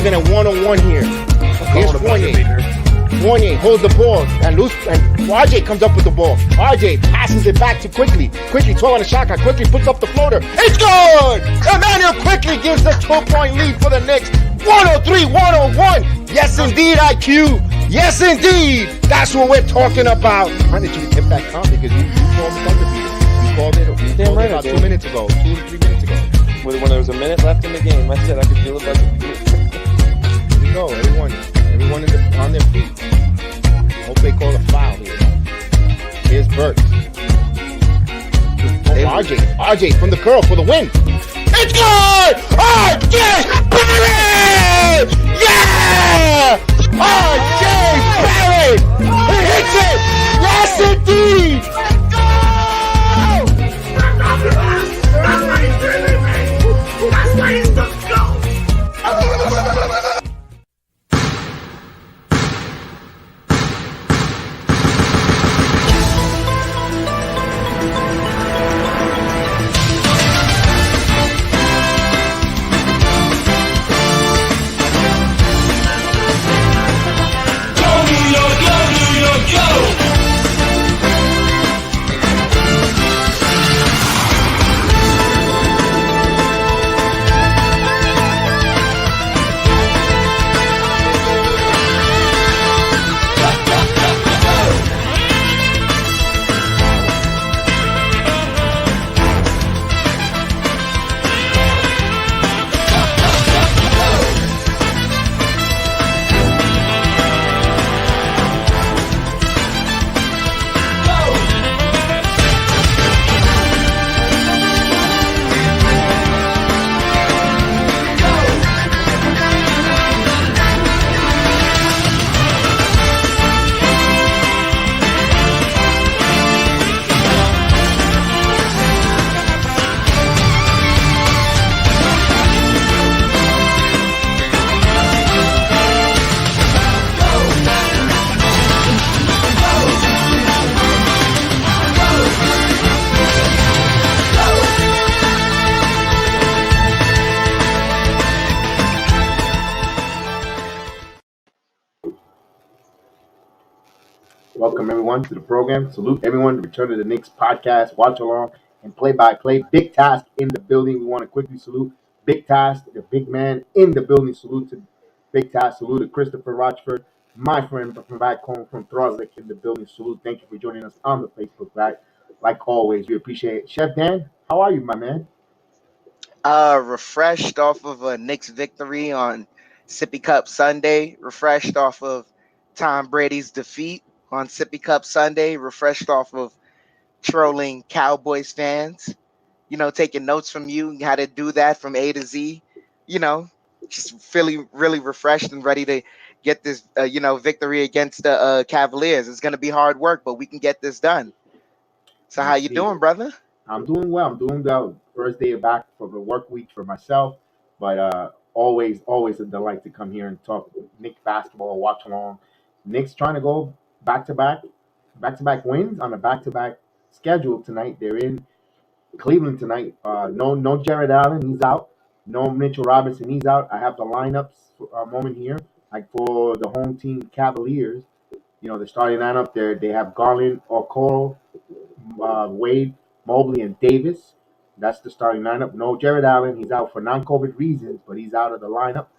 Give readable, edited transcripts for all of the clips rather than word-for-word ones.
even a one-on-one here. Here's Fournier. Fournier holds the ball and RJ comes up with the ball. RJ passes it back to Quickly. Quickly 12 on the shot clock. Quickly puts up the floater. It's good! Emmanuel Quickly gives the 2-point lead for the Knicks. 103-101. Yes, indeed, IQ. Yes, indeed. That's what we're talking about. I need you to tip that count because you called the thunder beater. You called it about 2 minutes ago. 2 to 3 minutes ago. When there was a minute left in the game, I said I could feel it buzzing. Here we go. Everyone on their feet. Hope they call a foul here. Here's Burt. RJ from the curl for the win. It's good! RJ Barrett! Yeah! RJ Barrett! He hits it! Yes, indeed! That's why he's the GOAT! Welcome everyone to the program. Salute everyone to return to the Knicks podcast, watch along, and play-by-play. Big Task in the building. We want to quickly salute Big Task, the big man in the building. Salute to Big Task. Salute to Christopher Rochford, my friend from back home from Throslick in the building. Salute. Thank you for joining us on the Facebook Live. Like always, we appreciate it. Chef Dan, how are you, my man? Refreshed off of a Knicks victory on Sippy Cup Sunday. Refreshed off of Tom Brady's defeat on Sippy Cup Sunday. Refreshed off of trolling Cowboys fans. You know, taking notes from you, how to do that from A to Z. You know, just feeling really refreshed and ready to get this, victory against the Cavaliers. It's going to be hard work, but we can get this done. So how you doing, brother? I'm doing well. First day back for the work week for myself, but always a delight to come here and talk Knicks basketball, watch along. Knicks trying to go back-to-back wins on a back-to-back schedule tonight. They're in Cleveland tonight. No Jared Allen, he's out. No Mitchell Robinson, he's out. I have the lineups for a moment here. Like for the home team Cavaliers, the starting lineup there, they have Garland, Okoro, Wade, Mobley, and Davis. That's the starting lineup. No Jared Allen, he's out for non-COVID reasons, but he's out of the lineup.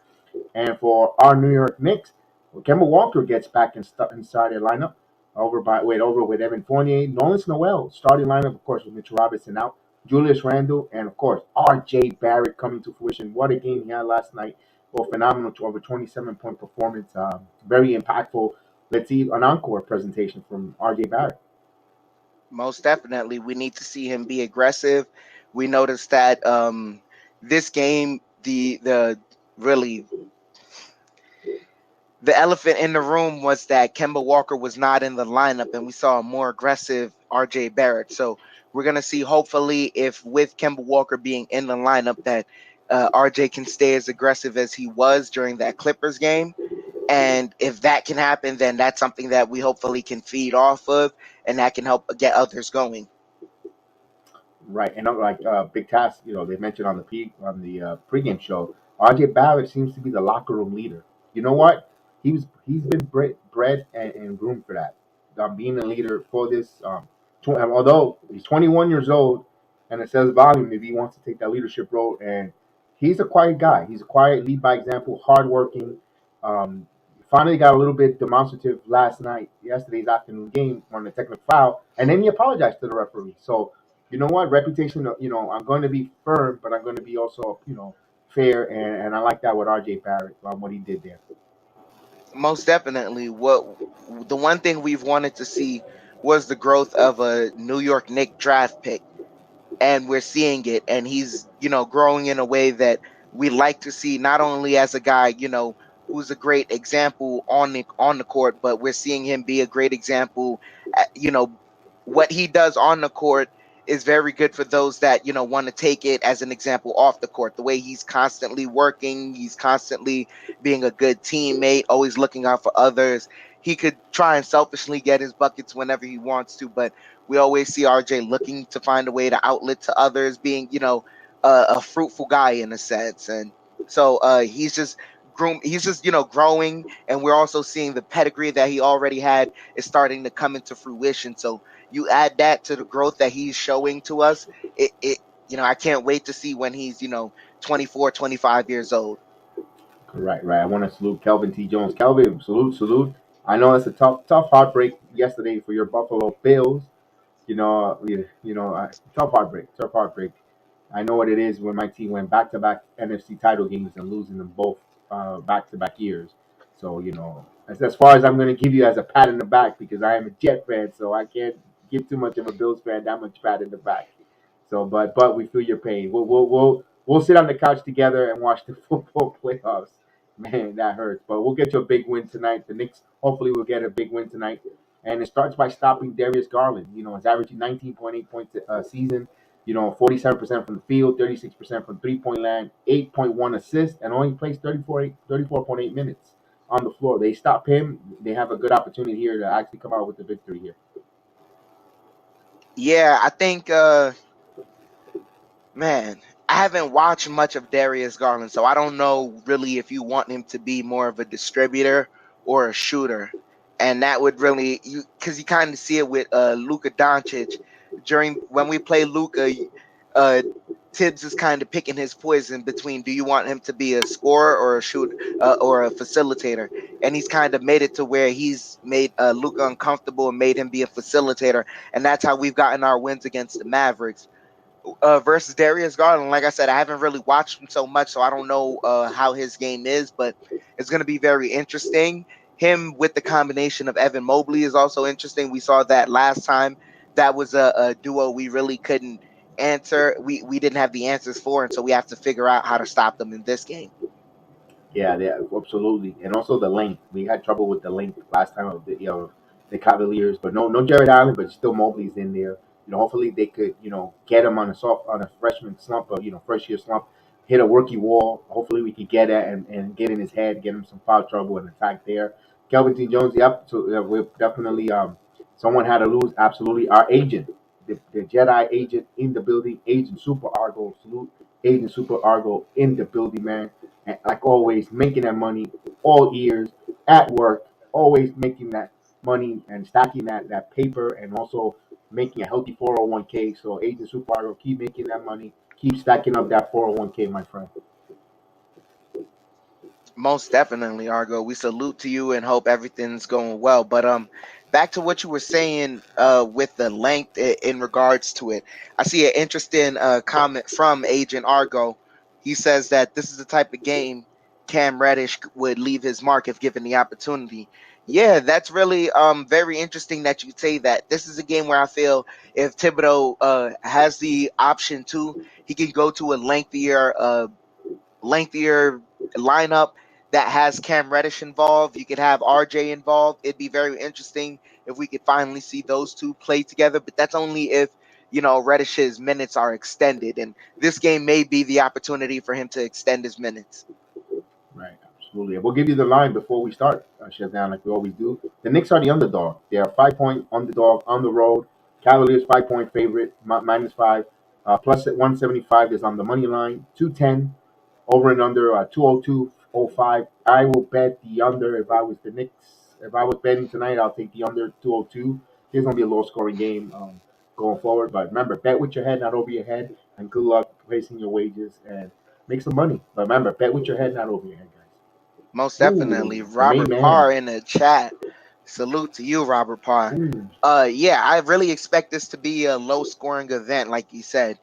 And for our New York Knicks, Kemba Walker gets back inside their lineup over with Evan Fournier. Nolan Noel, starting lineup, of course, with Mitchell Robinson out. Julius Randle, and of course, R.J. Barrett coming to fruition. What a game he had last night. Well, phenomenal over 27-point performance. Very impactful. Let's see an encore presentation from R.J. Barrett. Most definitely. We need to see him be aggressive. We noticed that this game, the elephant in the room was that Kemba Walker was not in the lineup, and we saw a more aggressive R.J. Barrett. So we're going to see, hopefully, if with Kemba Walker being in the lineup, that R.J. can stay as aggressive as he was during that Clippers game. And if that can happen, then that's something that we hopefully can feed off of, and that can help get others going. Right, and like Big Task, they mentioned on the pregame show, RJ Barrett seems to be the locker room leader. You know what? He's been bred and groomed for that. Being a leader for this. Although he's 21 years old, and it says volume if he wants to take that leadership role. And he's a quiet guy. He's a quiet, lead by example, hardworking. Um, Finally got a little bit demonstrative yesterday's afternoon game on the technical foul, and then he apologized to the referee. So you know what, reputation. I'm going to be firm, but I'm going to be also fair, and I like that with RJ Barrett what he did there. Most definitely. What the one thing we've wanted to see was the growth of a New York Knicks draft pick, and we're seeing it. And he's growing in a way that we like to see, not only as a guy who's a great example on the court, but we're seeing him be a great example. What he does on the court is very good for those that want to take it as an example off the court. The way he's constantly working, he's constantly being a good teammate, always looking out for others. He could try and selfishly get his buckets whenever he wants to, but we always see RJ looking to find a way to outlet to others, being a fruitful guy in a sense. And so he's just growing, and we're also seeing the pedigree that he already had is starting to come into fruition. So you add that to the growth that he's showing to us, it I can't wait to see when he's 24, 25 years old. Right. I want to salute Kelvin T. Jones. Kelvin, salute. I know it's a tough heartbreak yesterday for your Buffalo Bills. Tough heartbreak. I know what it is when my team went back-to-back NFC title games and losing them both back-to-back years. So as far as I'm going to give you as a pat in the back, because I am a Jet fan, so I can't give too much of a Bills fan that much pat in the back. So, but we feel your pain. We'll sit on the couch together and watch the football playoffs. Man, that hurts. But we'll get you a big win tonight. The Knicks hopefully will get a big win tonight. And it starts by stopping Darius Garland. He's averaging 19.8 points a season. 47% from the field, 36% from three-point land, 8.1 assists, and only plays 34.8 minutes on the floor. They stop him. They have a good opportunity here to actually come out with the victory here. Yeah, I think man, I haven't watched much of Darius Garland, so I don't know really if you want him to be more of a distributor or a shooter. And that would really, because you kind of see it with Luka Doncic. During when we play Luka, uh, Tibbs is kind of picking his poison between, do you want him to be a scorer or a shooter or a facilitator? And he's kind of made it to where he's made Luka uncomfortable and made him be a facilitator. And that's how we've gotten our wins against the Mavericks. Versus Darius Garland. Like I said, I haven't really watched him so much, so I don't know how his game is, but it's going to be very interesting. Him with the combination of Evan Mobley is also interesting. We saw that last time. That was a duo we really couldn't answer. We didn't have the answers for, and so we have to figure out how to stop them in this game. Yeah, absolutely, and also the length. We had trouble with the length last time of the Cavaliers, but no Jared Allen, but still Mobley's in there. Hopefully they could get him on a freshman slump, or first year slump, hit a rookie wall. Hopefully we could get it and get in his head, get him some foul trouble and attack there. Kelvin T. Jones, yep. So we're definitely someone had to lose. Absolutely, our agent, the Jedi agent in the building, Agent Super Argo. Salute, Agent Super Argo in the building, man. And like always, making that money all ears at work, always making that money and stacking that paper, and also making a healthy 401k. So Agent Super keep making that money, keep stacking up that 401k, my friend. Most definitely, Argo. We salute to you and hope everything's going well. But back to what you were saying with the length in regards to it. I see an interesting comment from Agent Argo. He says that this is the type of game Cam Reddish would leave his mark if given the opportunity. Yeah, that's really very interesting that you say that. This is a game where I feel if Thibodeau has the option to, he can go to a lengthier lineup that has Cam Reddish involved. You could have RJ involved. It'd be very interesting if we could finally see those two play together. But that's only if Reddish's minutes are extended, and this game may be the opportunity for him to extend his minutes. Right, absolutely. We'll give you the line before we start, shut down like we always do. The Knicks are the underdog. They are 5-point underdog on the road. Cavaliers 5-point favorite, minus 5. Plus at 175 is on the money line. 210 over and under 202.05. I will bet the under if I was the Knicks. If I was betting tonight, I'll take the under 202. It's gonna be a low scoring game going forward. But remember, bet with your head, not over your head, and good luck placing your wagers and make some money. But remember, bet with your head, not over your head, Most guys. definitely. Ooh, the main Robert Parr man. in the chat. Salute to you, Robert Parr. Ooh. Yeah, I really expect this to be a low scoring event, like you said.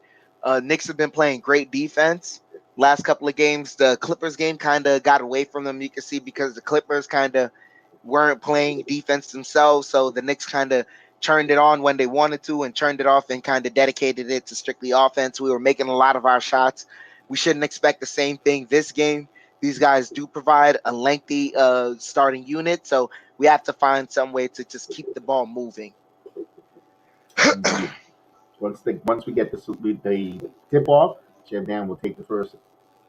Knicks have been playing great defense. Last couple of games, the Clippers game kind of got away from them. You can see because the Clippers kind of weren't playing defense themselves, so the Knicks kind of turned it on when they wanted to and turned it off and kind of dedicated it to strictly offense. We were making a lot of our shots. We shouldn't expect the same thing this game. These guys do provide a lengthy starting unit, so we have to find some way to just keep the ball moving. Indeed. Once we get the tip off, Chef Dan will take the first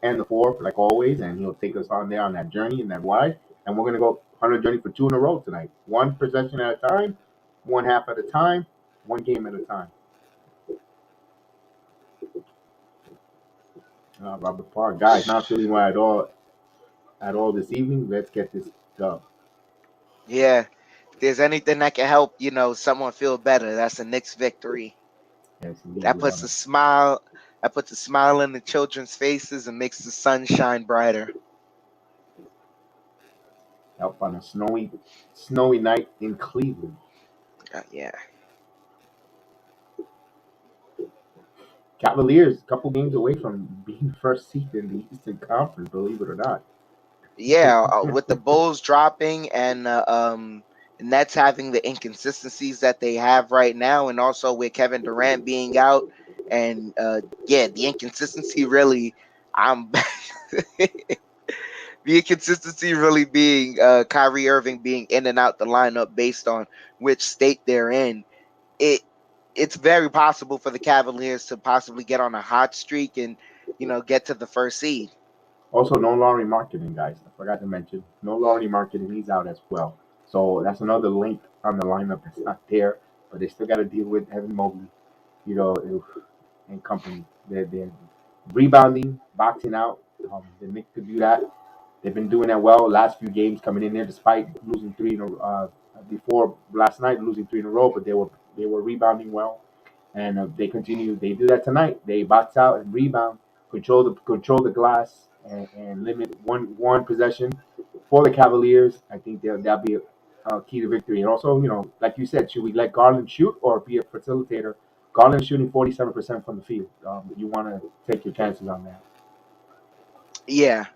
and the fourth, like always, and he'll take us on there on that journey and that ride. And we're gonna go on a journey for 2 in a row tonight. One possession at a time, one half at a time, one game at a time. Robert Parr, guys, not feeling well at all this evening. Let's get this done. Yeah, if there's anything that can help, someone feel better, that's a Knicks victory. Yes, indeed, That we puts wanna a smile. That puts a smile in the children's faces and makes the sun shine brighter. help on a snowy night in Cleveland. Yeah. Cavaliers, a couple games away from being first seed in the Eastern Conference, believe it or not. Yeah, with the Bulls dropping and Nets having the inconsistencies that they have right now, and also with Kevin Durant being out, and yeah, the inconsistency really, I'm the inconsistency really being Kyrie Irving being in and out the lineup based on which state they're in. It it's very possible for the Cavaliers to possibly get on a hot streak and get to the first seed. Also, no Laurie marketing, guys. I forgot to mention no Laurie marketing. He's out as well. So that's another link on the lineup that's not there. But they still got to deal with Evan Mobley, and company. They're rebounding, boxing out. The Knicks could do that. They've been doing that well last few games coming in there, despite losing three in a before last night, losing three in a row. But they were rebounding well, and they continue. They do that tonight. They box out and rebound, control the glass, and limit one possession for the Cavaliers. I think that'll be a key to victory. And also, like you said, should we let Garland shoot or be a facilitator? Garland shooting 47% from the field. You want to take your chances on that. Yeah,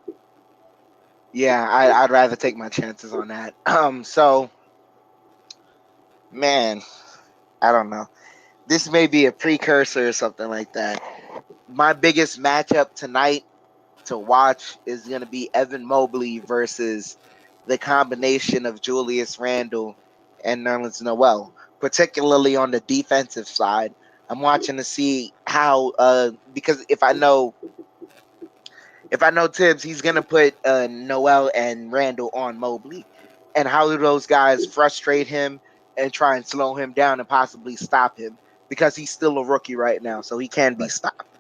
yeah, I'd rather take my chances on that. So man, I don't know. This may be a precursor or something like that. My biggest matchup tonight to watch is going to be Evan Mobley versus the combination of Julius Randle and Nerlens Noel, particularly on the defensive side. I'm watching to see how because if I know Tibbs, he's gonna put Noel and Randall on Mobley, and how do those guys frustrate him and try and slow him down and possibly stop him because he's still a rookie right now, so he can be Right. stopped.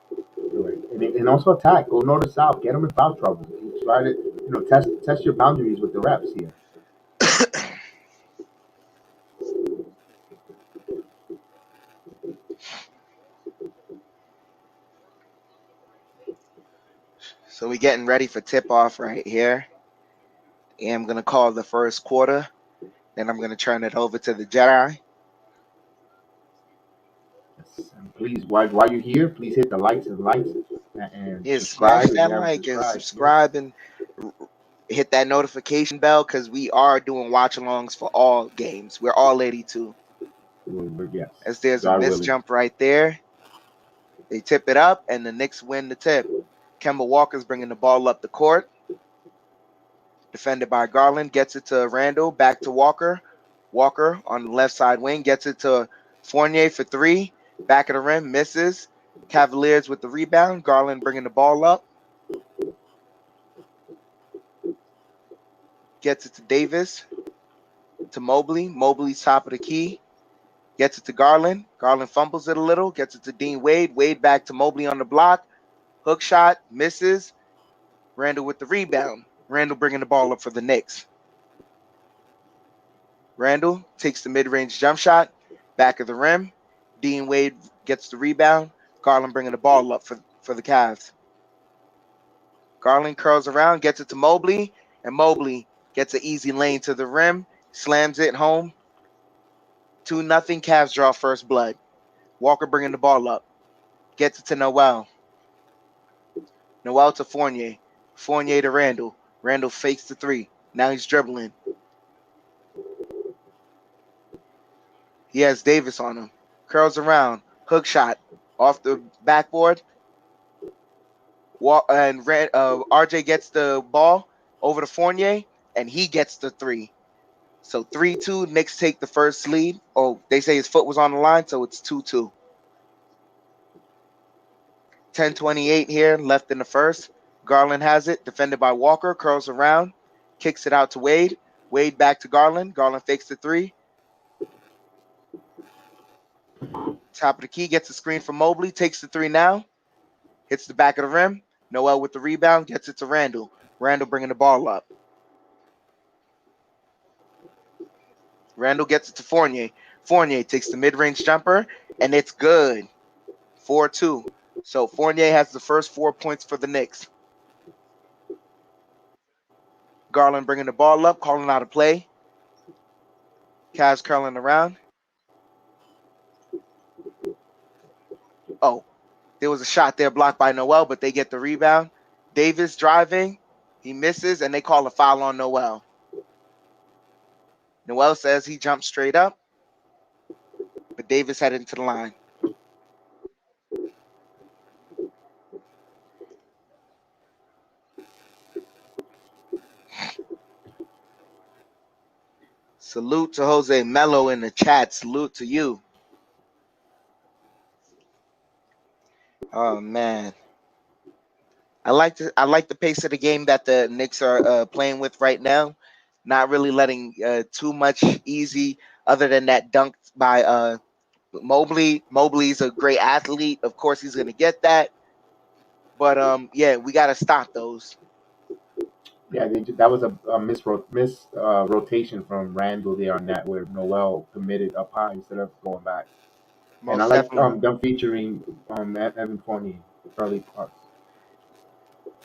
Right. And also attack. Go north to south. Get them in foul trouble. Try to test your boundaries with the reps here. So we're getting ready for tip off right here. And I'm gonna call the first quarter. Then I'm gonna turn it over to the Jedi. Yes. And please, while you're here, please hit the likes and Yeah, smash subscribe if that you haven't like and subscribed. Yes. subscribe and hit that notification bell because we are doing watch alongs for all games. We're all 82. Yes. As there's a God missed willing. jump right there. They tip it up, and the Knicks win the tip. Kemba Walker's bringing the ball up the court. Defended by Garland. Gets it to Randall. Back to Walker. Walker on the left side wing. Gets it to Fournier for three. Back of the rim. Misses. Cavaliers with the rebound. Garland bringing the ball up. Gets it to Davis. To Mobley. Mobley's top of the key. Gets it to Garland. Garland fumbles it a little. Gets it to Dean Wade. Wade back to Mobley on the block. Hook shot. Misses. Randall with the rebound. Randall bringing the ball up for the Knicks. Randall takes the mid-range jump shot, back of the rim. Dean Wade gets the rebound. Garland bringing the ball up for the Cavs. Garland curls around, gets it to Mobley, and Mobley gets an easy lane to the rim, slams it home. 2-0, Cavs draw first blood. Walker bringing the ball up. Gets it to Noel. Noel to Fournier. Fournier to Randall. Randall fakes the three. Now he's dribbling. He has Davis on him. Curls around. Hook shot. Off the backboard. And RJ gets the ball over to Fournier, and he gets the three. So 3-2, Knicks take the first lead. Oh, they say his foot was on the line, so it's 2-2. 10:28 here, left in the first. Garland has it, defended by Walker, curls around, kicks it out to Wade. Wade back to Garland. Garland fakes the three. Top of the key, gets the screen from Mobley, takes the three now. Hits the back of the rim. Noel with the rebound, gets it to Randall. Randall bringing the ball up. Randall gets it to Fournier. Fournier takes the mid-range jumper, and it's good. 4-2. So Fournier has the first 4 points for the Knicks. Garland bringing the ball up, calling out a play. Cavs curling around. Oh, there was a shot there blocked by Noel, but they get the rebound. Davis driving. He misses, and they call a foul on Noel. Noel says he jumped straight up, but Davis headed into the line. Salute to Jose Mello in the chat. Salute to you. Oh man, I like the pace of the game that the Knicks are playing with right now. Not really letting too much easy, other than that dunk by Mobley. Mobley's a great athlete. Of course, he's going to get that. But yeah, we got to stop those. Yeah, that was a rotation from Randall there on that, where Noel committed up high instead of going back. And I Most like definitely. them featuring Evan Fournier early parts.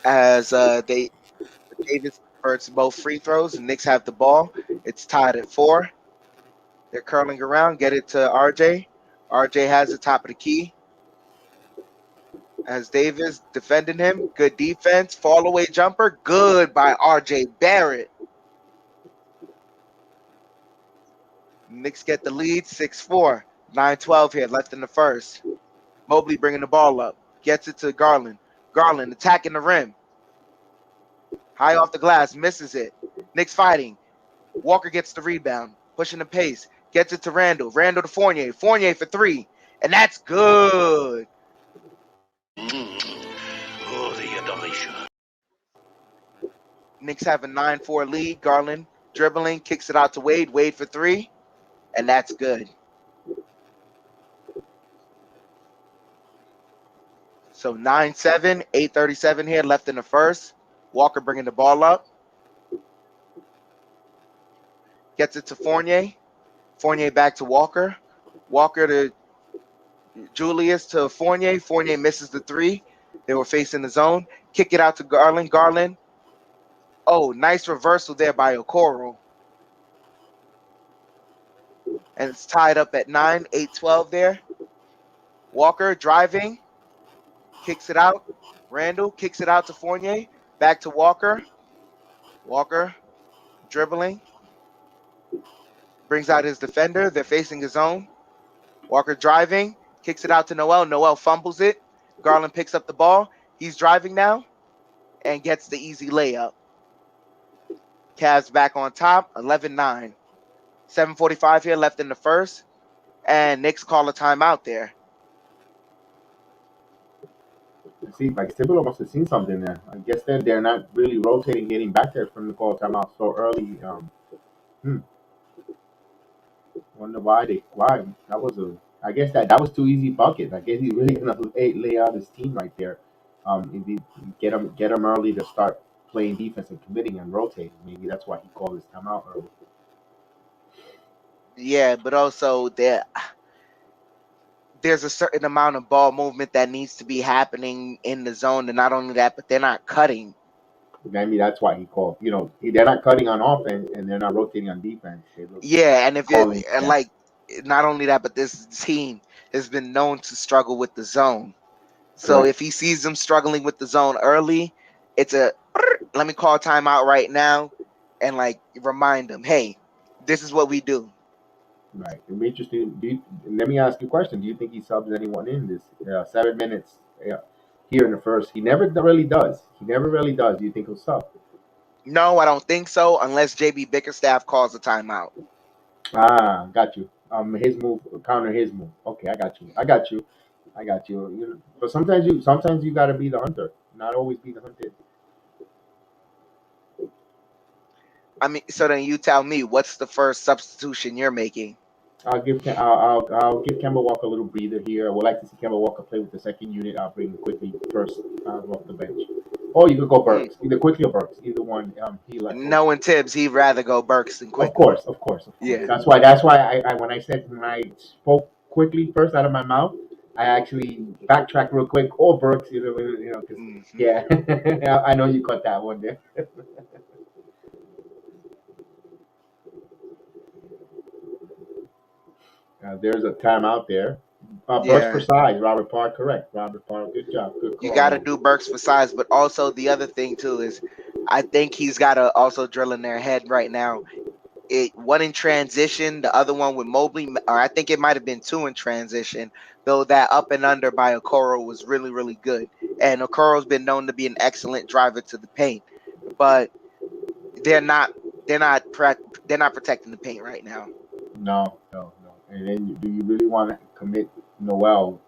As Davis converts both free throws, the Knicks have the ball. It's tied at 4. They're curling around, get it to RJ. RJ has the top of the key. As Davis defending him, good defense, fall away jumper, good by RJ Barrett. Knicks get the lead, 6-4. 9-12 here, left in the first. Mobley bringing the ball up, gets it to Garland. Garland attacking the rim. High off the glass, misses it. Knicks fighting. Walker gets the rebound, pushing the pace, gets it to Randall. Randall to Fournier. Fournier for 3, and that's good. Oh, the adoration. Knicks have a 9-4 lead. Garland dribbling, kicks it out to Wade. Wade for 3, and that's good. So 9-7, 8:37 here left in the first. Walker bringing the ball up. Gets it to Fournier. Fournier back to Walker. Walker to Julius to Fournier. Fournier misses the 3. They were facing the zone. Kick it out to Garland. Garland. Oh, nice reversal there by Okoro. And it's tied up at 9, 8-12 there. Walker driving. Kicks it out. Randall kicks it out to Fournier. Back to Walker. Walker dribbling. Brings out his defender. They're facing his zone. Walker driving. Kicks it out to Noel. Noel fumbles it. Garland picks up the ball. He's driving now and gets the easy layup. Cavs back on top, 11-9. 7:45 here left in the first. And Knicks call a timeout there. See, like Thibodeau must have seen something there. I guess they're not really rotating, getting back there from the call timeout so early. Wonder why. That was I guess that was too easy bucket. I guess he's really gonna lay out his team right there. If you get him early to start playing defense and committing and rotating. Maybe that's why he called his timeout early. Yeah, but also there's a certain amount of ball movement that needs to be happening in the zone, and not only that, but they're not cutting. Maybe that's why he called. They're not cutting on offense and they're not rotating on defense. Yeah, and if Calling, and yeah. like not only that, but this team has been known to struggle with the zone. So Correct. if he sees them struggling with the zone early, it's a let me call timeout right now and like remind them, hey, this is what we do. Right. It'd be interesting. Let me ask you a question. Do you think he subs anyone in this 7 minutes here in the first? He never really does. He never really does. Do you think he'll sub? No, I don't think so, unless JB Bickerstaff calls a timeout. Got you. His move, counter his move. Okay, I got you. I got you. I got you. But sometimes you got to be the hunter, not always be the hunted. I mean, so then you tell me, what's the first substitution you're making? I'll give Kemba Walker a little breather here. I would like to see Kemba Walker play with the second unit. I'll bring him quickly first off the bench. Or you could go Burks, either quickly or Burks, either one. He like. Knowing Tibbs, he'd rather go Burks than Of quickly. course, of course, of course. Yeah. That's why when I spoke quickly first out of my mouth, I actually backtracked real quick. Or Burks, because yeah, I know you caught that one there. There's a timeout there. Burks for size. Robert Parr, correct. Robert Parr, good job, good call. You got to do Burks for size, but also the other thing too is, I think he's got to also drill in their head right now. One in transition, the other one with Mobley, or I think it might have been two in transition. Though that up and under by Okoro was really, really good, and Okoro's been known to be an excellent driver to the paint, but they're not protecting the paint right now. No. And then do you really want to commit Noel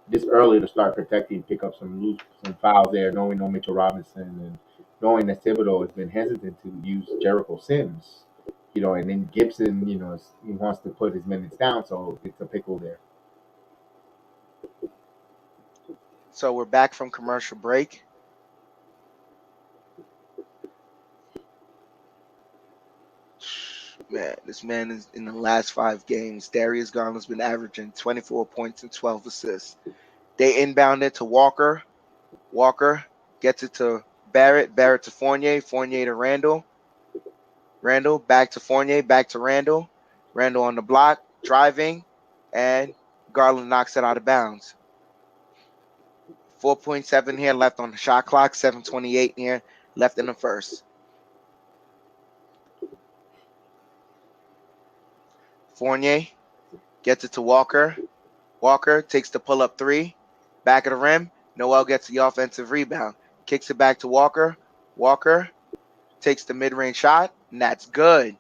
this early to start protecting, pick up some fouls there, knowing no Mitchell Robinson and knowing that Thibodeau has been hesitant to use Jericho Sims, and then Gibson, he wants to put his minutes down, so it's a pickle there. So we're back from commercial break. Man, this man is in the last 5 games. Darius Garland's been averaging 24 points and 12 assists. They inbound it to Walker. Walker gets it to Barrett. Barrett to Fournier. Fournier to Randall. Randall back to Fournier. Back to Randall. Randall on the block, driving, and Garland knocks it out of bounds. 4.7 here left on the shot clock. 7:28 here left in the first. Fournier gets it to Walker. Walker takes the pull-up 3. Back of the rim. Noel gets the offensive rebound. Kicks it back to Walker. Walker takes the mid-range shot, and that's good.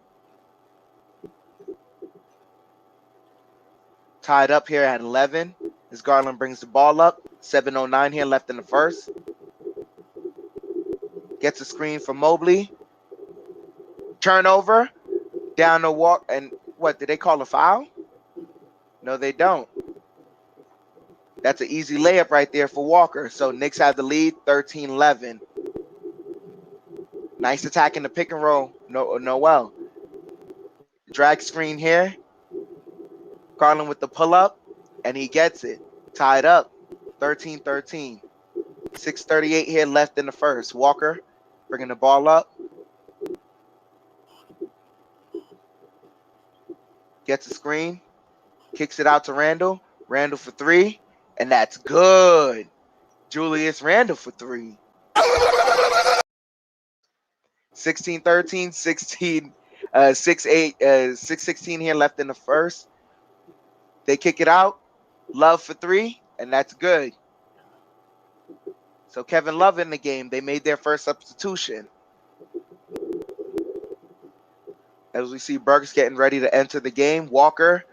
Tied up here at 11 as Garland brings the ball up. 7:09 here left in the first. Gets a screen from Mobley. Turnover. Down the walk. And what, did they call a foul? No, they don't. That's an easy layup right there for Walker. So Knicks have the lead, 13-11. Nice attack in the pick and roll. Noel. Drag screen here. Garland with the pull-up, and he gets it. Tied up, 13-13. 6:38 here left in the first. Walker bringing the ball up. Gets a screen. Kicks it out to Randall. Randall for 3, and that's good. Julius Randall for 3. 16-13, 6:16 here left in the first. They kick it out. Love for 3, and that's good. So Kevin Love in the game. They made their first substitution. As we see Burks getting ready to enter the game. Walker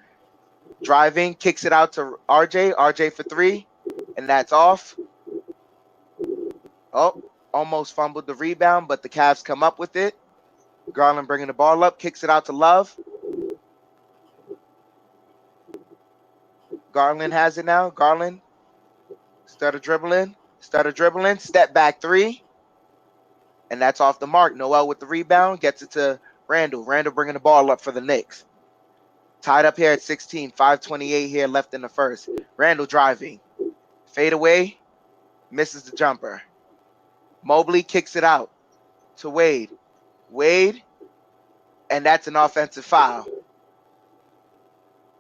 driving, kicks it out to RJ. RJ for 3, and that's off. Oh, almost fumbled the rebound, but the Cavs come up with it. Garland bringing the ball up, kicks it out to Love. Garland has it now. Garland started dribbling, Started dribbling, step back three, and that's off the mark. Noel with the rebound, gets it to Randall. Randall bringing the ball up for the Knicks. Tied up here at 16, 5:28 here left in the first. Randall driving. Fade away, misses the jumper. Mobley kicks it out to Wade. Wade, and that's an offensive foul.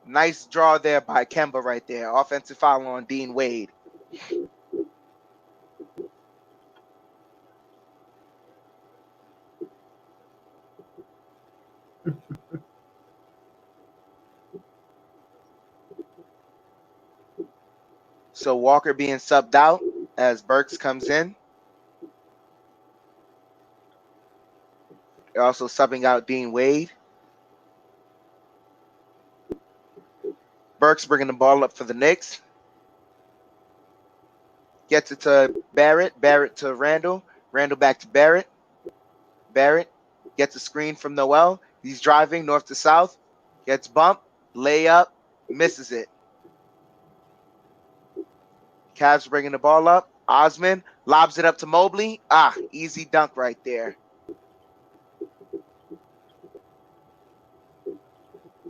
Nice draw there by Kemba right there. Offensive foul on Dean Wade. So Walker being subbed out as Burks comes in. They're also subbing out Dean Wade. Burks bringing the ball up for the Knicks. Gets it to Barrett. Barrett to Randall. Randall back to Barrett. Barrett gets a screen from Noel. He's driving north to south. Gets bumped. Layup. Misses it. Cavs bringing the ball up. Osman lobs it up to Mobley. Easy dunk right there.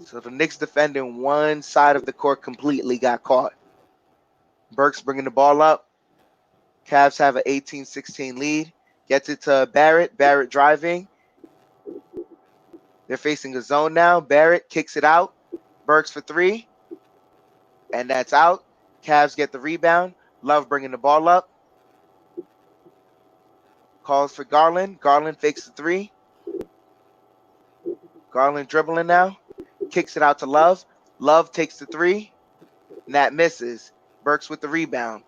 So the Knicks defending one side of the court completely got caught. Burks bringing the ball up. Cavs have an 18-16 lead. Gets it to Barrett. Barrett driving. They're facing a zone now. Barrett kicks it out. Burks for three. And that's out. Cavs get the rebound. Love bringing the ball up. Calls for Garland. Garland fakes the three. Garland dribbling now. Kicks it out to Love. Love takes the three. And that misses. Burks with the rebound.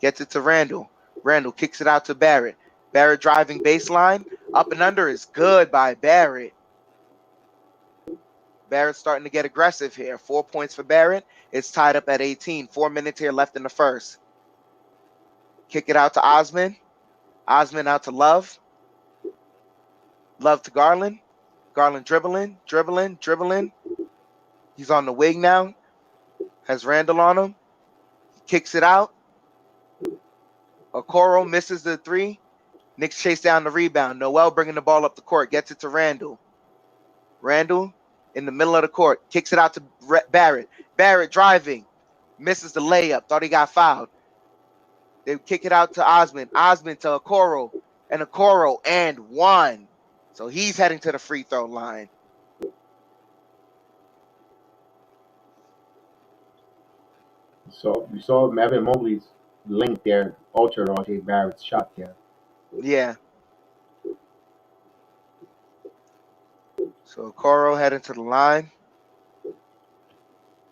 Gets it to Randall. Randall kicks it out to Barrett. Barrett driving baseline. Up and under is good by Barrett. Barrett's starting to get aggressive here. 4 points for Barrett. It's tied up at 18. 4 minutes here left in the first. Kick it out to Osman. Osman out to Love. Love to Garland. Garland dribbling. He's on the wing now. Has Randall on him. Kicks it out. Okoro misses the three. Knicks chase down the rebound. Noel bringing the ball up the court. Gets it to Randall. Randall in the middle of the court. Kicks it out to Barrett. Barrett driving. Misses the layup. Thought he got fouled. They kick it out to Osman. Osman to Okoro. And Okoro and one. So he's heading to the free throw line. So you saw Evan Mobley's link there, altered R.J. Barrett's shot there. Yeah. So Okoro heading to the line.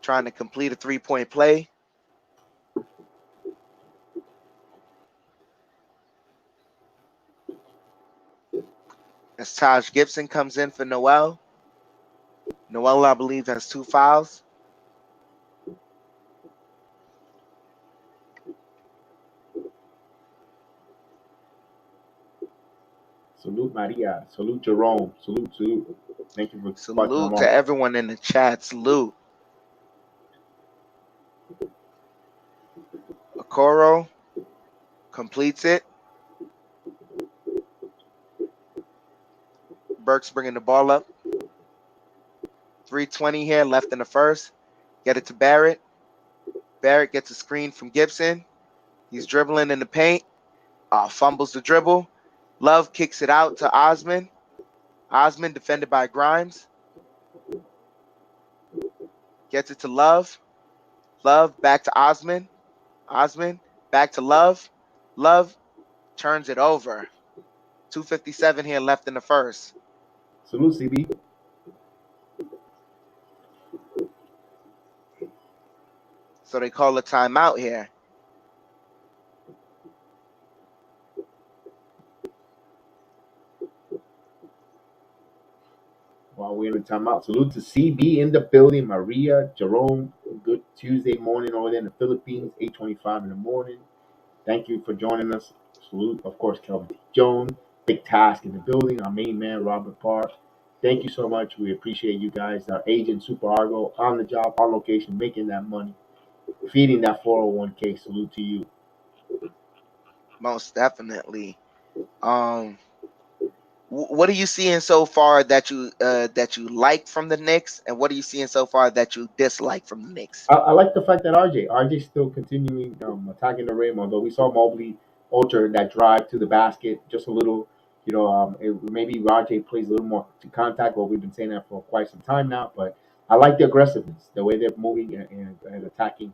Trying to complete a three-point play. As Taj Gibson comes in for Noel. Noel, I believe, has 2 fouls. Salute Maria. Salute Jerome. Salute. Thank you for Salute to everyone in the chat. Salute. Okoro completes it. Burks bringing the ball up. 3:20 here left in the first. Get it to Barrett. Barrett gets a screen from Gibson. He's dribbling in the paint. Fumbles the dribble. Love kicks it out to Osman. Osman defended by Grimes. Gets it to Love. Love back to Osman. Osman back to Love. Love turns it over. 2:57 here left in the first. Salute, CB. So they call a timeout here. While we're in the timeout, salute to CB in the building. Maria, Jerome, good Tuesday morning over there in the Philippines, 8:25 in the morning. Thank you for joining us. Salute, of course, Kelvin Jones. Big task in the building. Our main man, Robert Parr. Thank you so much. We appreciate you guys. Our agent, Super Argo, on the job, on location, making that money. feeding that 401k. Salute to you. Most definitely. What are you seeing so far that you like from the Knicks, and what are you seeing so far that you dislike from the Knicks? I like the fact that RJ's still continuing attacking the rim. Although we saw Mobley alter that drive to the basket just a little. Maybe RJ plays a little more to contact. But we've been saying that for quite some time now. But I like the aggressiveness, the way they're moving and attacking.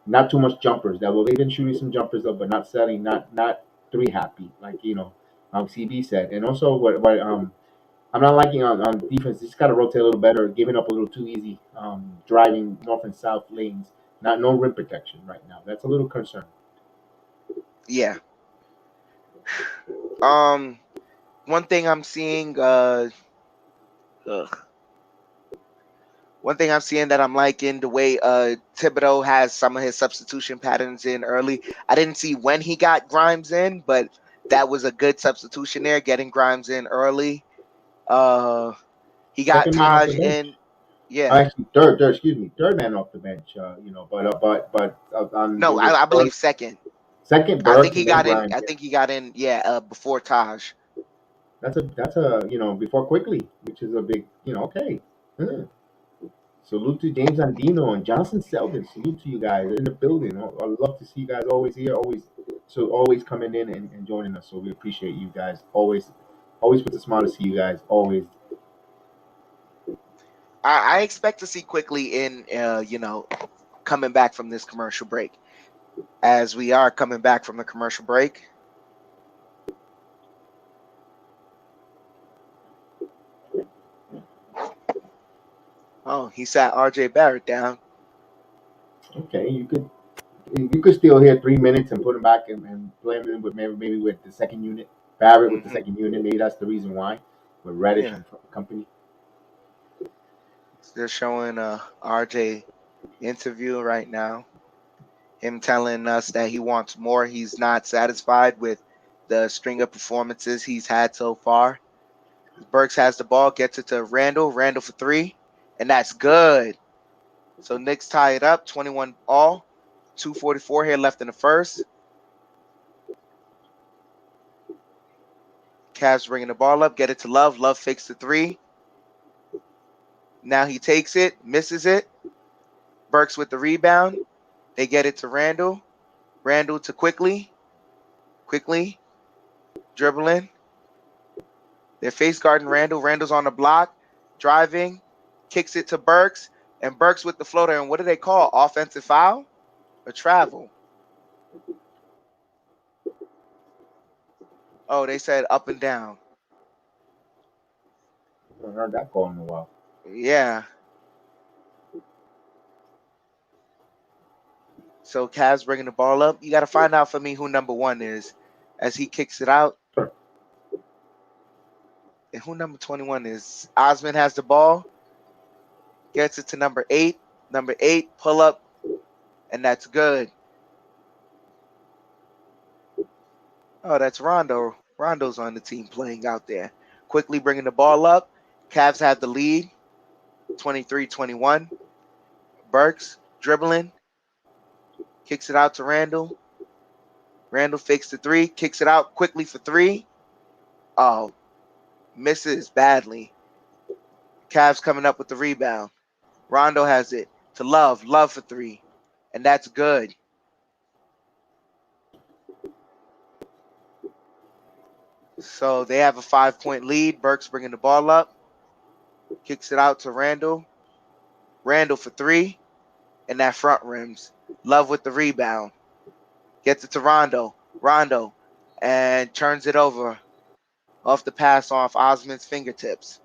Not too much jumpers. That well, they've been shooting some jumpers up, but not setting, not three happy like CB said. And also what I'm not liking on defense. Just got to rotate a little better, giving up a little too easy, driving north and south lanes. Not no rim protection right now. That's a little concern. Yeah. One thing I'm seeing. Ugh. One thing I'm seeing that I'm liking the way Thibodeau has some of his substitution patterns in early. I didn't see when he got Grimes in, but that was a good substitution there, getting Grimes in early. He got Second man off the Taj bench. in. Yeah. Actually, third. Excuse me, third man off the bench. But on No, it was I believe second. second I think Burks he and then got in. Grimes. I Yeah. think he got in. Yeah, before Taj. That's a before quickly, which is a big okay. Huh. Salute to James Andino and Johnson Selvin. Salute to you guys in the building. I love to see you guys always here, always coming in and joining us. So we appreciate you guys. Always with a smile to see you guys. Always. I expect to see quickly in. Coming back from this commercial break, as we are coming back from the commercial break. Oh, he sat RJ Barrett down. Okay, you could still hear 3 minutes and put him back and play him in with maybe with the second unit. Barrett with the Hmm. second unit. Maybe that's the reason why. With Reddish Yeah, and company. they're showing a RJ interview right now. Him telling us that he wants more. He's not satisfied with the string of performances he's had so far. Burks has the ball, gets it to Randall. Randall for three, and that's good. So Knicks tie it up, 21 all. 2:44 here left in the first. Cavs bringing the ball up, get it to Love. Love fakes the three. Now he takes it, misses it. Burks with the rebound. They get it to Randall. Randall to Quickly. Quickly dribbling. They're face guarding Randall. Randall's on the block, driving, kicks it to Burks, and Burks with the floater. And what do they call? Offensive foul or travel? Oh, they said up and down. I haven't heard that call in a while. Yeah. So Cavs bringing the ball up. You got to find out for me who number one is as he kicks it out. Sure. And who number 21 is? Osman has the ball. Gets it to number 8. Number 8, pull up. And that's good. Oh, that's Rondo. Rondo's on the team playing out there. Quickly bringing the ball up. Cavs have the lead. 23-21. Burks dribbling. Kicks it out to Randall. Randall fakes the three. Kicks it out quickly for three. Oh, misses badly. Cavs coming up with the rebound. Rondo has it to Love. Love for three. And that's good. So they have a 5-point lead. Burks bringing the ball up. Kicks it out to Randall. Randall for three. And that front rims. Love with the rebound. Gets it to Rondo. Rondo. And turns it over. Off the pass off Osman's fingertips.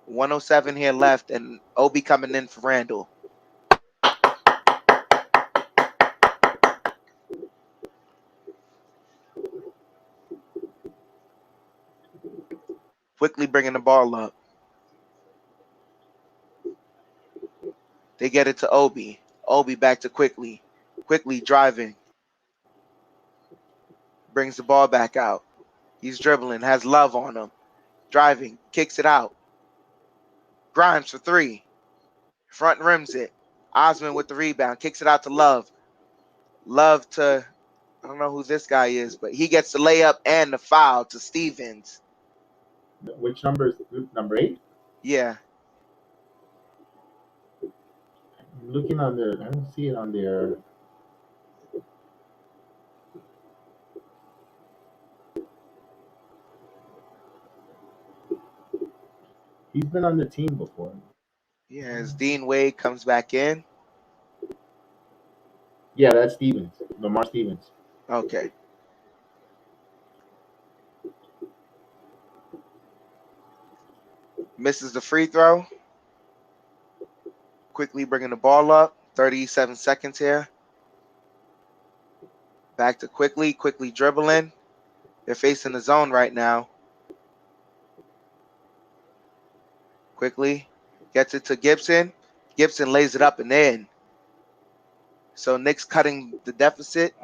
107 here left. And Obi coming in for Randall. Quickly bringing the ball up. They get it to Obi. Obi back to Quickly. Quickly driving. Brings the ball back out. He's dribbling. Has Love on him. Driving. Kicks it out. Grimes for three. Front rims it. Osman with the rebound, kicks it out to Love. Love to, I don't know who this guy is, but he gets the layup and the foul to Stevens. Which number is number 8? Yeah. I'm looking on there. I don't see it on there. He's been on the team before. Yeah, as Dean Wade comes back in. Yeah, that's Stevens. Lamar Stevens. Okay. Misses the free throw. Quickly bringing the ball up. 37 seconds here. Back to quickly dribbling. They're facing the zone right now. Quickly gets it to Gibson. Gibson lays it up and in. So Knicks cutting the deficit.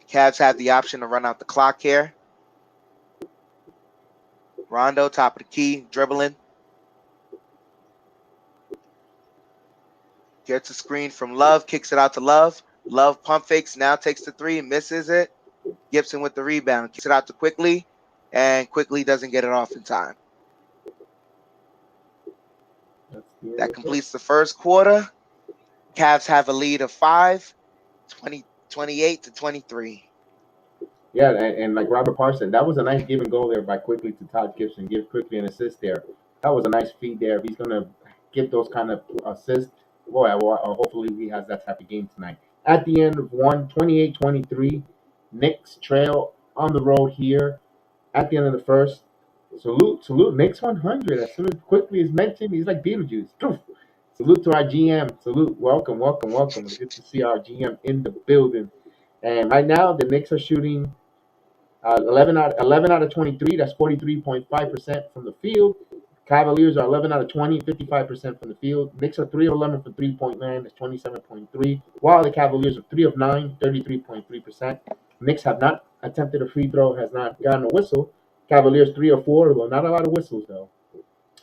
Cavs have the option to run out the clock here. Rondo, top of the key, dribbling. Gets a screen from Love, kicks it out to Love. Love pump fakes, now takes the three, misses it. Gibson with the rebound, kicks it out to Quickly, and Quickly doesn't get it off in time. That completes the first quarter. Cavs have a lead of 5, 28 to 23. Yeah, and like Robert Parson, that was a nice give and go there by Quickly to Todd Gibson. Give Quickly an assist there. That was a nice feed there. If he's going to give those kind of assists, boy, hopefully he has that type of game tonight. At the end of 28-23, Knicks trail on the road here. At the end of the first, salute, Knicks 100. As soon as Quickly is mentioned, he's like Beetlejuice. Poof. Salute to our GM. Salute, welcome. It's good to see our GM in the building. And right now, the Knicks are shooting 11 out of 23. That's 43.5% from the field. Cavaliers are 11 out of 20, 55% from the field. Knicks are 3 of 11 from 3-point land. That's 27.3. While the Cavaliers are 3 of 9, 33.3%. Knicks have not attempted a free throw, has not gotten a whistle. Cavaliers 3 of 4. Well, not a lot of whistles though.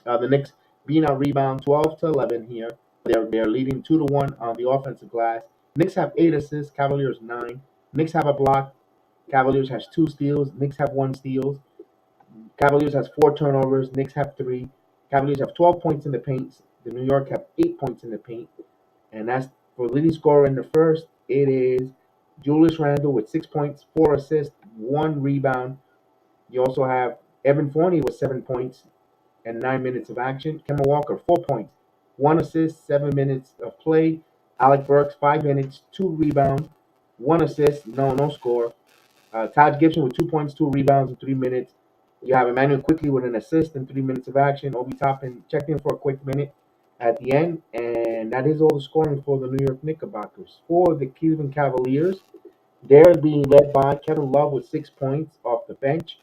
The Knicks being on rebound 12 to 11 here. They're leading 2 to 1 on the offensive glass. Knicks have 8 assists. Cavaliers 9. Knicks have a block. Cavaliers has 2 steals. Knicks have 1 steal. Cavaliers has 4 turnovers. Knicks have 3. Cavaliers have 12 points in the paint. The New York have 8 points in the paint. And that's for leading scorer in the first. It is Julius Randle with 6 points, 4 assists, 1 rebound. You also have Evan Fournier with 7 points and 9 minutes of action. Kemba Walker, 4 points, 1 assist, 7 minutes of play. Alec Burks, 5 minutes, 2 rebounds, 1 assist, no score. Todd Gibson with 2 points, 2 rebounds in 3 minutes. You have Emmanuel Quickly with an assist and 3 minutes of action. Obi Toppin checked in for a quick minute at the end, and that is all the scoring for the New York Knickerbockers. For the Cleveland Cavaliers, they're being led by Kevin Love with 6 points off the bench.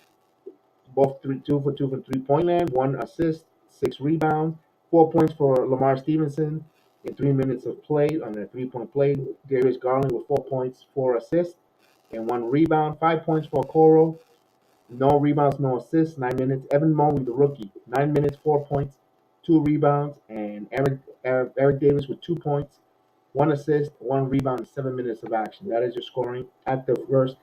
Both 2 for 2 from 3-point land, 1 assist, 6 rebounds, 4 points for Lamar Stevenson in 3 minutes of play on a 3-point play. Darius Garland with 4 points, 4 assists, and 1 rebound. 5 points for Okoro. No rebounds, no assists, 9 minutes. Evan Mobley, the rookie, 9 minutes, 4 points, 2 rebounds. And Eric Davis with 2 points, 1 assist, 1 rebound, 7 minutes of action. That is your scoring at the first.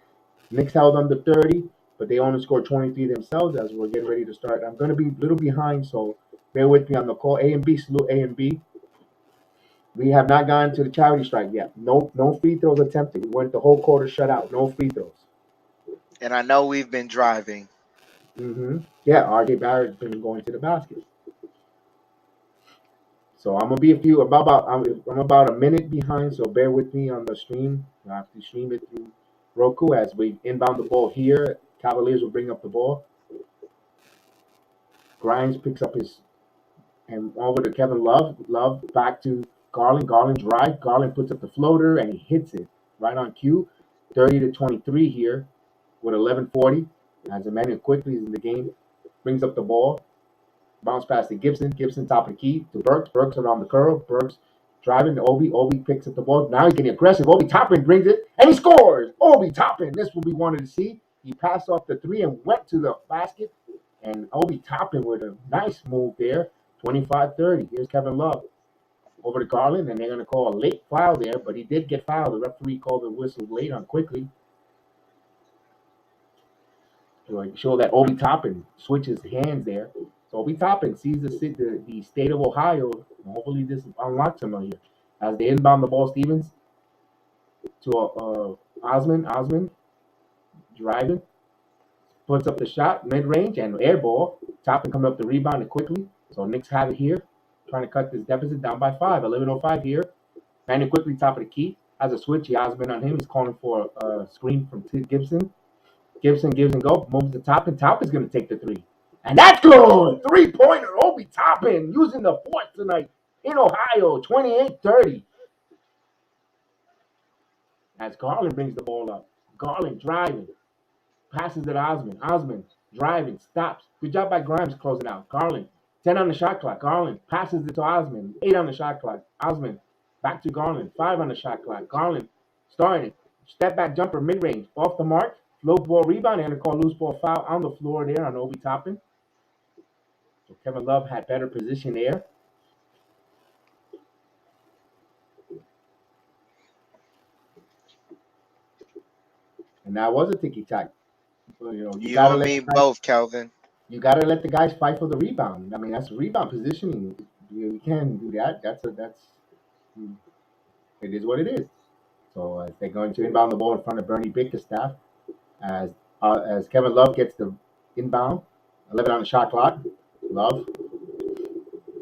Knicks held under 30, but they only scored 23 themselves as we're getting ready to start. I'm going to be a little behind, so bear with me on the call. A and B, salute A and B. We have not gone to the charity strike yet. No free throws attempted. We went the whole quarter shut out. No free throws. And I know we've been driving. Yeah, RJ Barrett's been going to the basket. So I'm gonna be I'm about a minute behind. So bear with me on the stream. I have to stream it through Roku as we inbound the ball here. Cavaliers will bring up the ball. Grimes picks up his and over to Kevin Love. Love back to Garland. Garland's right. Garland puts up the floater and he hits it right on cue. 30 to 23 here with 11:40. As Emmanuel Quickly is in the game, brings up the ball. Bounce pass to Gibson. Gibson top of the key to Burks. Burks around the curl. Burks driving to Obi. Obi picks up the ball. Now he's getting aggressive. Obi Toppin brings it and he scores. Obi Toppin. This is what we wanted to see. He passed off the 3 and went to the basket. And Obi Toppin with a nice move there. 25-30. Here's Kevin Love over to Garland, and they're going to call a late foul there, but he did get fouled. The referee called the whistle late on quickly. To show that Obi Toppin switches hands there. So Obi Toppin sees the state of Ohio. Hopefully this unlocks him here. As they inbound the ball, Stevens to Osman. Osman driving. Puts up the shot, mid-range, and air ball. Toppin coming up the rebound and quickly. So Knicks have it here. Trying to cut this deficit down by 5. 11:05 here. Manny quickly, top of the key. Has a switch. Osman on him. He's calling for a screen from Gibson. Gibson gives and go. Moves to Toppin. Toppin's going to take the 3. And that's good! 3-pointer. Obi Toppin using the force tonight in Ohio. 28-30. As Garland brings the ball up. Garland driving. Passes it to Osman. Osman driving. Stops. Good job by Grimes closing out. Garland. 10 on the shot clock. Garland passes it to Osman. 8 on the shot clock. Osman back to Garland. 5 on the shot clock. Garland starting. Step back jumper mid-range. Off the mark. Low ball rebound. And they call loose ball foul on the floor there on Obi Toppin. So Kevin Love had better position there. And that was a ticky-tack. You and me both, Calvin. You got to let the guys fight for the rebound. I mean, that's rebound positioning. You can't do that. It is what it is. So they're going to inbound the ball in front of Bernie Bickerstaff as Kevin Love gets the inbound. 11 on the shot clock. Love,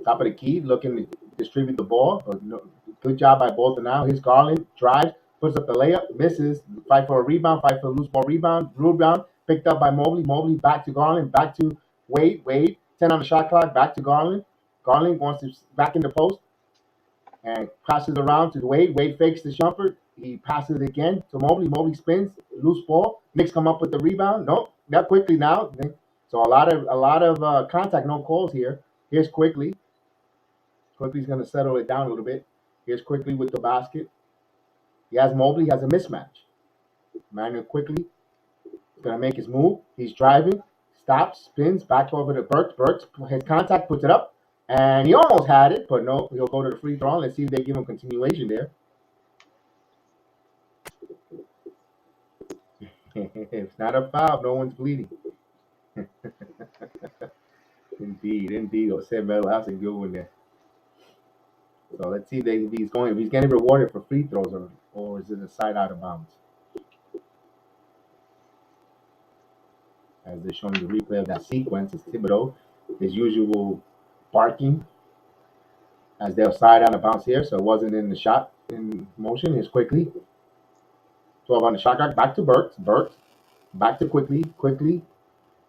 top of the key, looking to distribute the ball. But no, good job by Bolton now. Here's Garland, drives, puts up the layup, misses. Fight for a rebound, fight for a loose ball rebound. Rebound picked up by Mobley. Mobley back to Garland, back to Wade. Wade, 10 on the shot clock, back to Garland. Garland wants to back in the post and passes around to Wade. Wade fakes the jumper. He passes it again to Mobley. Mobley spins, loose ball. Knicks come up with the rebound. Nope, not quickly now. So a lot of contact, no calls here. Here's Quickly. Quickly's going to settle it down a little bit. Here's Quickly with the basket. He has Mobley, has a mismatch. Manuel Quickly is going to make his move. He's driving, stops, spins, back over to Burks. Burks, his contact, puts it up. And he almost had it, but no, he'll go to the free throw. Let's see if they give him continuation there. It's not a foul. No one's bleeding. Indeed. Jose Mel, that's a good one there. So let's see if he's getting rewarded for free throws or is it a side out of bounds? As they're showing the replay of that sequence, it's Thibodeau, his usual barking as they'll side out of bounds here. So it wasn't in the shot in motion. Here's Quickly. 12 on the shot clock. Back to Burks. Burks. Back to Quickly. Quickly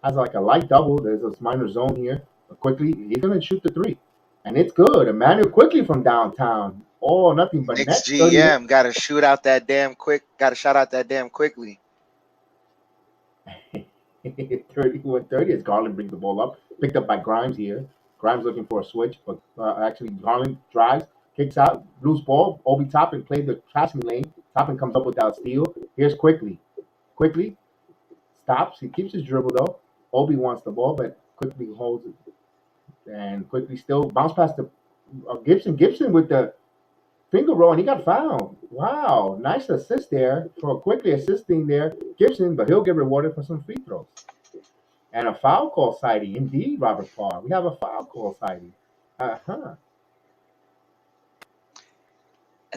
has like a light double. There's a minor zone here. But Quickly, he's going to shoot the 3. And it's good. Emmanuel Quickly from downtown. Oh, nothing but Knicks GM got to shoot out that damn quick. Got to shout out that damn Quickly. 31-30 as Garland brings the ball up. Picked up by Grimes here. Grimes looking for a switch, but actually Garland drives, kicks out, loose ball. Obi Toppin played the passing lane. Toppin comes up without steal. Here's Quickly. Quickly stops. He keeps his dribble though. Obi wants the ball, but Quickly holds it. And Quickly still bounce past the Gibson. Gibson with the finger roll, and he got fouled. Wow, nice assist there for Quickly assisting there, Gibson, but he'll get rewarded for some free throws. And a foul call citing. Indeed, Robert Farr. We have a foul call citing. And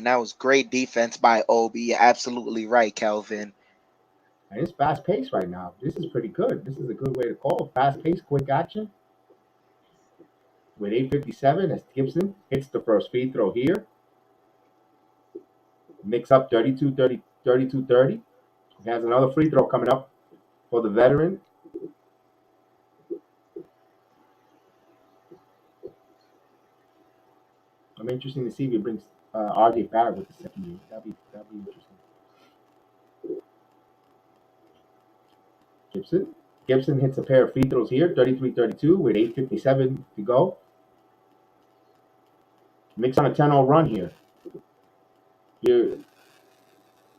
that was great defense by Obi. You're absolutely right, Calvin. And it's fast-paced right now. This is pretty good. This is a good way to call. Fast-paced, quick action. With 8:57 as Gibson hits the first free throw here. Mix up 32-30. He has another free throw coming up for the veteran. I'm interested to see if he brings RJ Barrett with the second year. That'd be interesting. Gibson hits a pair of free throws here, 33-32 with 8:57 to go. Knicks on a 10-0 run here. Here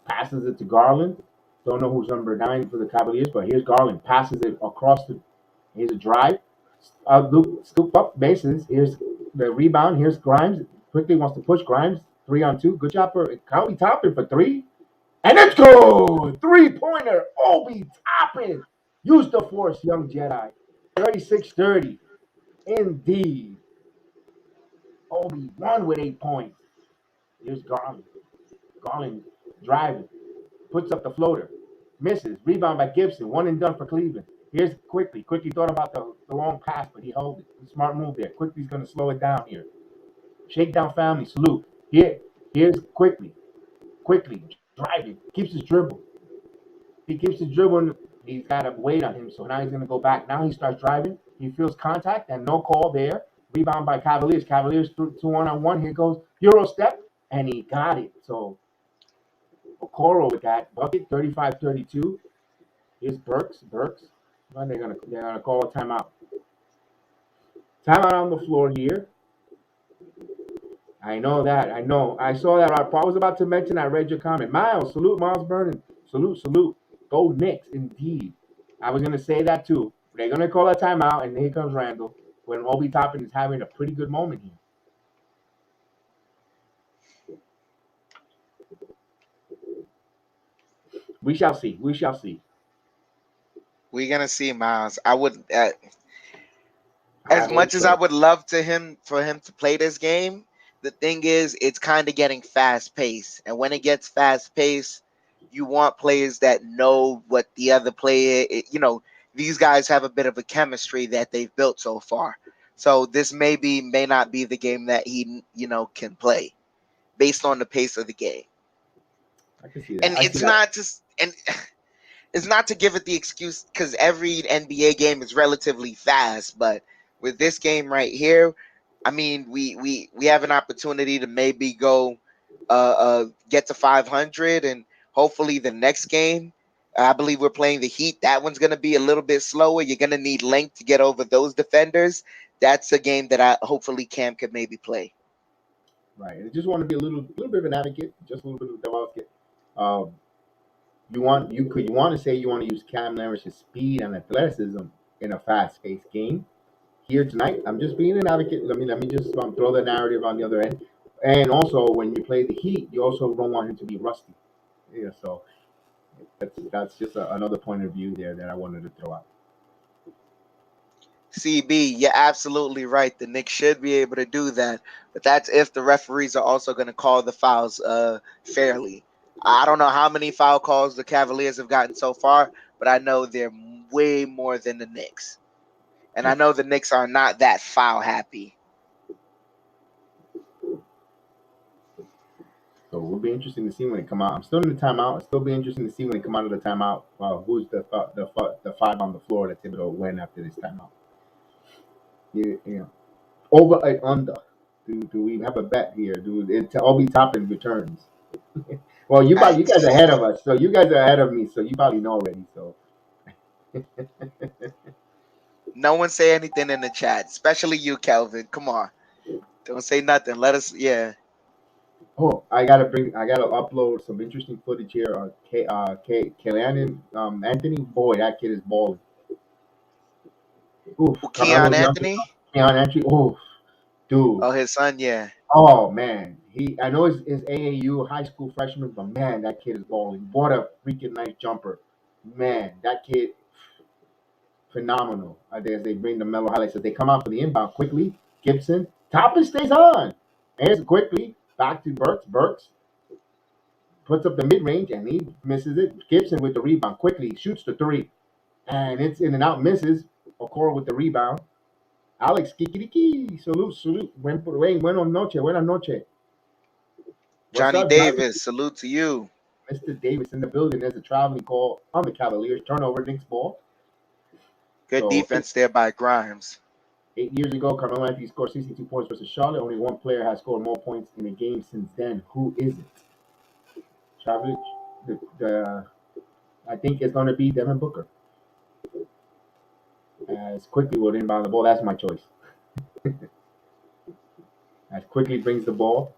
passes it to Garland. Don't know who's number 9 for the Cavaliers, but here's Garland. Passes it across the. Here's a drive. Scoop up bases. Here's the rebound. Here's Grimes. Quickly wants to push Grimes. 3-on-2. Good job for Obi Toppin for 3. And it's good. 3-pointer. Obi Toppin. Use the force, young Jedi. 36-30. Indeed. Obi won with 8 points. Here's Garland. Garland driving. Puts up the floater. Misses. Rebound by Gibson. 1 and done for Cleveland. Here's Quickly. Quickly thought about the long pass, but he held it. Smart move there. Quickly's going to slow it down here. Shakedown family. Salute. Here's Quickly. Quickly. Driving. Keeps his dribble. He keeps his dribble. He's got a weight on him, so now he's going to go back. Now he starts driving. He feels contact and no call there. Rebound by Cavaliers. Cavaliers 2 1-on-1. Here goes Euro step, and he got it. So Okoro with that bucket, 35-32. Here's Burks. When they're gonna call a timeout. Timeout on the floor here. I know that. I know. I saw that. I was about to mention. I read your comment. Miles, salute Miles Vernon. Salute. Go Knicks, indeed. I was gonna say that too. They're gonna call a timeout, and here comes Randall when Obi Toppin is having a pretty good moment here. We shall see. We're gonna see, Miles. I would, as much as I would love for him to play this game. The thing is, it's kind of getting fast paced, and when it gets fast paced, you want players that know what the other player. These guys have a bit of a chemistry that they've built so far. So this may not be the game that he can play, based on the pace of the game. I can see that. And it's not to give it the excuse because every NBA game is relatively fast, but with this game right here, I mean, we have an opportunity to maybe go get to 500, and hopefully the next game, I believe we're playing the Heat. That one's going to be a little bit slower. You're going to need length to get over those defenders. That's a game that hopefully Cam could maybe play. Right. I just want to be a little bit of an advocate, just a little bit of a devil advocate. You want to say you want to use Cam Lavish's speed and athleticism in a fast-paced game. Here tonight, I'm just being an advocate. Let me just throw the narrative on the other end. And also, when you play the Heat, you also don't want him to be rusty. Yeah, so that's just another point of view there that I wanted to throw out. CB, you're absolutely right. The Knicks should be able to do that, but that's if the referees are also going to call the fouls fairly. I don't know how many foul calls the Cavaliers have gotten so far, but I know they're way more than the Knicks. And I know the Knicks are not that foul happy. So it will be interesting to see when it come out. I'm still in the timeout. It'll still be interesting to see when it come out of the timeout. Who's the 5 on the floor that's able to win after this timeout? Yeah. Over and under. Do we have a bet here? Obi Toppin returns? Well, you guys are ahead of us. So you guys are ahead of me. So you probably know already. So. No one say anything in the chat, especially you, Kelvin. Come on, don't say nothing. Let us, yeah. Oh, I gotta upload some interesting footage here on CLEVLAND, Anthony. Boy, that kid is balling. Oof, Keon Anthony. Oh, dude. Oh, his son, yeah. Oh man, I know his AAU high school freshman, but man, that kid is balling. What a freaking nice jumper, man. That kid, phenomenal. As they bring the mellow highlights, as they come out for the inbound quickly. Gibson, Toppin stays on. Here's Quickly back to Burks. Burks puts up the mid range and he misses it. Gibson with the rebound quickly shoots the 3, and it's in and out. Misses. Okoro with the rebound. Alex Kikiriki. Salute. Buenas noche. Johnny Davis, salute to you. Mr. Davis in the building. There's a traveling call on the Cavaliers. Turnover, Knicks ball. Good defense there by Grimes. 8 years ago, Carmelo Anthony scored 62 points versus Charlotte. Only one player has scored more points in a game since then. Who is it? Travis, I think it's going to be Devin Booker. As Quickly will inbound the ball. That's my choice. As Quickly brings the ball.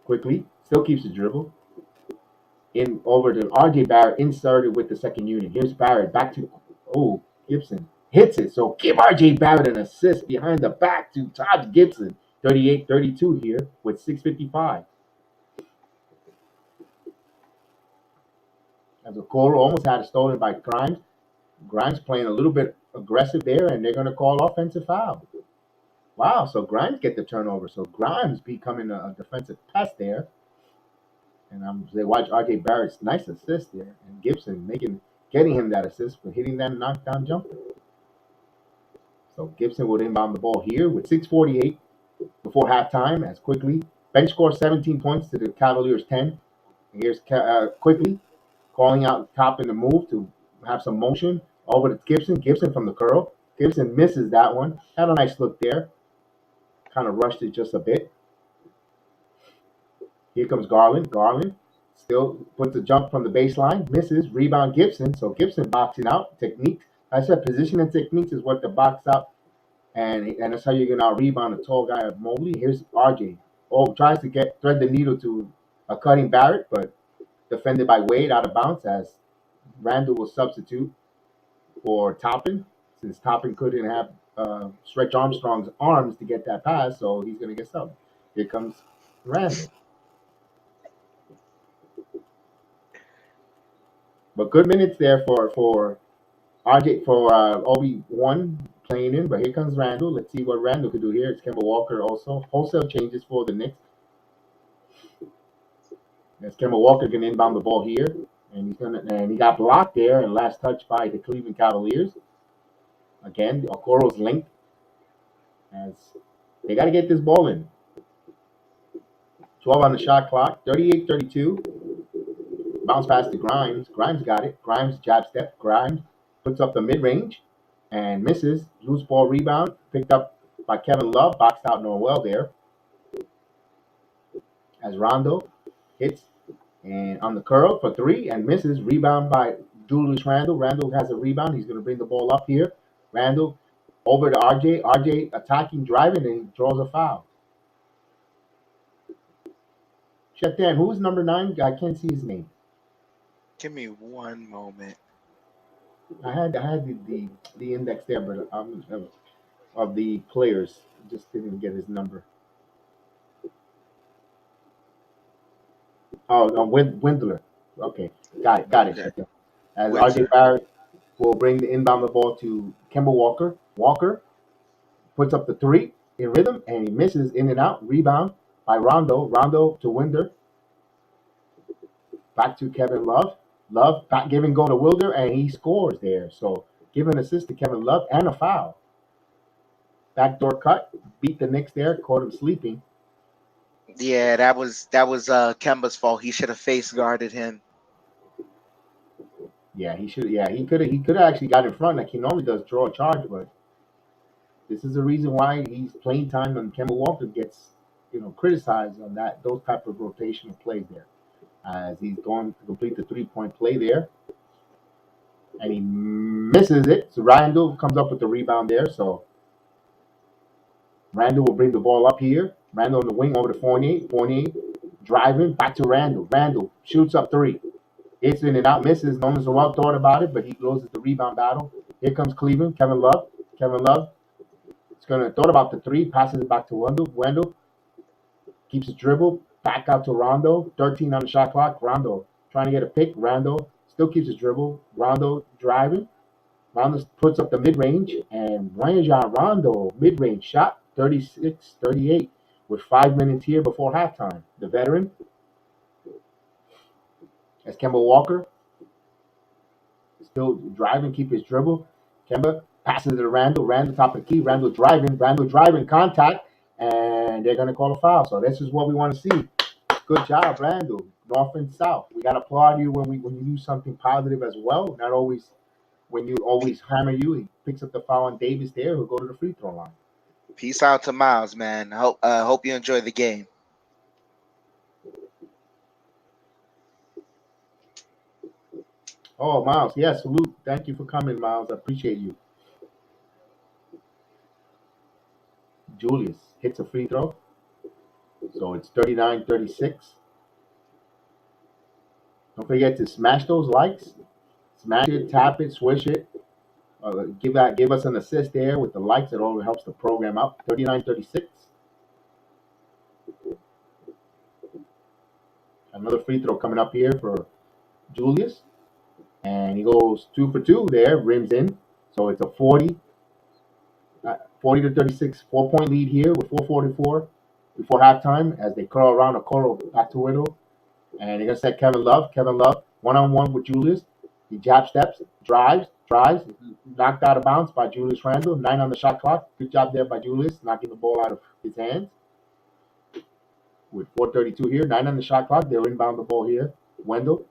Quickly still keeps the dribble. In over to RJ Barrett, inserted with the second unit. Here's Barrett back to Gibson. hits it. So give RJ Barrett an assist behind the back to Todd Gibson. 38-32 here with 6:55. As Okoro almost had it stolen by Grimes. Grimes playing a little bit aggressive there, and they're going to call offensive foul. Wow, so Grimes get the turnover. So Grimes becoming a defensive pest there. And they watch RJ Barrett's nice assist there, and Gibson getting him that assist for hitting that knockdown jumper. So Gibson will inbound the ball here with 6:48 before halftime. As quickly bench scores 17 points to the Cavaliers 10. And here's quickly calling out top in the move to have some motion over to Gibson. Gibson from the curl. Gibson misses that one. Had a nice look there. Kind of rushed it just a bit. Here comes Garland. Garland still puts a jump from the baseline. Misses. Rebound Gibson. So Gibson boxing out. Technique. I said position and techniques is what the box out. And that's how you're going to out-rebound a tall guy of Mobley. Here's RJ. Tries to thread the needle to a cutting Barrett, but defended by Wade out of bounds as Randall will substitute for Toppin, since Toppin couldn't have Stretch Armstrong's arms to get that pass, so he's going to get subbed. Here comes Randall. But good minutes there for RJ, for Obi-Wan playing in, but here comes Randall. Let's see what Randall could do here. It's Kemba Walker also. Wholesale changes for the Knicks. As Kemba Walker can inbound the ball here, and he got blocked there and last touch by the Cleveland Cavaliers. Again, Okoro's linked as they got to get this ball in. 12 on the shot clock. 38-32. Bounce pass to Grimes. Grimes got it. Grimes jab step. Grimes puts up the mid range and misses. Loose ball rebound picked up by Kevin Love. Boxed out Norwell there. As Rondo hits and on the curl for three and misses. Rebound by Julius Randle. Randle has a rebound. He's going to bring the ball up here. Randle over to RJ. RJ attacking, driving, and he draws a foul. Check in. Who's number 9? I can't see his name. Give me one moment. I had the index there, but of the players, just didn't get his number. Oh, no, Windler. Okay, got it. Okay. As Windsor. RJ Barrett will bring the inbound the ball to Kemba Walker. Walker puts up the three in rhythm, and he misses in and out. Rebound by Rondo. Rondo to Winder. Back to Kevin Love. Love back giving go to Wilder, and he scores there. So give an assist to Kevin Love and a foul. Backdoor cut. Beat the Knicks there. Caught him sleeping. Yeah, that was Kemba's fault. He should have face guarded him. Yeah, he should. Yeah, he could have actually got in front like he normally does, draw a charge. But this is the reason why he's playing time and Kemba Walker gets criticized on those type of rotational plays there, as he's going to complete the 3-point play there, and he misses it. So Randall comes up with the rebound there. So Randall will bring the ball up here. Randall on the wing over to Fournier. Fournier driving back to Randall. Randall shoots up three. It's in and out, misses. No one's well thought about it, but he loses the rebound battle. Here comes Cleveland. Kevin Love. Kevin Love is going to thought about the three, passes it back to Wendell. Wendell keeps his dribble. Back out to Rondo. 13 on the shot clock. Rondo trying to get a pick. Rondo still keeps his dribble. Rondo driving. Rondo puts up the mid-range. And Rajon Rondo, mid-range shot, 36-38 with 5 minutes here before halftime. The veteran. As Kemba Walker still driving, keep his dribble. Kemba passes it to Randall. Randall top of the key. Randall driving, contact, and they're going to call a foul. So this is what we want to see. Good job, Randall. North and South. We got to applaud you when you do something positive as well. Not always when you always hammer you. He picks up the foul on Davis there. Who'll go to the free throw line. Peace out to Miles, man. Hope you enjoy the game. Oh, Miles. Yes, salute. Thank you for coming, Miles. I appreciate you. Julius hits a free throw. So it's 39-36. Don't forget to smash those likes. Smash it, tap it, swish it. give us an assist there with the likes. It all helps the program out. 39-36. Another free throw coming up here for Julius, and he goes 2 for 2 there, rims in. So it's a 40-36, 4-point lead here with 4:44 before halftime as they curl around Okoro back to Widow. And they're going to set Kevin Love. Kevin Love, one-on-one with Julius. He jab steps, drives, knocked out of bounds by Julius Randle. 9 on the shot clock. Good job there by Julius, knocking the ball out of his hands. With 4:32 here, 9 on the shot clock. They'll inbound the ball here. Wendell.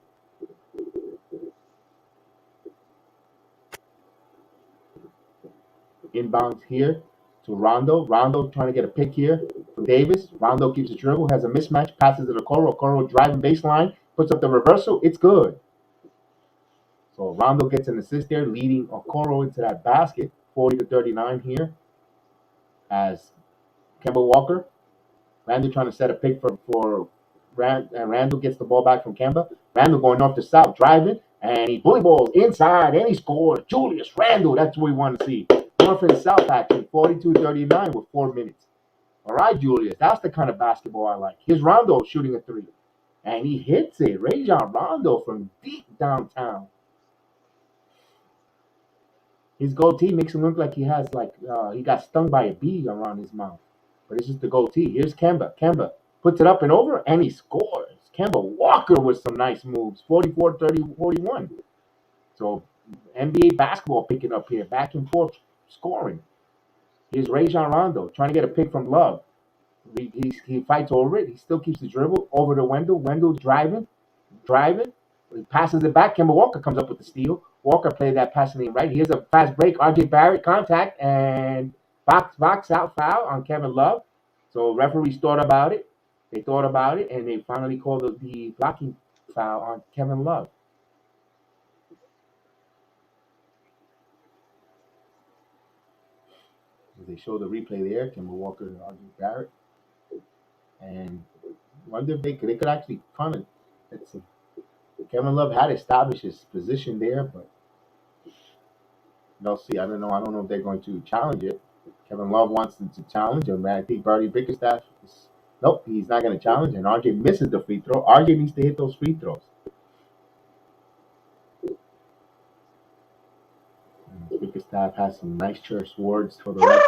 Inbounds here to Rondo. Rondo trying to get a pick here for Davis. Rondo keeps his dribble, has a mismatch, passes it to Okoro. Okoro driving baseline, puts up the reversal. It's good. So Rondo gets an assist there, leading Okoro into that basket. 40-39 here. As Kemba Walker, Randall trying to set a pick for Randall gets the ball back from Kemba. Randall going north to south, driving, and he bully balls inside, and he scores. Julius Randle, that's what we want to see. North and south action, 42-39 with 4 minutes. All right, Julius, that's the kind of basketball I like. Here's Rondo shooting a 3, and he hits it. Rajon Rondo from deep downtown. His goatee makes him look like he has he got stung by a bee around his mouth. But it's just the goatee. Here's Kemba. Kemba puts it up and over, and he scores. Kemba Walker with some nice moves. 44-30-41. So NBA basketball picking up here. Back and forth scoring. Here's Rajon Rondo trying to get a pick from Love. He fights over it. He still keeps the dribble over to Wendell. Wendell driving. He passes it back. Kemba Walker comes up with the steal. Walker played that passing lane right. Here's a fast break. RJ Barrett contact and box out foul on Kevin Love. So referees thought about it. They thought about it, and they finally called the blocking foul on Kevin Love. They show the replay there. Kemba Walker and RJ Barrett. And wonder if they could actually kind of, let's see. Kevin Love had established his position there, but they'll see. I don't know if they're going to challenge it. Kevin Love wants them to challenge, and I think Barty Bickerstaff is, nope, he's not going to challenge. And RJ misses the free throw. RJ needs to hit those free throws. And Bickerstaff has some nice choice words for the rest.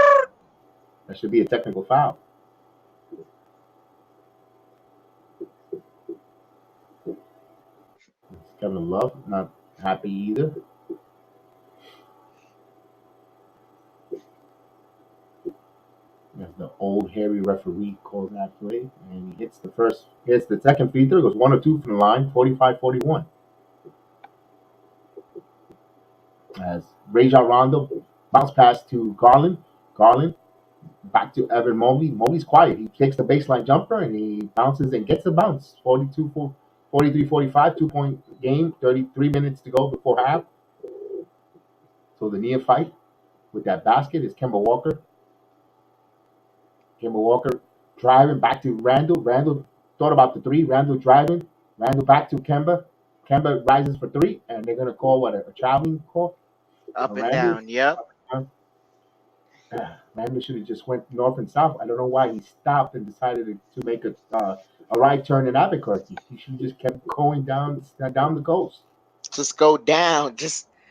That should be a technical foul. Kevin Love not happy either. As the old hairy referee calls that play, and he hits the second free throw, goes 1 or 2 from the line, 45-41. As Rajon Rondo bounce pass to Garland. Garland back to Evan Mobley. Mobley's quiet. He takes the baseline jumper and he bounces and gets the bounce. 43-45, 2-point game, 33 minutes to go before half. So the neophyte with that basket is Kemba Walker. Kemba Walker driving back to Randall. Randall thought about the 3. Randall driving. Randall back to Kemba. Kemba rises for 3, and they're going to call a traveling call? Up and down, yep. Randall should have just went north and south. I don't know why he stopped and decided to make a right turn in Albuquerque. He should have just kept going down the coast. Just go down.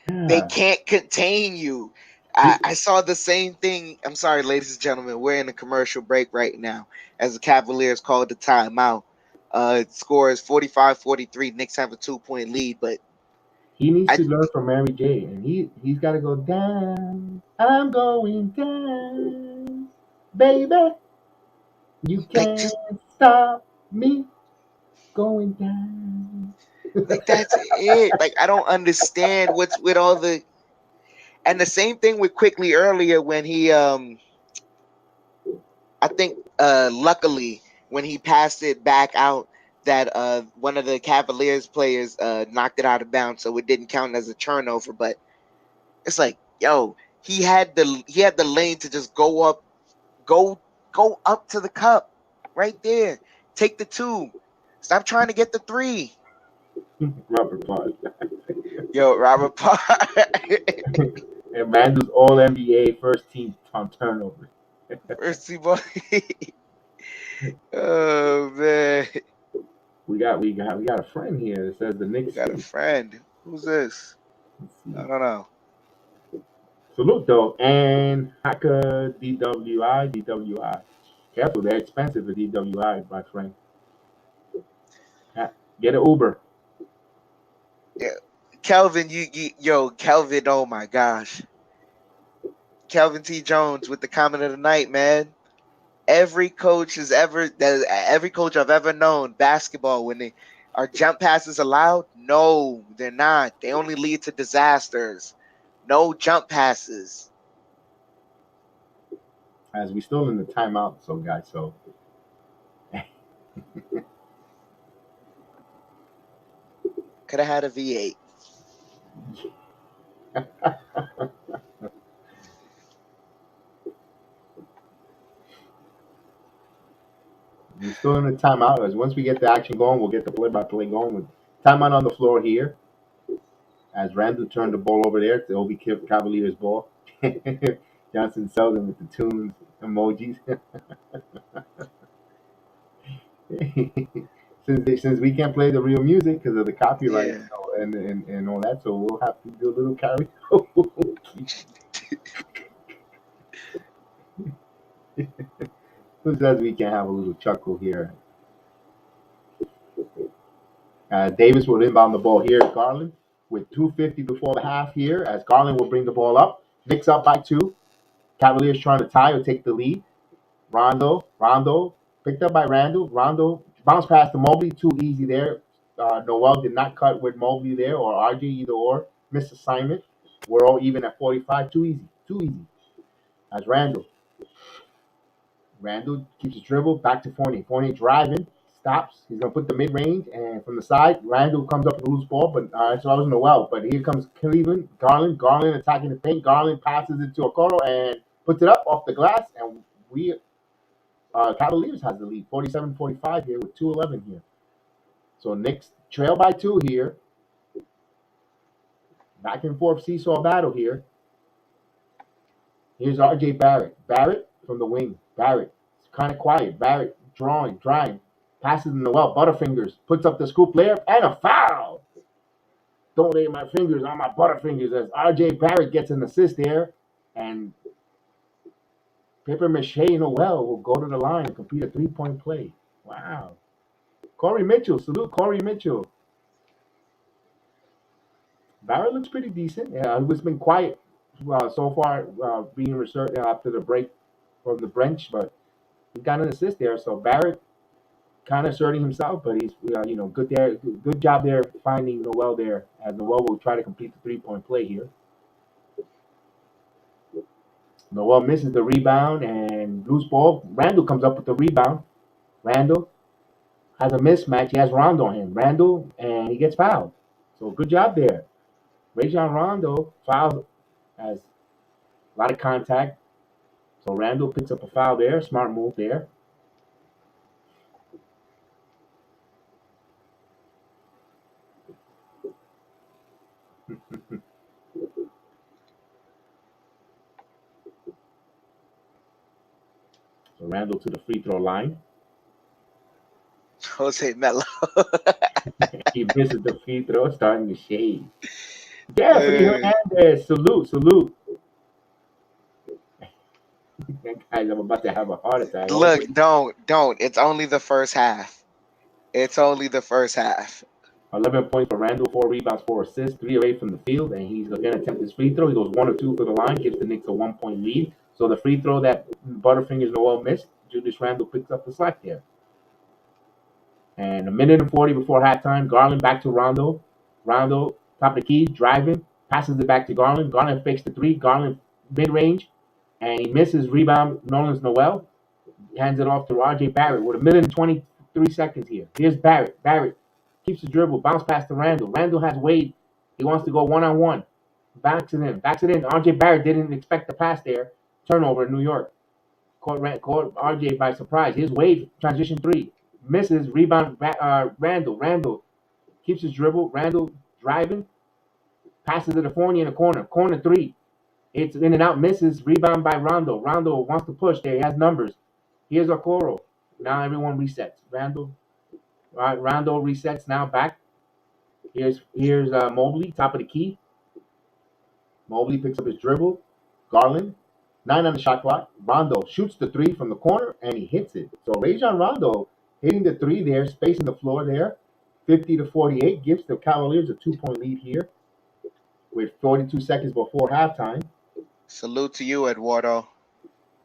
They can't contain you. I saw the same thing. I'm sorry, ladies and gentlemen. We're in a commercial break right now as the Cavaliers called the timeout. Score is 45-43. Knicks have a 2-point lead, but he needs to learn from Mary J. And he's got to go down. I'm going down, baby. You can't stop me going down. Like that's it. Like I don't understand what's with all the. And the same thing with Quickly earlier when he, I think, luckily when he passed it back out, that one of the Cavaliers players knocked it out of bounds, so it didn't count as a turnover. But it's like, yo, he had the lane to just go up to the cup right there, take the 2, stop trying to get the 3. Robert Park. Yo, Robert Park. And Randall's all NBA first team on turnover. First team all. Oh man, We got a friend here that says the we Knicks got a stink. friend. Who's this? Let's see. I don't know. Salute though, and Haka DWI. Careful, they're expensive for DWI, my friend. Get an Uber. Yeah, Kelvin, yo, Kelvin. Oh my gosh, Kelvin T. Jones with the comment of the night, man. Every coach every coach I've ever known basketball when they are jump passes allowed? No, they're not. They only lead to disasters. No jump passes. As we still in the timeout, so guys, so Could have had a V8. we're still in the timeout. As once we get the action going, we'll get the play-by-play going with timeout on the floor here. As Randall turned the ball over there, the Obi Cavaliers ball. Johnson Selden with the tunes emojis. since we can't play the real music because of the copyright Yeah. and all that, so we'll have to do a little karaoke. Who says we can have a little chuckle here? Davis will inbound the ball here. Garland with 2:50 before the half here, as Garland will bring the ball up. Knicks up by 2. Cavaliers trying to tie or take the lead. Rondo picked up by Randall. Rondo bounced past to Mobley, too easy there. Noel did not cut with Mobley there, or RJ, either or. Missed assignment. We're all even at 45. Too easy. As Randall keeps his dribble back to Fournier. Fournier driving, stops. He's gonna put the mid range and from the side. Randall comes up with a loose ball, but so I was Noel. But here comes Cleveland. Garland attacking the paint. Garland passes it to Okoro and puts it up off the glass, and we Cavaliers has the lead, 47-45 here with 2:11 here. So Knicks trail by 2 here. Back and forth seesaw battle here. Here's RJ Barrett. Barrett from the wing. Barrett. It's kind of quiet. Barrett drawing. Passes to Noel. Butterfingers. Puts up the scoop layup and a foul. Don't lay my fingers on my Butterfingers as RJ Barrett gets an assist there. And Paper Mache Noel will go to the line and complete a 3-point play. Wow. Corey Mitchell. Salute Corey Mitchell. Barrett looks pretty decent. Yeah, it's been quiet so far, being researched after the break from the bench, but he got an assist there. So Barrett kind of asserting himself, but he's good there. Good job there finding Noel there, as Noel will try to complete the 3-point play here. Noel misses the rebound and loose ball. Randall comes up with the rebound. Randall has a mismatch. He has Rondo on him. Randall, and he gets fouled. So good job there. Rajon Rondo fouls as a lot of contact. So Randall picks up a foul there. Smart move there. So Randall to the free throw line. Jose Melo. He misses the free throw, starting to shade. Jeffrey Hernandez, salute. Guys, I'm about to have a heart attack. Look, don't. It's only the first half. 11 points for Randall, 4 rebounds, 4 assists, 3 away from the field, and he's going to attempt his free throw. He goes 1 or 2 for the line, gives the Knicks a 1-point lead. So the free throw that Butterfingers Noel missed, Julius Randle picks up the slack there. And 1:40 before halftime, Garland back to Rondo. Rondo, top of the key, driving, passes it back to Garland. Garland fakes the 3. Garland mid-range, and he misses. Rebound, Nolan's Noel. He hands it off to RJ Barrett with 1:23 seconds here. Here's Barrett. Barrett keeps the dribble, bounce pass to Randall. Randall has Wade. He wants to go one-on-one. Backs it in. RJ Barrett didn't expect the pass there. Turnover in New York. Caught RJ by surprise. Here's Wade, transition 3. Misses, rebound, Randall. Randall keeps his dribble. Randall driving. Passes to the Fournier in the corner. Corner 3. It's in and out, misses. Rebound by Rondo. Rondo wants to push there. He has numbers. Here's Okoro. Now everyone resets. Rondo resets now back. Here's Mobley, top of the key. Mobley picks up his dribble. Garland, 9 on the shot clock. Rondo shoots the 3 from the corner, and he hits it. So Rajon Rondo hitting the 3 there, spacing the floor there. 50-48 gives the Cavaliers a 2-point lead here with 42 seconds before halftime. Salute to you, Eduardo.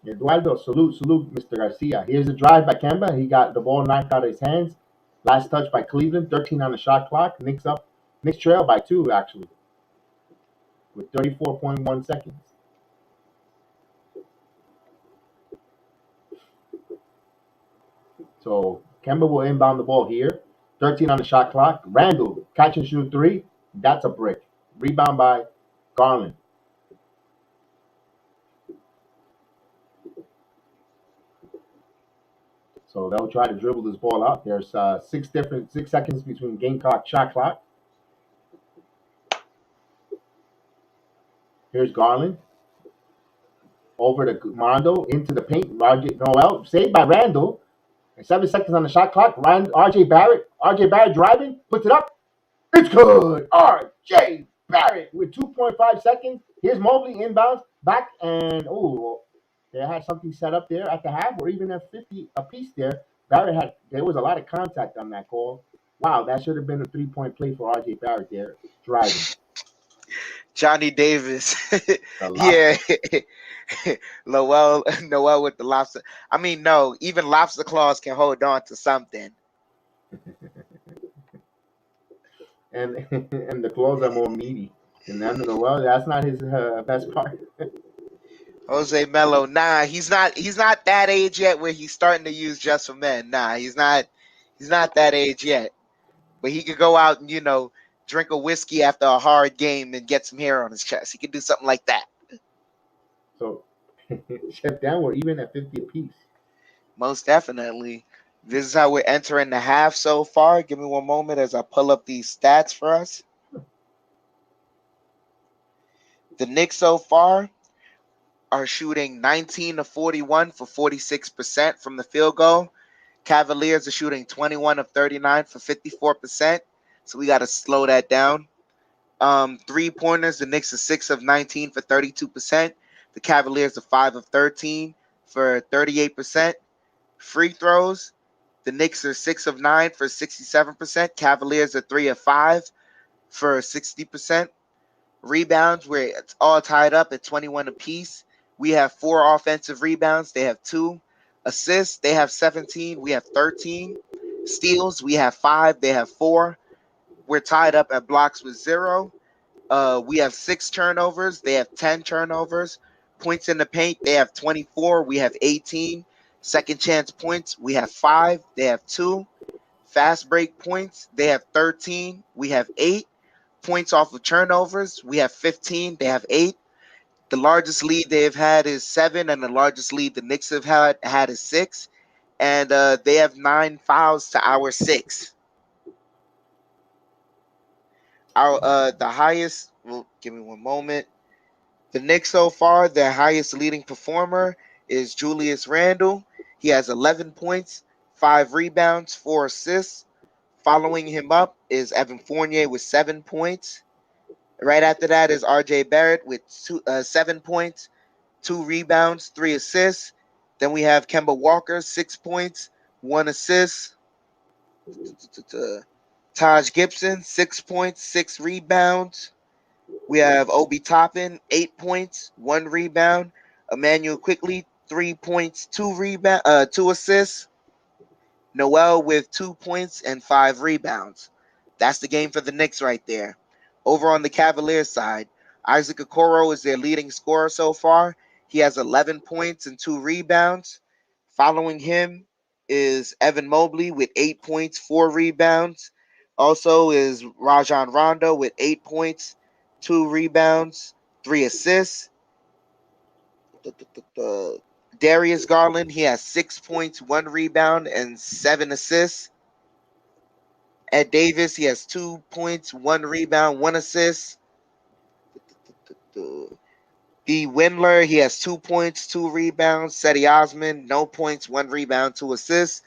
Eduardo, salute, Mr. Garcia. Here's a drive by Kemba. He got the ball knocked out of his hands. Last touch by Cleveland, 13 on the shot clock. Knicks trail by 2, actually, with 34.1 seconds. So Kemba will inbound the ball here. 13 on the shot clock. Randall, catch and shoot 3. That's a brick. Rebound by Garland. So they'll try to dribble this ball out. There's 6 seconds between Gamecock shot clock. Here's Garland. Over to Rondo, into the paint. Noel, saved by Randall. And 7 seconds on the shot clock. RJ Barrett driving, puts it up. It's good. RJ Barrett with 2.5 seconds. Here's Mobley inbounds back, and they had something set up there at the half, or even at 50 apiece there. There was a lot of contact on that call. Wow, that should have been a 3-point play for RJ Barrett there, driving. Johnny Davis. Yeah. Noel with the lobster. I mean, no, even lobster claws can hold on to something. and the claws are more meaty. And then Noel, that's not his best part. Jose Melo, nah, he's not that age yet where he's starting to use just for men. Nah, he's not that age yet. But he could go out and, drink a whiskey after a hard game and get some hair on his chest. He could do something like that. So shut down, we're even at 50 apiece. Most definitely. This is how we're entering the half so far. Give me one moment as I pull up these stats for us. The Knicks so far are shooting 19-41 for 46% from the field goal. Cavaliers are shooting 21 of 39 for 54%. So we got to slow that down. 3-pointers, the Knicks are 6 of 19 for 32%. The Cavaliers are 5 of 13 for 38%. Free throws, the Knicks are 6 of 9 for 67%. Cavaliers are 3 of 5 for 60%. Rebounds, where it's all tied up at 21 apiece. We have 4 offensive rebounds. They have 2. Assists, they have 17. We have 13. Steals, we have 5. They have 4. We're tied up at blocks with 0. We have 6 turnovers. They have 10 turnovers. Points in the paint, they have 24. We have 18. Second chance points, we have 5. They have 2. Fast break points, they have 13. We have 8. Points off of turnovers, we have 15. They have 8. The largest lead they've had is 7, and the largest lead the Knicks have had is 6. And they have 9 fouls to our 6. The highest. Well, give me one moment. The Knicks so far, their highest leading performer is Julius Randle. He has 11 points, 5 rebounds, 4 assists. Following him up is Evan Fournier with 7 points. Right after that is RJ Barrett with 7 points, 2 rebounds, 3 assists. Then we have Kemba Walker, 6 points, 1 assist. Taj Gibson, 6 points, 6 rebounds. We have Obi Toppin, 8 points, 1 rebound. Emmanuel Quickly, 3 points, 2 assists. Noel with 2 points and 5 rebounds. That's the game for the Knicks right there. Over on the Cavaliers side, Isaac Okoro is their leading scorer so far. He has 11 points and 2 rebounds. Following him is Evan Mobley with 8 points, 4 rebounds. Also is Rajon Rondo with 8 points, 2 rebounds, 3 assists. Darius Garland, he has 6 points, 1 rebound, and 7 assists. Ed Davis, he has 2 points, 1 rebound, 1 assist. D. Windler, he has 2 points, 2 rebounds. Cedi Osman, no points, 1 rebound, 2 assists.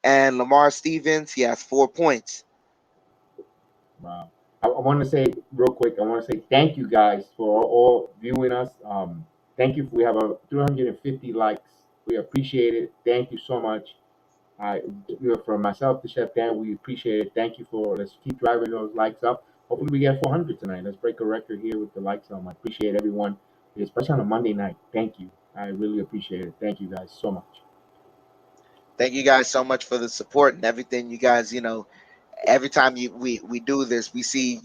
And Lamar Stevens, he has 4 points. Wow. I want to say real quick. I want to say thank you guys for all viewing us. Thank you. We have a 350 likes. We appreciate it. Thank you so much. For myself, the Chef Dan, we appreciate it. Thank you for. Let's keep driving those likes up. Hopefully, we get 400 tonight. Let's break a record here with the likes. I appreciate everyone, especially on a Monday night. Thank you. I really appreciate it. Thank you guys so much. Thank you guys so much for the support and everything. You guys, every time we do this, we see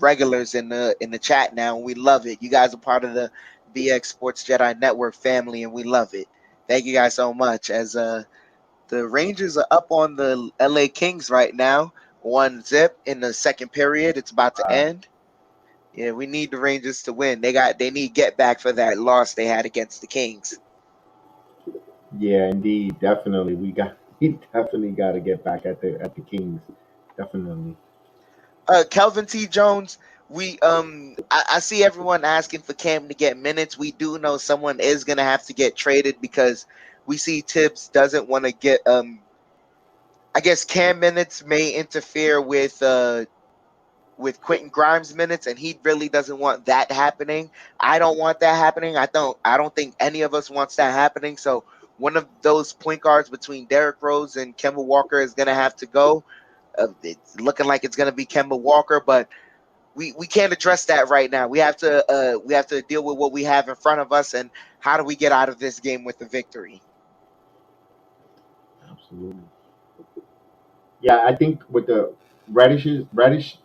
regulars in the chat now, and we love it. You guys are part of the BX Sports Jedi Network family, and we love it. Thank you guys so much. As the Rangers are up on the LA Kings right now, 1-0 in the second period. It's about to end. Yeah, we need the Rangers to win. They need get back for that loss they had against the Kings. Yeah, indeed, definitely. We definitely got to get back at the Kings. Definitely. Kelvin T. Jones, I see everyone asking for Cam to get minutes. We do know someone is gonna have to get traded because we see Tibbs doesn't want to get I guess Cam minutes may interfere with Quentin Grimes minutes, and he really doesn't want that happening. I don't want that happening. I don't think any of us wants that happening. So one of those point guards between Derrick Rose and Kemba Walker is gonna have to go. It's looking like it's gonna be Kemba Walker, but we can't address that right now. We have to deal with what we have in front of us, and how do we get out of this game with the victory? Absolutely. Yeah, I think with the Reddish,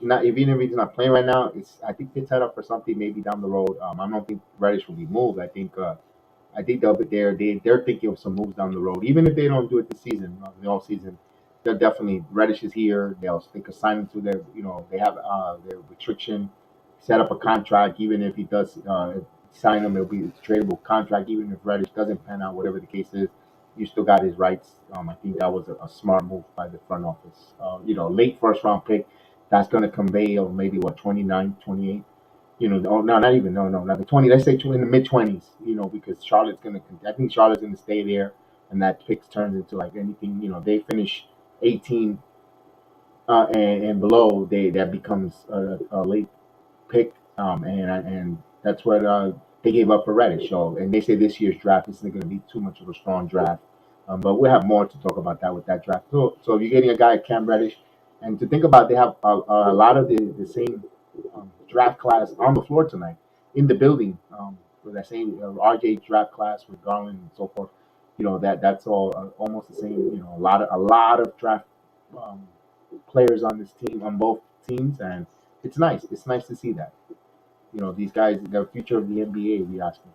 not even if he's not playing right now, I think it's set up for something maybe down the road. I don't think Reddish will be moved. I think they're thinking of some moves down the road. Even if they don't do it this season, the all season, they're definitely Reddish is here. They'll think of signing to their they have their restriction, set up a contract. Even if he does sign him, it'll be a tradable contract. Even if Reddish doesn't pan out, whatever the case is, you still got his rights. I think that was a smart move by the front office. Late first round pick, that's going to convey maybe what 29, 28. Oh, no, not even, no, not the 20. Let's say in the mid 20s. Because Charlotte's gonna. I think Charlotte's gonna stay there, and that pick turns into like anything. They finish 18 and below, that becomes a late pick, and that's what they gave up for Reddish. So, and they say this year's draft isn't going to be too much of a strong draft, but we'll have more to talk about that with that draft. So if you're getting a guy like Cam Reddish, and to think about, they have a lot of the same draft class on the floor tonight in the building for that same RJ draft class with Garland and so forth. That's all almost the same. A lot of draft um, players on this team, on both teams, and it's nice. It's nice to see that. These guys, the future of the NBA, we ask them.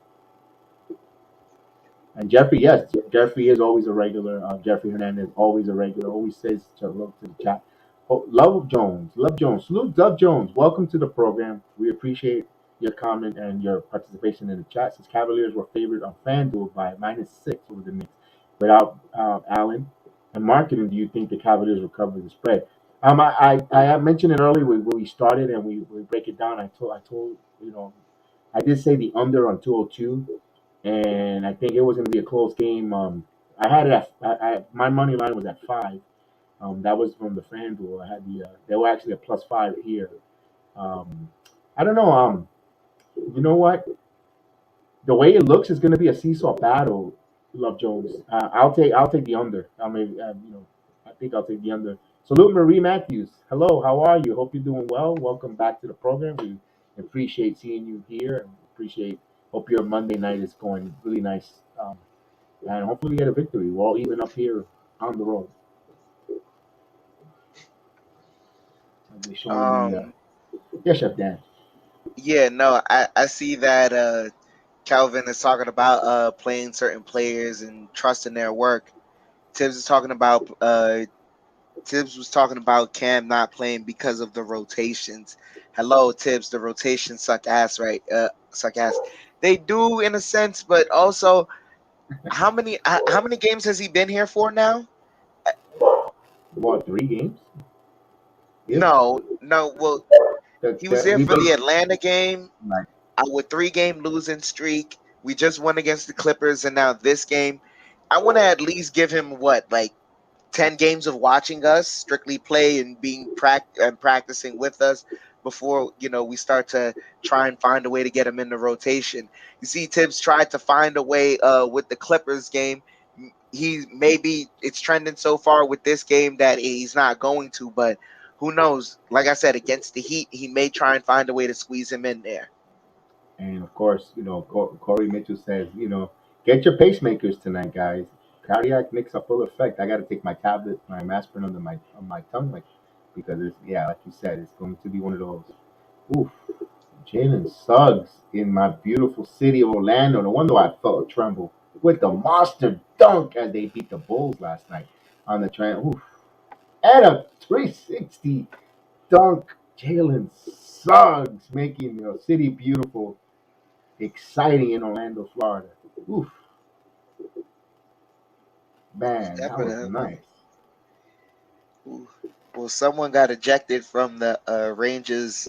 And Jeffrey, yes, Jeffrey is always a regular. Jeffrey Hernandez, always a regular, always says hello to the chat. Oh, Love Jones, salute Love Jones. Welcome to the program. We appreciate your comment and your participation in the chat. Since Cavaliers were favored on FanDuel by -6 over the Knicks, without Allen and marketing, do you think the Cavaliers will cover the spread? I mentioned it earlier when we started and we break it down. I told I did say the under on 202, and I think it was going to be a close game. I had it my money line was at 5. That was from the FanDuel. I had they were actually a +5 here. Um, I don't know. You know what? The way it looks is going to be a seesaw battle. Love Jones. I'll take the under. I think I'll take the under. Salute Marie Matthews. Hello, how are you? Hope you're doing well. Welcome back to the program. We appreciate seeing you here, and appreciate. Hope your Monday night is going really nice, and hopefully we get a victory. We're all even up here on the road. They're showing the yeah, Chef Dan. Yeah, no, I see that Calvin is talking about playing certain players and trusting their work. Tibbs is talking about Tibbs was talking about Cam not playing because of the rotations. Hello, Tibbs. The rotations suck ass, right? Suck ass. They do in a sense, but also how many games has he been here for now? What, 3 games? Yeah. No. Well, he was there for the Atlanta game. Right. our 3-game losing streak. We just won against the Clippers, and now this game. I want to at least give him what, like 10 games of watching us strictly play and being practicing with us before we start to try and find a way to get him in the rotation. You see, Tibbs tried to find a way with the Clippers game. He maybe it's trending so far with this game that he's not going to, but who knows? Like I said, against the Heat, he may try and find a way to squeeze him in there. And of course, Corey Mitchell says, get your pacemakers tonight, guys. Cardiac makes a full effect. I got to take my tablet, my aspirin under my tongue, because it's, yeah, like you said, it's going to be one of those. Oof, Jalen Suggs in my beautiful city of Orlando. No wonder I felt a tremble with the monster dunk as they beat the Bulls last night on the train. Oof, and a 360 dunk. Jalen Suggs making your city beautiful, exciting in Orlando, Florida. Oof, man, that was Definitely. nice. Ooh. Well, someone got ejected from the Rangers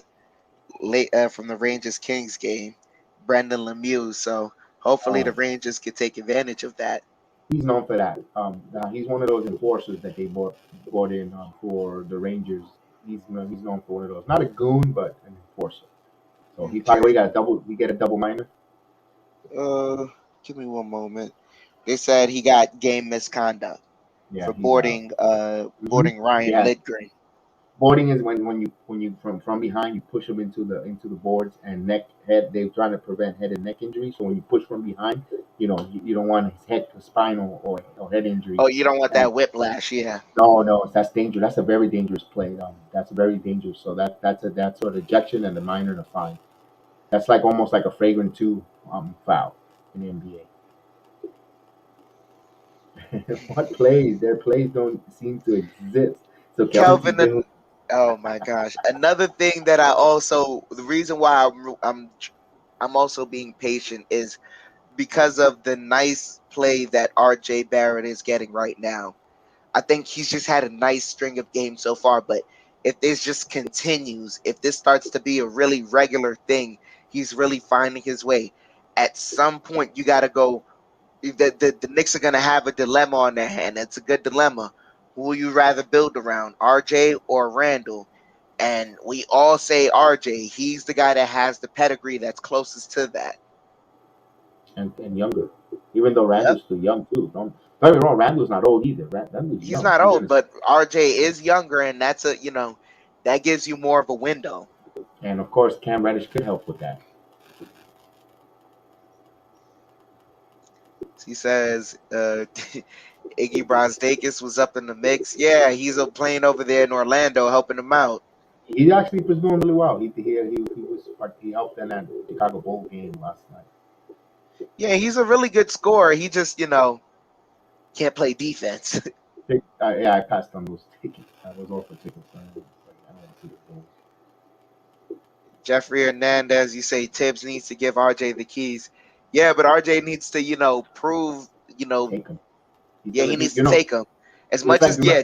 from the Rangers Kings game, Brendan Lemieux. So hopefully the Um, Rangers could take advantage of that. he's known for that. He's one of those enforcers that they brought in for the Rangers. He's known for one of those. Not a goon, but an enforcer. So he Okay. probably got a double. We get a double minor. Uh, Give me one moment. They said he got game misconduct Yeah, for he's out. boarding Ryan Yeah, Lidgren. boarding is when you from behind you push them into the boards and neck head. They're trying to prevent head and neck injury. So when you push from behind, you don't want his head spinal or head injury. Oh, you don't want And that whiplash, yeah. no, no, that's dangerous. That's a very dangerous play. That's very dangerous. So that's sort of ejection and the minor and a fine. That's like almost like a flagrant two foul in the NBA. What plays? Their plays don't seem to exist. So Kelvin Kelvin, keeps in. oh my gosh. Another thing that the reason why I'm also being patient is because of the nice play that RJ Barrett is getting right now. I think he's just had a nice string of games so far, but if this just continues, if this starts to be a really regular thing, he's really finding his way. At some point, you got to go. The Knicks are going to have a dilemma on their hand. It's a good dilemma. Who will you rather build around, RJ or Randall? And we all say RJ. He's the guy that has the pedigree that's closest to that. And younger. Even though Yep. Randall's still young too. Don't get me wrong, Randall's not old either. Randall's He's young. not He's in old, his but RJ is younger, and that gives you more of a window. and of course Cam Reddish could help with that. He says Iggy Brosdakis was up in the mix. Yeah, he's playing over there in Orlando, helping him out. He actually was doing really well. He helped in that Chicago Bull game last night. Yeah, he's a really good scorer. He just, can't play defense. Yeah, I passed on those tickets. I was all for tickets. I don't want to see the Bulls. Jeffrey Hernandez, you say Tibbs needs to give RJ the keys. Yeah, but RJ needs to, prove, Take him. yeah, he needs You to know, take them. As it's much like as, yeah,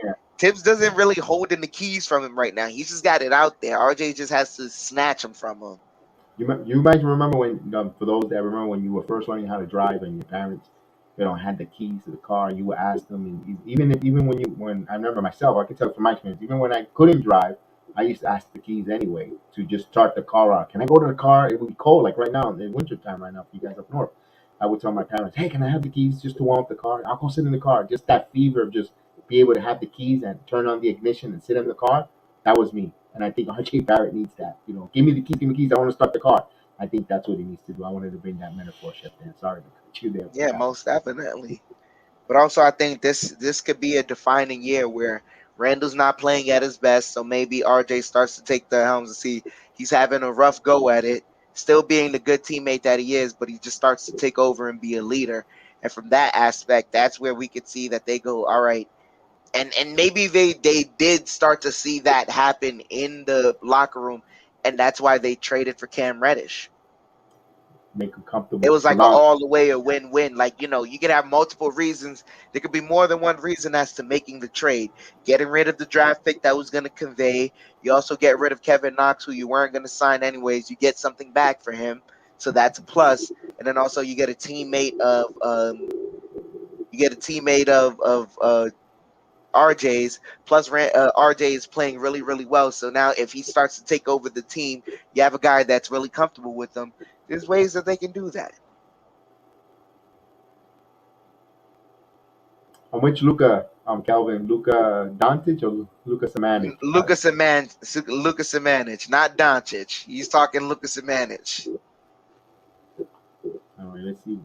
yeah. Tibbs doesn't really hold in the keys from him right now. He's just got it out there. RJ just has to snatch them from him. You might remember when, for those that remember when you were first learning how to drive and your parents, had the keys to the car. You would ask them, and even when I remember myself, I can tell from my experience. Even when I couldn't drive, I used to ask the keys anyway to just start the car out. Can I go to the car? It would be cold, like right now in winter time. Right now, for you guys up north, I would tell my parents, "Hey, can I have the keys just to warm up the car? I'll go sit in the car." Just that fever of just be able to have the keys and turn on the ignition and sit in the car. That was me. And I think RJ Barrett needs that. Give me the keys, give me the keys. I want to start the car. I think that's what he needs to do. I wanted to bring that metaphor shift in. Sorry to cut you there for Yeah, that. most definitely. But also, I think this could be a defining year where Randall's not playing at his best, so maybe RJ starts to take the helms and see he's having a rough go at it, still being the good teammate that he is, but he just starts to take over and be a leader. And from that aspect, that's where we could see that they go, all right. And maybe they did start to see that happen in the locker room, and that's why they traded for Cam Reddish. make them comfortable. It was like Salon. all the way a win-win. Like, you can have multiple reasons. There could be more than one reason as to making the trade. Getting rid of the draft pick that was going to convey. You also get rid of Kevin Knox, who you weren't going to sign anyways. You get something back for him, so that's a plus. And then also you get a teammate of RJ's. Plus, RJ is playing really, really well. So now, if he starts to take over the team, you have a guy that's really comfortable with them. There's ways that they can do that. On which Luka, Calvin, Luka Doncic or Luka Samanic? Lucas Samanic, not Doncic. He's talking Lucas Samanic. All right, let's see.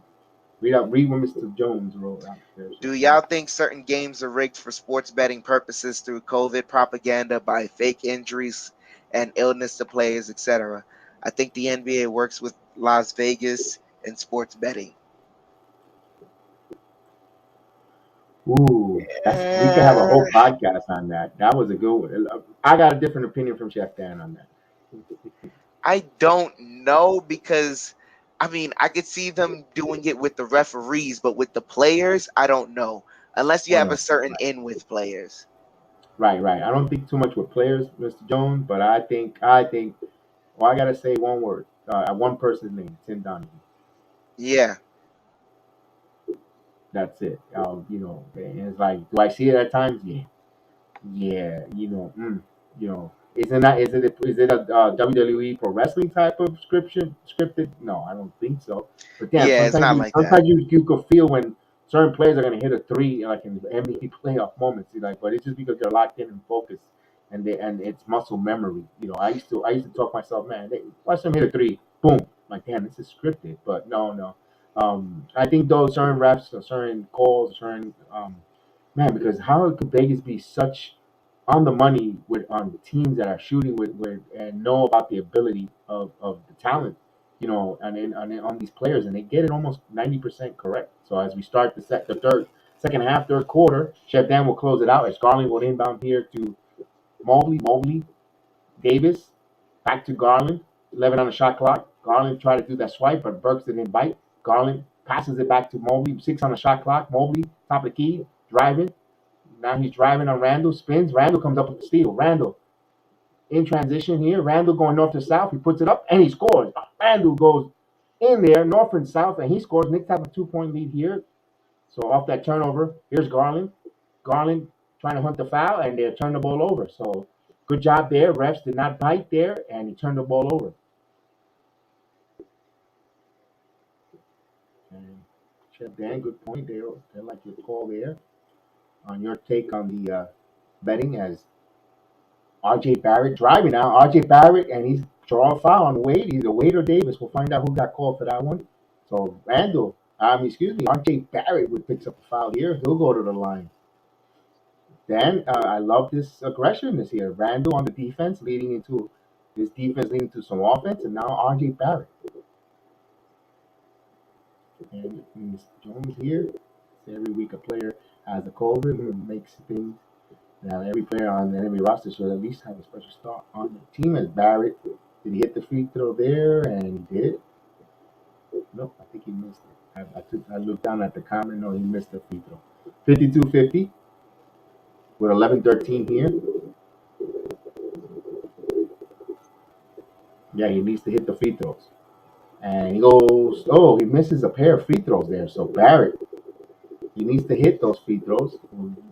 Read what Mr. Jones wrote out there. Do y'all think certain games are rigged for sports betting purposes through COVID propaganda by fake injuries and illness to players, etc.? I think the NBA works with Las Vegas and sports betting. Ooh, we could have a whole podcast on that. That was a good one. I got a different opinion from Chef Dan on that. I don't know, because I could see them doing it with the referees, but with the players, I don't know. Unless you have a certain in with players. Right. I don't think too much with players, Mr. Jones, but I think. Well, I gotta say one word. One person's name, Tim Donaghy. Yeah. That's it. And it's like, do I see it at times? Yeah. Is it a WWE pro wrestling type of scripted? No, I don't think so. But damn, Yeah, it's not like that. sometimes you could feel when certain players are gonna hit a three, like in the NBA playoff moments. But it's just because they're locked in and focused, and it's muscle memory. I used to talk myself, man, watch them hit a three, boom, like damn, this is scripted. But no. I think those certain reps, or certain calls, man, because how could Vegas be such on the money with on teams that are shooting with and know about the ability of the talent, and then on these players, and they get it almost 90% correct. So as we start the second half, third quarter, Chef Dan will close it out as Garland will inbound here to Mobley, Davis, back to Garland, 11 on the shot clock. Garland tried to do that swipe, but Burks didn't bite. Garland passes it back to Mobley, 6 on the shot clock. Mobley, top of the key, driving. Now he's driving on Randall, spins. Randall comes up with the steal. Randall in transition here. Randall going north to south. He puts it up and he scores. Randall goes in there, north and south, and he scores. Knicks have a 2-point lead here. So off that turnover, here's Garland. Garland trying to hunt the foul, and they turn the ball over. So good job there. Refs did not bite there, and he turned the ball over. And Chef Dan, good point there. They like your call there on your take on the betting as R.J. Barrett driving now. R.J. Barrett, and he's drawing a foul on Wade. Either Wade or Davis. We'll find out who got called for that one. So R.J. Barrett picks up a foul here. He'll go to the line. Then I love this aggression this year. Randall on the defense leading into some offense, and now R.J. Barrett. And Jones here. Every week a player has a COVID and makes things. Now every player on the enemy roster should at least have a special star on the team. As Barrett, did he hit the free throw there? And he did. Nope, I think he missed it. I looked down at the comment. No, he missed the free throw. 52-50 with 11-13 here. Yeah, he needs to hit the free throws. And he misses a pair of free throws there. So Barrett, he needs to hit those free throws.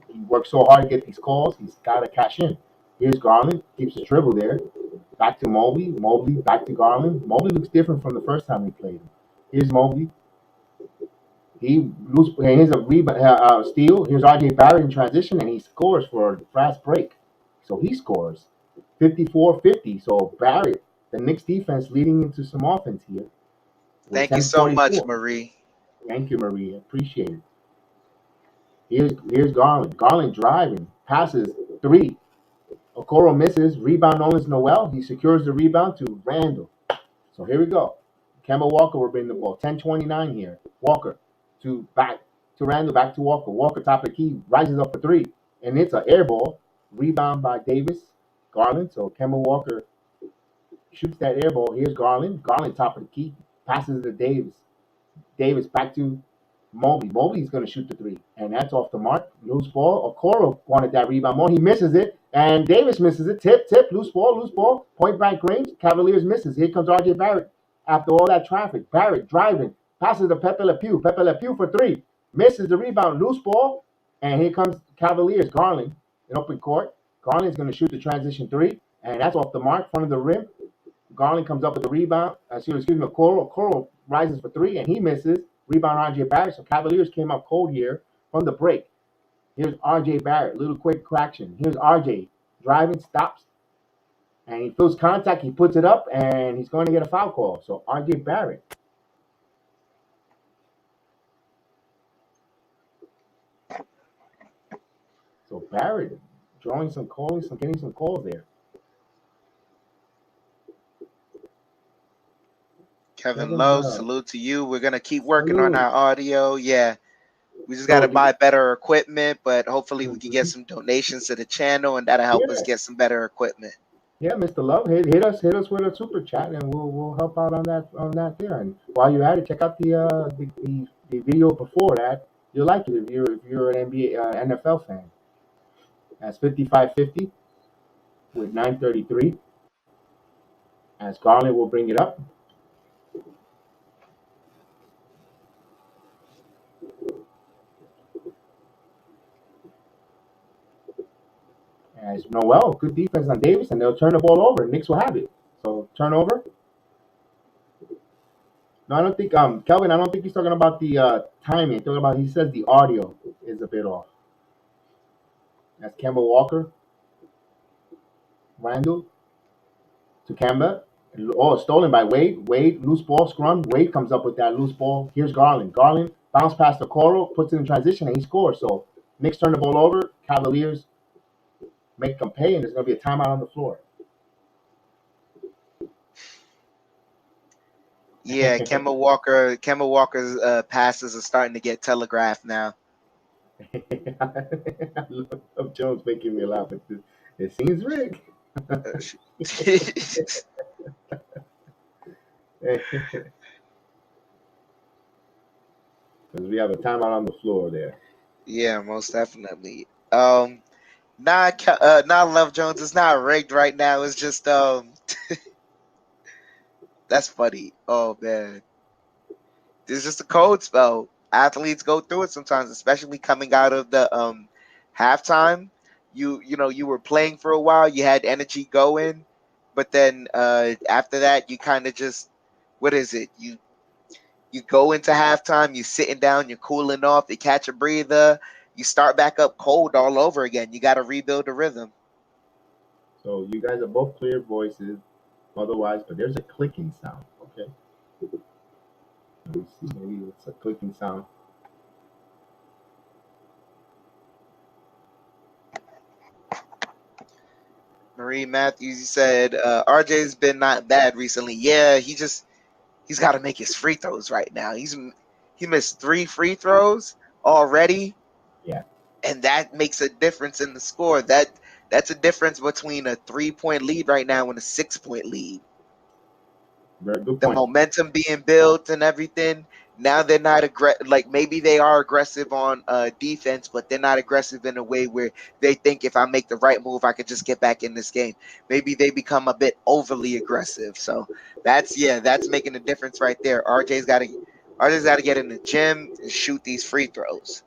He works so hard to get these calls. He's got to cash in. Here's Garland. Keeps the dribble there. Back to Mobley. Mobley back to Garland. Mobley looks different from the first time we played him. Here's Mobley. Here's a rebound, steal. Here's R.J. Barrett in transition, and he scores for a fast break. So he scores 54-50. So Barrett, the Knicks defense, leading into some offense here. Thank you so much, Marie. Thank you, Marie. Appreciate it. Here's Garland. Garland driving. Passes. 3. Okoro misses. Rebound Nolan's Noel. He secures the rebound to Randall. So here we go. Kemba Walker will bring the ball. 10:29 here. Walker back to Randall. Back to Walker. Walker top of the key. Rises up for 3. And it's an air ball. Rebound by Davis. Garland. So Kemba Walker shoots that air ball. Here's Garland. Garland top of the key. passes to Davis. Davis back to Mobley. Mobley's going to shoot the three, and that's off the mark. Loose ball. Okoro wanted that rebound more. He misses it, and Davis misses it. Tip, loose ball. Point blank range. Cavaliers misses. Here comes R.J. Barrett after all that traffic. Barrett driving. Passes to Pepe Le Pew. Pepe Le Pew for three. Misses the rebound. Loose ball, and here comes Cavaliers. Garland in open court. Garland's going to shoot the transition three, and that's off the mark, front of the rim. Garland comes up with the rebound. Okoro rises for three, and he misses. Rebound R.J. Barrett. So Cavaliers came up cold here from the break. Here's R.J. Barrett. Little quick correction. Here's R.J. driving, stops, and he feels contact. He puts it up, and he's going to get a foul call. So R.J. Barrett. So Barrett drawing some calls, getting some calls there. Kevin Lowe, salute to you. We're gonna keep working on our audio. Yeah, we just So gotta buy better equipment, but hopefully we can get some donations to the channel, and that'll help us get some better equipment. Yeah, Mr. Love, hit us with a super chat, and we'll help out on that there. And while you're at it, check out the video before that. You'll like it if you're an NBA NFL fan. That's 55-50 with 9:33. As Garland will bring it up. As Noel, good defense on Davis, and they'll turn the ball over. Knicks will have it. So turnover. No, I don't think Kelvin. I don't think he's talking about the timing. He's talking about, he says the audio is a bit off. That's Kemba Walker. Randall to Kemba. Oh, stolen by Wade. Wade, loose ball, scrum. Wade comes up with that loose ball. Here's Garland. Garland bounce past the Okoro, puts it in transition, and he scores. So Knicks turn the ball over. Cavaliers make them pay, and there's going to be a timeout on the floor. Yeah, Kemba Walker's passes are starting to get telegraphed now. I love Jones making me laugh. It seems rigged. Because we have a timeout on the floor there. Yeah, most definitely. Not Love Jones. It's not rigged right now. It's just that's funny. Oh man, it's just a cold spell. Athletes go through it sometimes, especially coming out of the halftime. You were playing for a while. You had energy going, but then after that, you kind of just, what is it? You go into halftime, you're sitting down, you're cooling off, you catch a breather, you start back up cold all over again. You got to rebuild the rhythm. So you guys are both clear voices, otherwise, but there's a clicking sound. Okay. Let me see. Maybe it's a clicking sound. Marie Matthews, you said RJ's been not bad recently. Yeah, he's got to make his free throws right now. He missed 3 free throws already. Yeah. And that makes a difference in the score. That's a difference between a 3-point lead right now and a 6-point lead. Very good point. The momentum being built and everything. Now they're not like maybe they are aggressive on defense, but they're not aggressive in a way where they think if I make the right move, I could just get back in this game. Maybe they become a bit overly aggressive. So that's making a difference right there. RJ's got to get in the gym and shoot these free throws.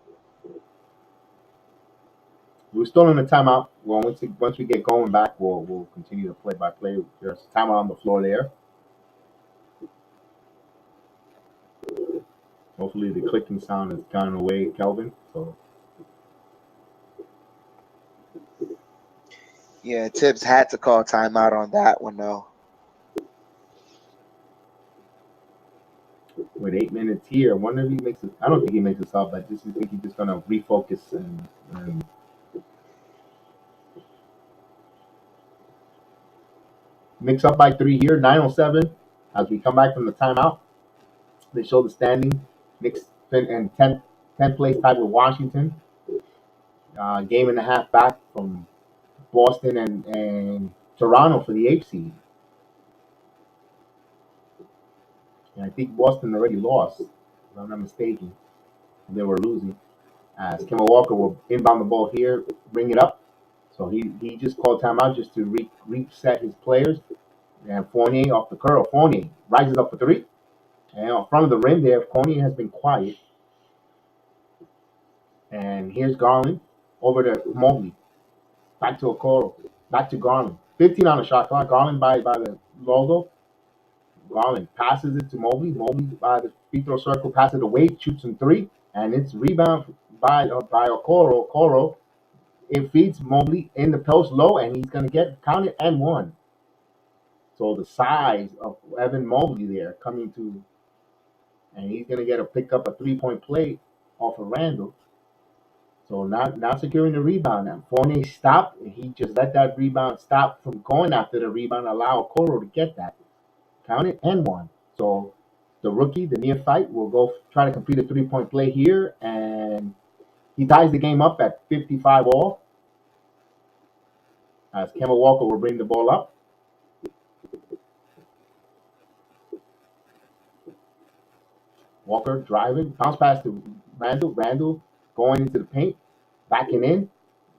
We're still in the timeout. Well, once we get going back, we'll continue to play by play. There's timeout on the floor there. Hopefully the clicking sound has gone away, Kelvin. So yeah, Tibbs had to call timeout on that one though. With 8 minutes here, I wonder if he makes it. I don't think he makes it up. I just think he's just gonna refocus and mix up by 3 here. 9:07 as we come back from the timeout. They show the standing. Knicks in 10th place tied with Washington. Game and a half back from Boston and Toronto for the 8th seed. And I think Boston already lost, if I'm not mistaken. They were losing. As Kemba Walker will inbound the ball here, bring it up. So he just called timeout just to reset his players. And Fournier off the curl. Fournier rises up for three. And in front of the rim there, Fournier has been quiet. And here's Garland over to Mobley. Back to Okoro. Back to Garland. 15 on the shot clock. Garland by the logo. Garland passes it to Mobley. Mobley by the free throw circle, passes it away, shoots in three, and it's rebound by Okoro. Okoro, it feeds Mobley in the post low, and he's going to get counted and one. So the size of Evan Mobley there coming to, and he's going to get a pick up a 3-point play off of Randall. So now securing the rebound. Now Fournier stopped. He just let that rebound stop from going after the rebound, allow Okoro to get that. Count it and one. So the rookie, the neophyte, will go try to complete a 3-point play here, and he ties the game up at 55 all. As Kemba Walker will bring the ball up. Walker driving, bounce pass to Randall. Randall going into the paint, backing in,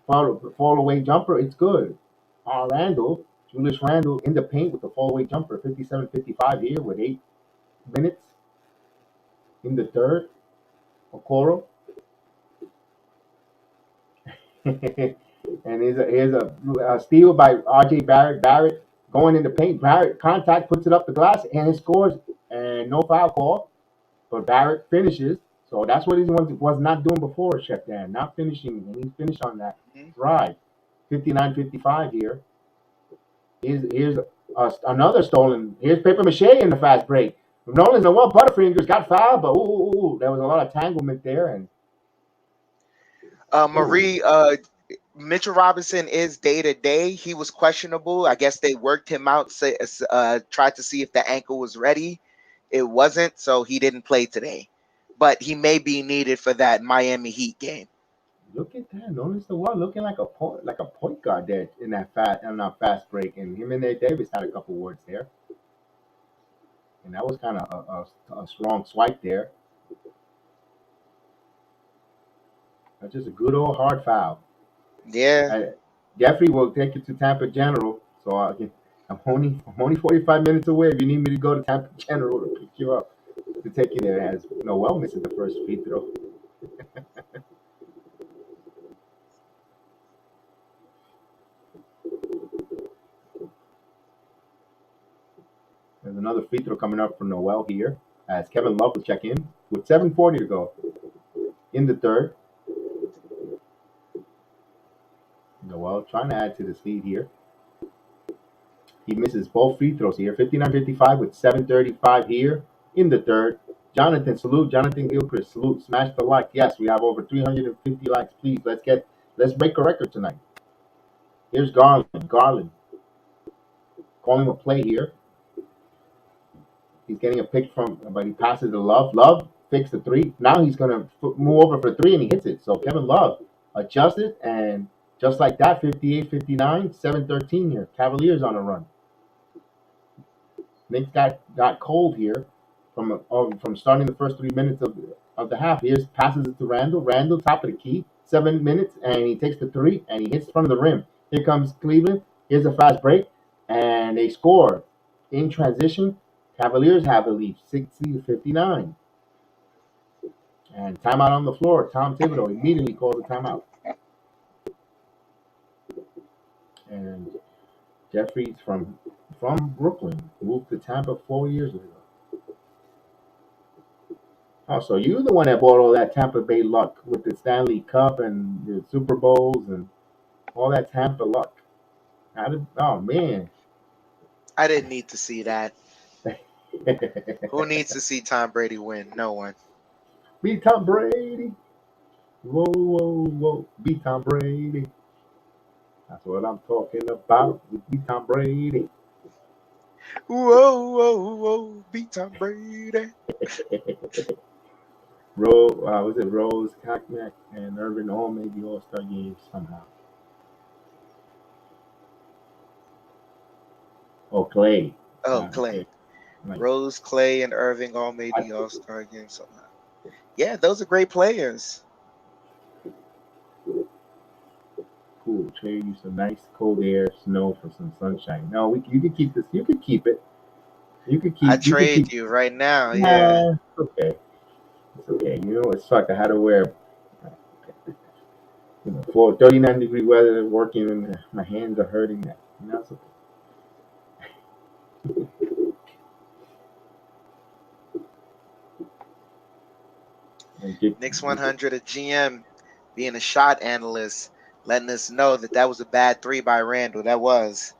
fall away jumper. It's good. Randall, Julius Randall in the paint with the fall away jumper. 57-55 here with 8 minutes in the third. Okoro. And here's a steal by R.J. Barrett. Barrett going in the paint. Barrett contact, puts it up the glass, and it scores. And no foul call. But Barrett finishes. So that's what he was not doing before, Chef Dan. Not finishing. And he finished on that drive. 59-55 here. Here's another stolen. Here's Paper Mache in the fast break. Noel Butterfingers got fouled, but there was a lot of tanglement there. And Marie, Mitchell Robinson is day to day. He was questionable. I guess they worked him out, tried to see if the ankle was ready. It wasn't, so he didn't play today. But he may be needed for that Miami Heat game. Look at that. Notice the one looking like a point guard there in that fast break. And him and Nate Davis had a couple words there. And that was kind of a strong swipe there. That's just a good old hard foul. Yeah. Jeffrey will take you to Tampa General. So I'm only 45 minutes away. If you need me to go to Tampa General to pick you up, to take you there, as Noel misses the first free throw. There's another free throw coming up for Noel here, as Kevin Love will check in with 7:40 to go in the third. Noel trying to add to this lead here. He misses both free throws here. 59-55 with 7:35 here in the third. Jonathan, salute. Jonathan Gilchrist, salute. Smash the like. Yes, we have over 350 likes. Please, let's break a record tonight. Here's Garland. Garland calling a play here. He's getting a pick but he passes to Love. Love fakes the three. Now he's going to move over for three, and he hits it. So Kevin Love adjusted, and just like that, 58-59, 7-13 here. Cavaliers on a run. Knicks got cold here from starting the first 3 minutes of the half. Here's passes it to Randall. Randall, top of the key, 7 minutes, and he takes the three, and he hits front of the rim. Here comes Cleveland. Here's a fast break, and they score in transition. Cavaliers have the lead, 60-59. And timeout on the floor. Tom Thibodeau immediately calls a timeout. And Jeffries from Brooklyn moved to Tampa 4 years ago. Oh, so you're the one that bought all that Tampa Bay luck with the Stanley Cup and the Super Bowls and all that Tampa luck. Oh, man. I didn't need to see that. Who needs to see Tom Brady win? No one. Beat Tom Brady. Whoa, whoa, whoa. Beat Tom Brady. That's what I'm talking about. Beat Tom Brady. Whoa, whoa, whoa. Beat Tom Brady. Was it Rose, Kaknak, and Irvin all made the All-Star games somehow. Oh, Clay. Oh, Clay. Like, Rose, Clay, and Irving all made the All-Star game somehow. Yeah, those are great players. cool. Trade you some nice cold air, snow for some sunshine. No, you could keep this. You could keep it. You could I keep. You could keep. trade you right now. Yeah. Nah, it's okay. It's okay. You know, it sucked. I had to wear, for 39-degree weather, working, and my hands are hurting. You know, it's okay. Knicks 100 at GM being a shot analyst, letting us know that was a bad three by Randall. That was.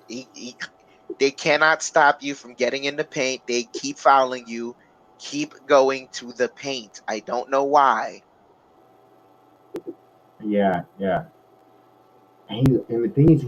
He, they cannot stop you from getting in the paint. They keep fouling you. Keep going to the paint. I don't know why. Yeah, yeah. And the thing is,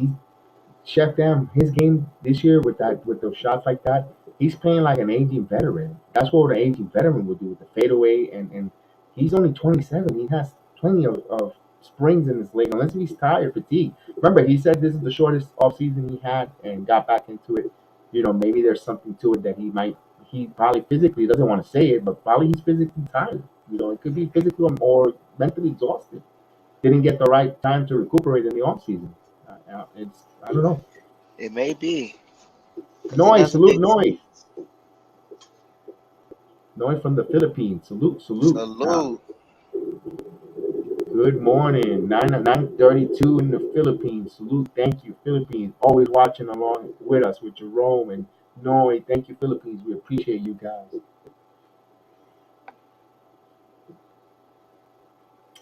Chef Dam, his game this year with those shots like that, he's playing like an aging veteran. That's what an aging veteran would do with the fadeaway, and he's only 27. He has plenty of springs in his leg, unless he's tired, fatigued. Remember, he said this is the shortest offseason he had and got back into it. Maybe there's something to it that he probably physically doesn't want to say it, but probably he's physically tired. It could be physical or mentally exhausted. Didn't get the right time to recuperate in the offseason. I don't know. It may be. Because it Noise, doesn't salute, make noise. Noise from the Philippines. Salute, salute. salute. Good morning. 9:32 in the Philippines. Salute. Thank you, Philippines. Always watching along with us with Jerome and Noy. Thank you, Philippines. We appreciate you guys.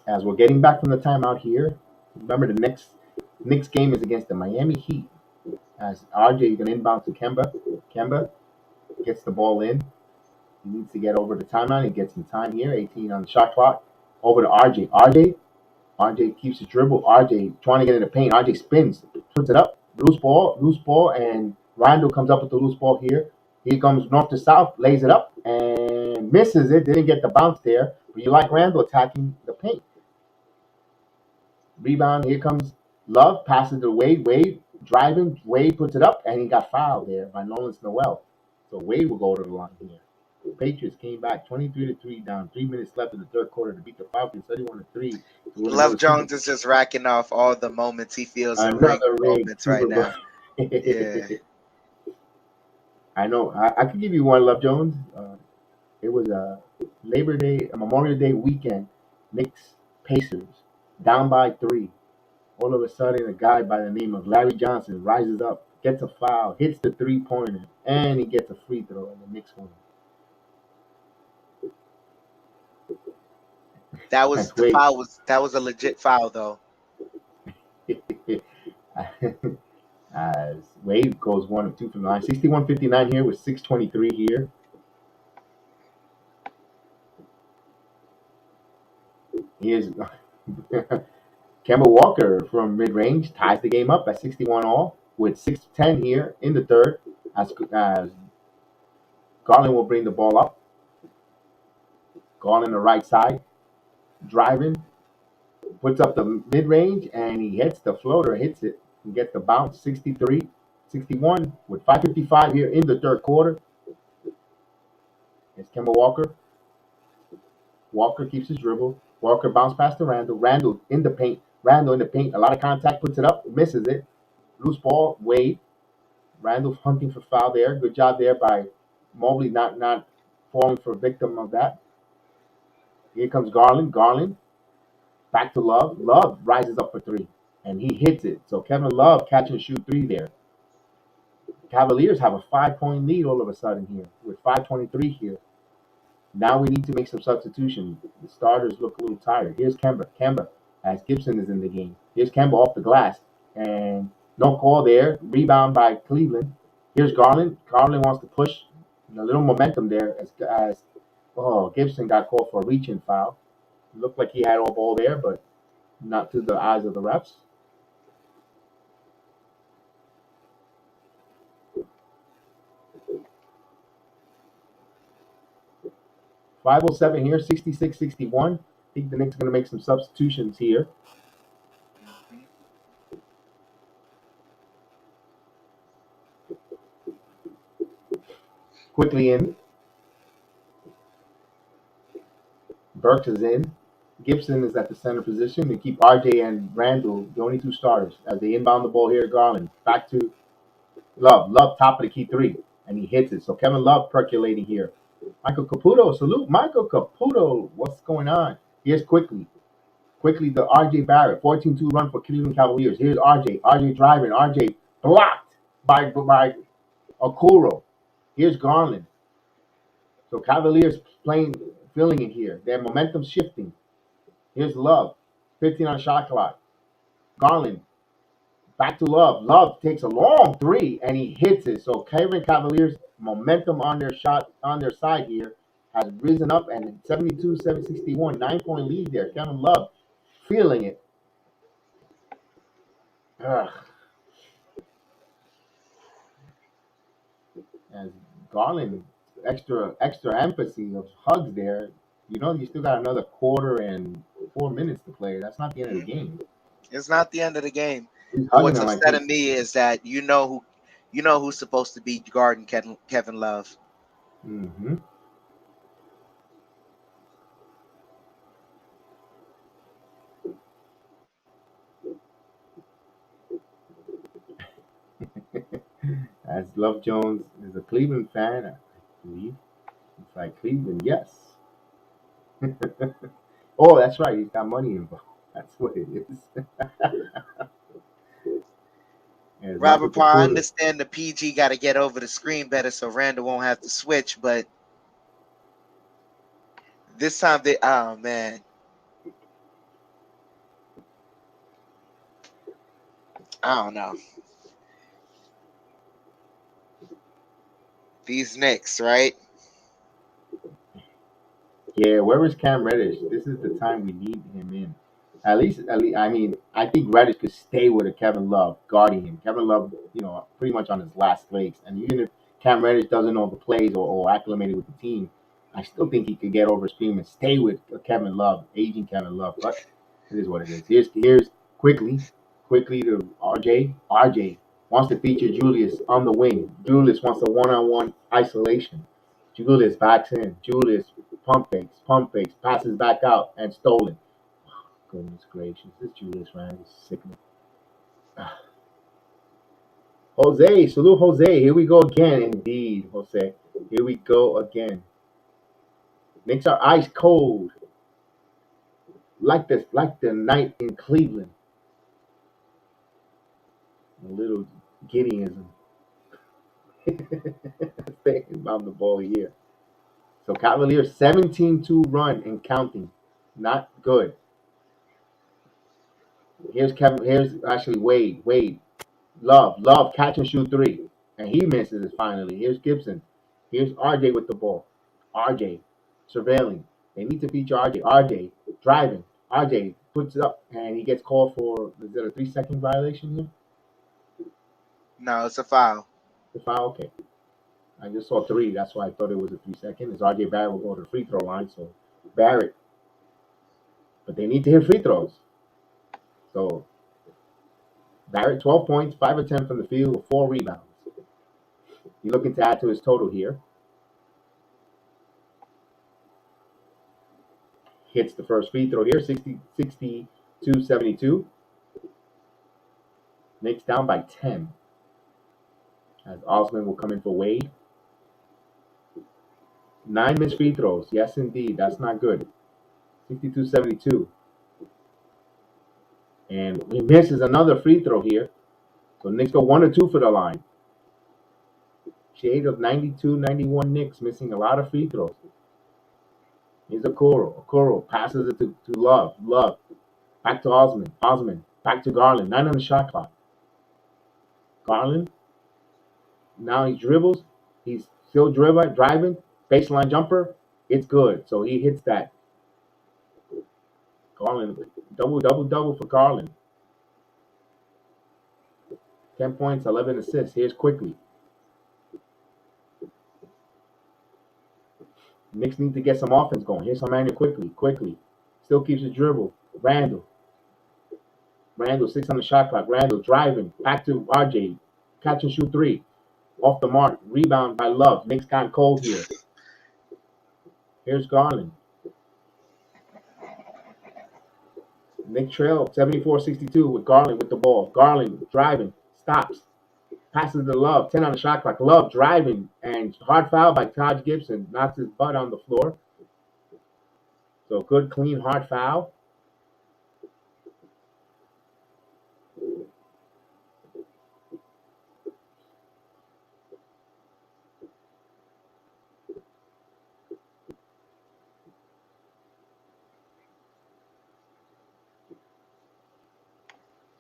As we're getting back from the timeout here, remember the next game is against the Miami Heat. As RJ is going to inbound to Kemba. Kemba gets the ball in. He needs to get over the timeline and get some time here. 18 on the shot clock. Over to RJ. RJ keeps his dribble. RJ trying to get in the paint. RJ spins, puts it up. Loose ball, and Randall comes up with the loose ball here. He comes north to south, lays it up, and misses it. Didn't get the bounce there. But you like Randall attacking the paint. Rebound. Here comes Love. Passes to Wade. Wade driving. Wade puts it up, and he got fouled there by Nolan Noel. So Wade will go to the line here. The Patriots came back 23-3 down. 3 minutes left in the third quarter to beat the Falcons 31-3. Love Jones is just racking off all the moments he feels in ring Another ring moments Super right Bowl. now. Yeah. I know. I could give you one, Love Jones. It was a Labor Day, a Memorial Day weekend. Knicks Pacers down by 3. All of a sudden, a guy by the name of Larry Johnson rises up, gets a foul, hits the 3-pointer, and he gets a free throw, and the Knicks win. That was a legit foul though. As Wade goes 1 of 2 from the line. 61-59 here with 6:23 here. Here's Kemba Walker from mid-range ties the game up at 61 all with 6:10 here in the third. As Garland will bring the ball up. Garland the right side, driving, puts up the mid-range, and he hits the floater, hits it, and gets the bounce. 63-61 with 5:55 here in the third quarter. It's Kemba Walker. Walker keeps his dribble. Walker bounce past to Randall. Randall in the paint. A lot of contact, puts it up, misses it. Loose ball, Wade. Randall hunting for foul there. Good job there by Mobley not falling for a victim of that. Here comes Garland. Garland back to Love. Love rises up for 3, and he hits it. So Kevin Love catch and shoot 3 there. Cavaliers have a 5-point lead all of a sudden here with 5:23 here. Now we need to make some substitutions. The starters look a little tired. Here's Kemba. Kemba, as Gibson is in the game. Here's Kemba off the glass. And no call there. Rebound by Cleveland. Here's Garland. Garland wants to push. A little momentum there as Gibson got called for a reach-in foul. It looked like he had all ball there, but not to the eyes of the refs. .507 here, 66-61. I think the Knicks are going to make some substitutions here. Quickly in. Burks is in. Gibson is at the center position. They keep RJ and Randall, the only two starters, as they inbound the ball here. Garland back to Love. Love top of the key three, and he hits it. So Kevin Love percolating here. Michael Caputo, salute Michael Caputo. What's going on? Here's quickly. Quickly to RJ Barrett. 14-2 run for Cleveland Cavaliers. Here's RJ. RJ driving. RJ blocked by Okoro. Here's Garland. So Cavaliers playing, feeling it here. Their momentum shifting. Here's Love. 15 on shot clock. Garland. Back to Love. Love takes a long three and he hits it. So Cleveland Cavaliers momentum on their shot on their side here has risen up and 72-761, 9-point lead there. Kevin Love feeling it. Ugh. As Garland extra empathy of hugs there. You know you still got another quarter and 4 minutes to play. That's not the end of the game. It's not the end of the game. He's But hugging what's him like upsetting me is that you know who's supposed to be guarding Kevin Love. Mm-hmm. As Love Jones is a Cleveland fan, I believe. It's like Cleveland, yes. Oh, that's right. He's got money involved. That's what it is. And Robert Parr, I Caputo. understand the PG got to get over the screen better so Randall won't have to switch, but this time oh man. I don't know. These Knicks, right? Yeah, where is Cam Reddish? This is the time we need him in. At least, I mean, I think Reddish could stay with a Kevin Love guarding him. Kevin Love, pretty much on his last legs. And even if Cam Reddish doesn't know the plays or acclimated with the team, I still think he could get over screen and stay with Kevin Love, aging Kevin Love. But it is what it is. Here's quickly to RJ. RJ wants to feature Julius on the wing. Julius wants a one-on-one isolation. Julius backs in. Julius pump fakes, passes back out, and stolen. Goodness gracious, this Julius Randle is sickening. Jose, salute Jose. Here we go again. Indeed, Jose. Here we go again. Knicks are ice cold. Like the night in Cleveland. A little Gideonism. Thinking about the ball here. So Cavaliers 17-2 run and counting. Not good. Here's actually Wade. Love, catch and shoot three. And he misses it finally. Here's Gibson. Here's RJ with the ball. RJ surveilling. They need to feature RJ. RJ driving. RJ puts it up and he gets called for, is it a 3-second violation here? No, it's a foul. The foul, okay. I just saw 3. That's why I thought it was a 3-second. As RJ Barrett will go to the free throw line. So Barrett. But they need to hit free throws. So Barrett, 12 points, 5 of 10 from the field with 4 rebounds. He's looking to add to his total here. Hits the first free throw here, 62-72. Knicks down by 10. As Osman will come in for Wade. 9 missed free throws. Yes, indeed. That's not good. 62-72. And he misses another free throw here. So Knicks go 1 or 2 for the line. Shade of 92-91 Knicks, missing a lot of free throws. Here's Okoro. Okoro passes it to Love. Love. Back to Osman. Osman. Back to Garland. 9 on the shot clock. Garland. Now he dribbles. He's still driving. Baseline jumper. It's good. So he hits that. Garland. Double for Garland. 10 points, 11 assists. Here's quickly. Knicks need to get some offense going. Here's Emmanuel quickly. Still keeps the dribble. Randall, 6 on the shot clock. Randall driving. Back to RJ. Catch and shoot 3. Off the mark. Rebound by Love. Knicks got cold here. Here's Garland. Nick trail 74-62 with Garland with the ball. Garland driving. Stops. Passes to Love. 10 on the shot clock. Love driving. And hard foul by Taj Gibson. Knocks his butt on the floor. So good, clean, hard foul.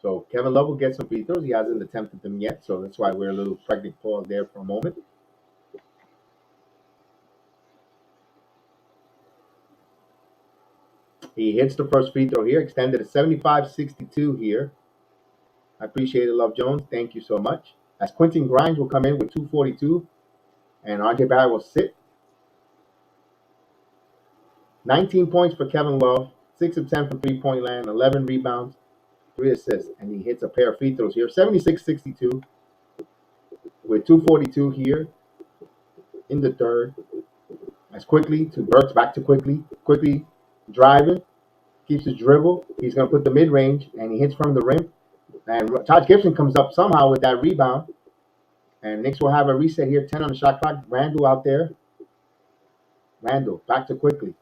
So Kevin Love will get some free throws. He hasn't attempted them yet, so that's why we're a little pregnant pause there for a moment. He hits the first free throw here, extended to 75-62 here. I appreciate it, Love Jones. Thank you so much. As Quentin Grimes will come in with 242, and RJ Barrett will sit. 19 points for Kevin Love, 6 of 10 from three-point land, 11 rebounds, 3 assists, and he hits a pair of free throws here. 76-62 with 242 here in the third. As quickly to Burks, back to quickly driving, keeps his dribble. He's going to put the mid-range, and he hits from the rim. And Taj Gibson comes up somehow with that rebound. And Knicks will have a reset here, 10 on the shot clock. Randall out there. Randall, back to quickly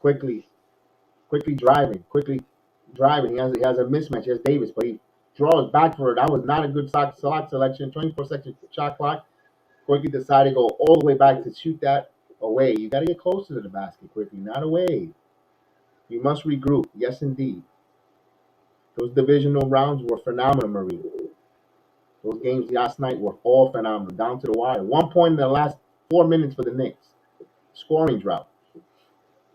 driving. He has a mismatch. He has Davis, but he draws back for it. That was not a good slot selection. 24-second shot clock. Quickly decided to go all the way back to shoot that away. You got to get closer to the basket quickly, not away. You must regroup. Yes, indeed. Those divisional rounds were phenomenal, Marie. Those games last night were all phenomenal, down to the wire. 1 point in the last 4 minutes for the Knicks. Scoring drought.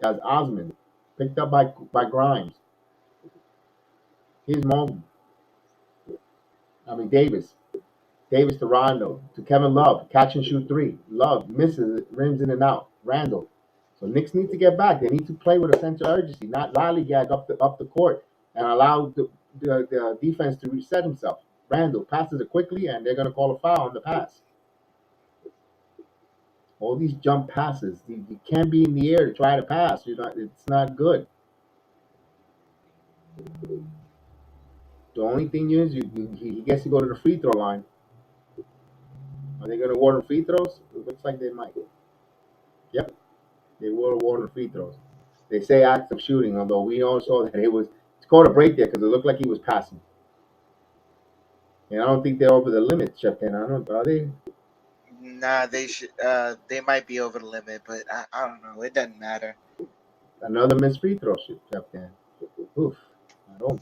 As Osman picked up by Grimes. Here's Davis. Davis to Rondo. To Kevin Love. Catch and shoot 3. Love misses it, rims in and out. Randall. So Knicks need to get back. They need to play with a sense of urgency, not lollygag up the court and allow the defense to reset himself. Randall passes it quickly, and they're going to call a foul on the pass. All these jump passes, you can't be in the air to try to pass. It's not good. The only thing is, he gets to go to the free throw line. Are they going to award him free throws? It looks like they might. Yep, they will award him free throws. They say acts of shooting, although we all saw that it's called a break there because it looked like he was passing. And I don't think they're over the limit, Chef Dan. Are they? Nah, they should. They might be over the limit, but I don't know. It doesn't matter. Another missed free throw, Chef Dan. Oof. I don't.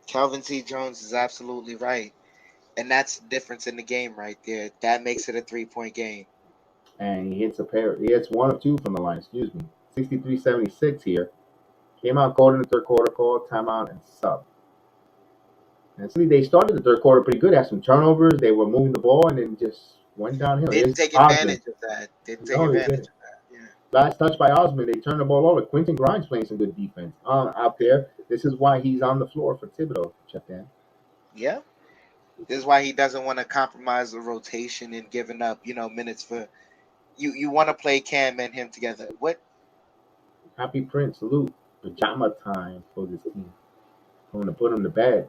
Calvin C. Jones is absolutely right. And that's the difference in the game right there. That makes it a 3-point game. And he hits a pair. He hits 1 of 2 from the line, 63-76 here. Came out cold in the third quarter, called timeout and sub. And see, they started the third quarter pretty good. Had some turnovers. They were moving the ball and then just went downhill. Didn't take advantage of that. Yeah. Last touch by Osman. They turned the ball over. Quentin Grimes playing some good defense out there. This is why he's on the floor for Thibodeau, Chef Dan. Yeah. This is why he doesn't want to compromise the rotation and giving up, minutes for you want to play Cam and him together. What? Happy Prince, salute. Pajama time for this team. I'm going to put him to bed.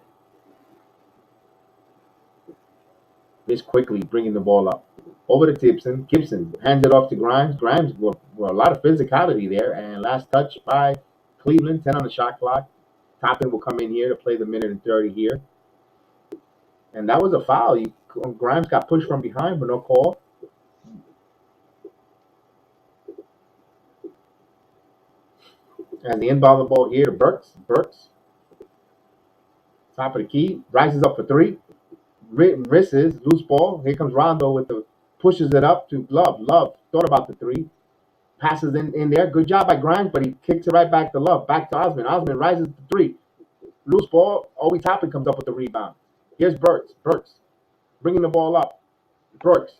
Just quickly bringing the ball up. Over to Gibson. Gibson hands it off to Grimes. Grimes were a lot of physicality there. And last touch by Cleveland. 10 on the shot clock. Toppin will come in here to play the minute and 30 here. And that was a foul. Grimes got pushed from behind, but no call. And the inbound the ball here to Burks. Top of the key. Rises up for 3. Misses. Loose ball. Here comes Rondo pushes it up to Love. Love thought about the 3. Passes in there. Good job by Grimes, but he kicks it right back to Love. Back to Osman. Osman rises to 3. Loose ball. Obi Toppin comes up with the rebound. Here's Burks. Bringing the ball up. Burks.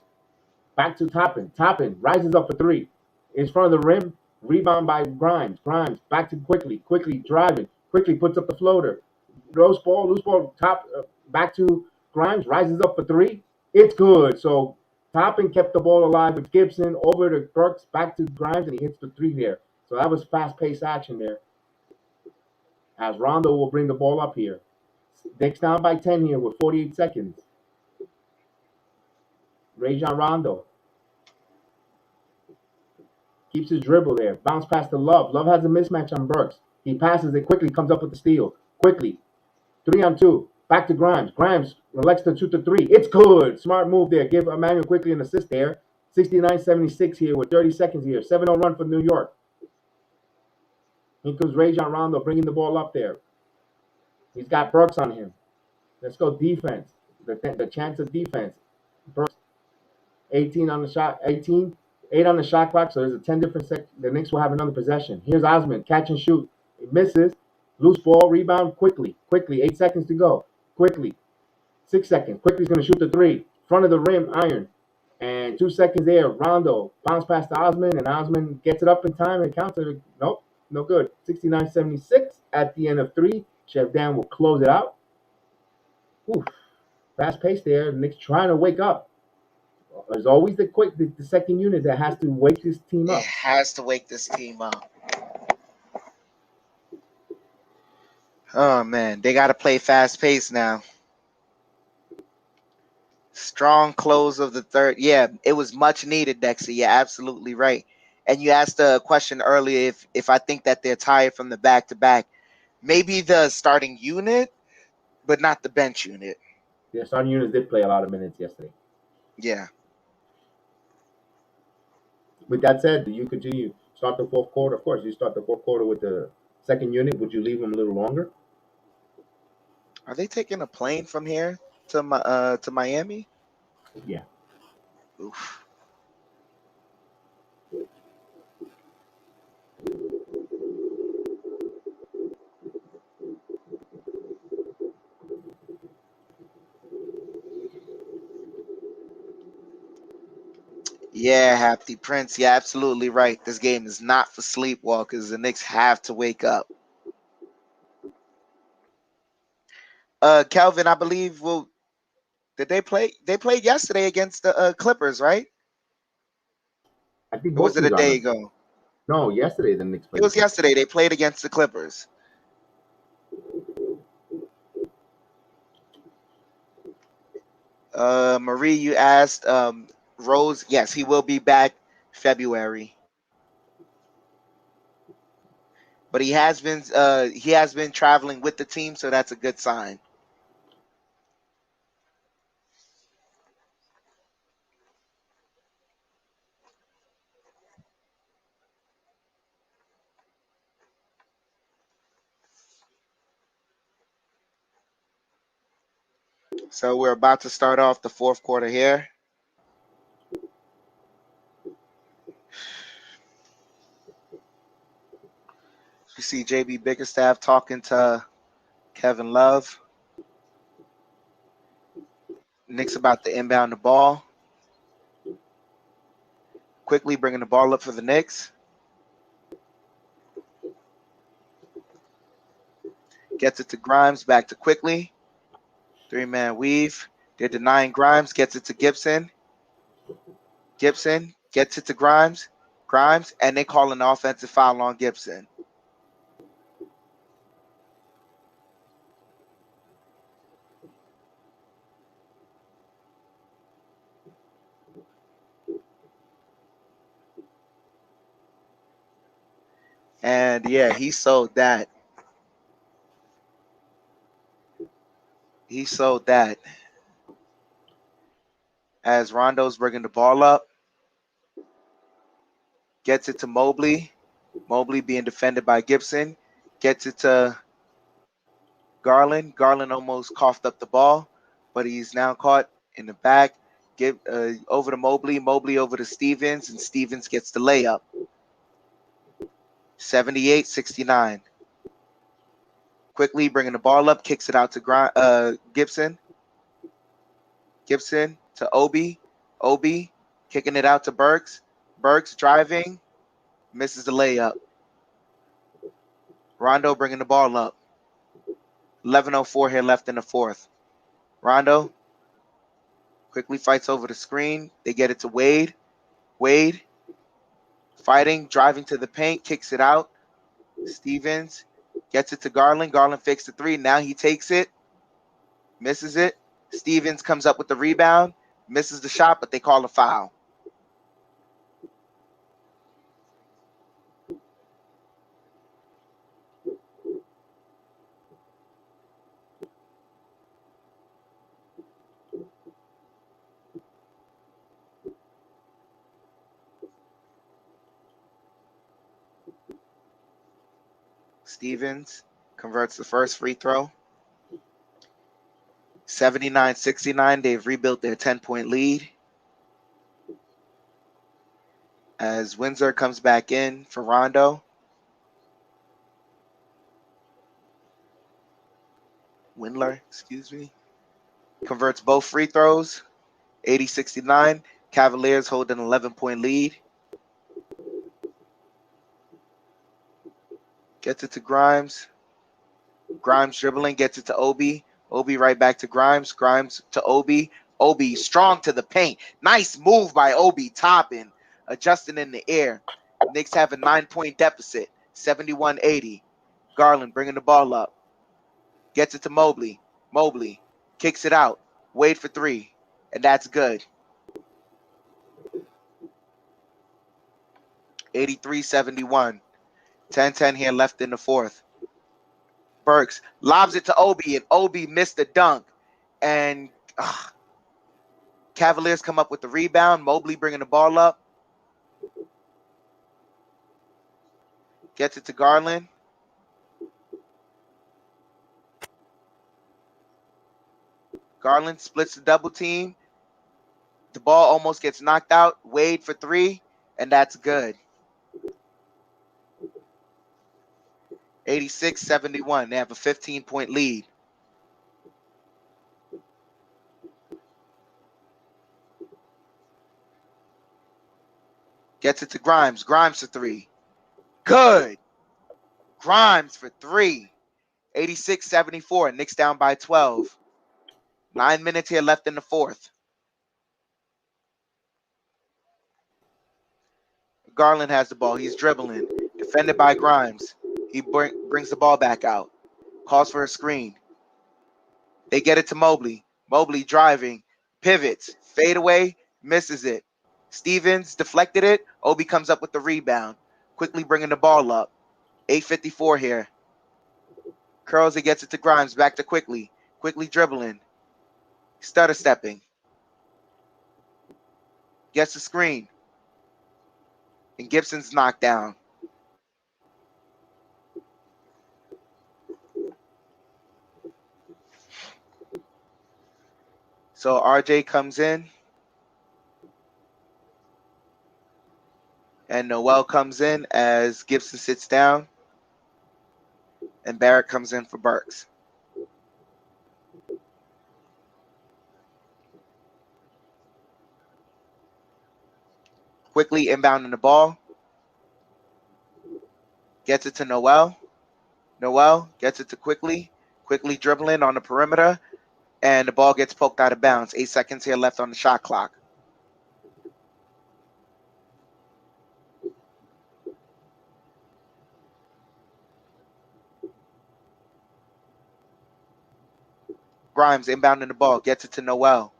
Back to Toppin. Toppin rises up for 3. In front of the rim. Rebound by Grimes. Grimes back to Quickly. Quickly driving. Quickly puts up the floater. Loose ball, top, back to Grimes. Rises up for three. It's good. So Toppin kept the ball alive with Gibson over to Burks, back to Grimes, and he hits the three there. So that was fast-paced action there. As Rondo will bring the ball up here. Knicks down by 10 here with 48 seconds. Rajon Rondo keeps his dribble there. Bounce pass to Love. Love has a mismatch on Burks. He passes it quickly, comes up with the steal. Quickly. 3-on-2. Back to Grimes. Grimes elects to shoot the three. It's good. Smart move there. Give Emmanuel Quickly an assist there. 69-76 here with 30 seconds here. 7-0 run for New York. Here comes Rajon Rondo bringing the ball up there. He's got Burks on him. Let's go defense. The chance of defense. Burks 18 on the shot. 18. 8 on the shot clock, so there's a 10 different sec. The Knicks will have another possession. Here's Osman. Catch and shoot. He misses. Loose ball. Rebound quickly. 8 seconds to go. Quickly. 6 seconds. Quickly's going to shoot the three. Front of the rim, iron. And 2 seconds there. Rondo. Bounce pass to Osman, and Osman gets it up in time and counts it. Nope. No good. 69-76 at the end of three. Chef Dan will close it out. Oof. Fast pace there. The Knicks trying to wake up. There's always the second unit that has to wake this team up. It has to wake this team up. Oh, man. They got to play fast pace now. Strong close of the third. Yeah, it was much needed, Dexter. You're absolutely right. And you asked a question earlier if I think that they're tired from the back-to-back. Maybe the starting unit, but not the bench unit. Yeah, starting units did play a lot of minutes yesterday. Yeah. With that said, do you continue start the fourth quarter? Of course, you start the fourth quarter with the second unit. Would you leave them a little longer? Are they taking a plane from here to Miami? Yeah. Oof. Yeah, Happy Prince. You're absolutely right. This game is not for sleepwalkers. The Knicks have to wake up. Kelvin, I believe. Well, did they play? They played yesterday against the Clippers, right? I think Or was both it a teams are on day them. ago? No, yesterday the Knicks It played. was yesterday. They played against the Clippers. Marie, you asked Rose. Yes, he will be back February. But he has been traveling with the team, so that's a good sign. So we're about to start off the fourth quarter here. You see JB Bickerstaff talking to Kevin Love. Knicks about to inbound the ball. Quickly bringing the ball up for the Knicks. Gets it to Grimes, back to Quickly. 3-man weave. They're denying Grimes, gets it to Gibson. Gibson gets it to Grimes. Grimes, and they call an offensive foul on Gibson. And yeah, he sold that. He sold that. As Rondo's bringing the ball up. Gets it to Mobley. Mobley being defended by Gibson. Gets it to Garland. Garland almost coughed up the ball, but he's now caught in the back. Give over to Mobley. Mobley over to Stevens, and Stevens gets the layup. 78-69. Quickly bringing the ball up, kicks it out to Gibson. Gibson to Obi. Obi kicking it out to Burks. Burks driving. Misses the layup. Rondo bringing the ball up. 11:04 here left in the fourth. Rondo quickly fights over the screen. They get it to Wade. Wade fighting, driving to the paint, kicks it out. Stevens gets it to Garland. Garland fakes the three. Now he takes it. Misses it. Stevens comes up with the rebound. Misses the shot, but they call a foul. Stevens converts the first free throw. 79-69. They've rebuilt their 10-point lead. As Windsor comes back in for Rondo. Windler, excuse me. Converts both free throws. 80-69. Cavaliers hold an 11-point lead. Gets it to Grimes. Grimes dribbling, gets it to Obi. Obi right back to Grimes. Grimes to Obi. Obi strong to the paint. Nice move by Obi, topping, adjusting in the air. Knicks have a 9-point deficit, 71-80. Garland bringing the ball up. Gets it to Mobley. Mobley kicks it out. Wade for three, and that's good. 83-71. 10-10 here left in the fourth. Burks lobs it to Obi, and Obi missed the dunk. And Cavaliers come up with the rebound. Mobley bringing the ball up. Gets it to Garland. Garland splits the double team. The ball almost gets knocked out. Wade for three, and that's good. 86-71. They have a 15-point lead. Gets it to Grimes. Grimes for three. Good. Grimes for three. 86-74. Knicks down by 12. 9 minutes here left in the fourth. Garland has the ball. He's dribbling. Defended by Grimes. He brings the ball back out. Calls for a screen. They get it to Mobley. Mobley driving. Pivots. Fade away. Misses it. Stevens deflected it. Obi comes up with the rebound. Quickly bringing the ball up. 8:54 here. Curls it, gets it to Grimes. Back to Quickly. Quickly dribbling. Stutter stepping. Gets the screen. And Gibson's knocked down. So RJ comes in. And Noel comes in as Gibson sits down. And Barrett comes in for Burks. Quickly inbounding the ball. Gets it to Noel. Noel gets it to Quickly. Quickly dribbling on the perimeter. And the ball gets poked out of bounds. 8 seconds here left on the shot clock. Grimes inbounding the ball. Gets it to Noel.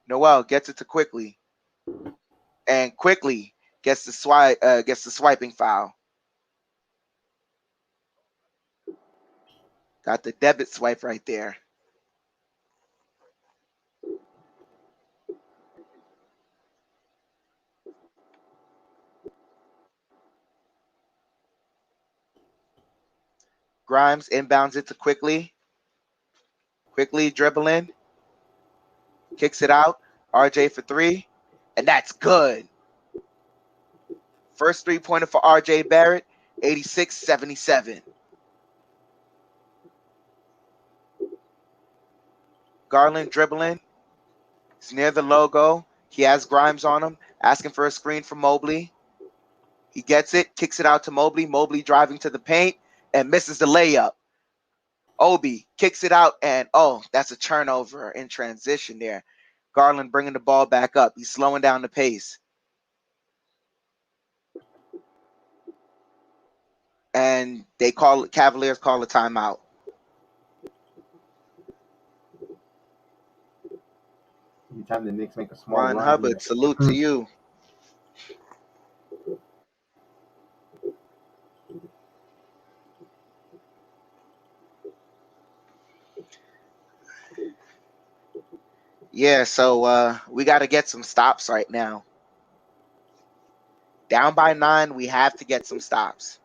Noel gets it to Quickly. And Quickly gets the swiping foul. Got the debit swipe right there. Grimes inbounds it to Quickly. Quickly dribbling. Kicks it out. RJ for three. And that's good. First three-pointer for RJ Barrett. 86-77. Garland dribbling. He's near the logo. He has Grimes on him. Asking for a screen from Mobley. He gets it, kicks it out to Mobley. Mobley driving to the paint and misses the layup. Obi kicks it out, and that's a turnover in transition there. Garland bringing the ball back up. He's slowing down the pace. And Cavaliers call a timeout. Anytime the Knicks make a small Ron run Hubbard, here. salute to you. Yeah, so we got to get some stops right now. Down by 9, we have to get some stops.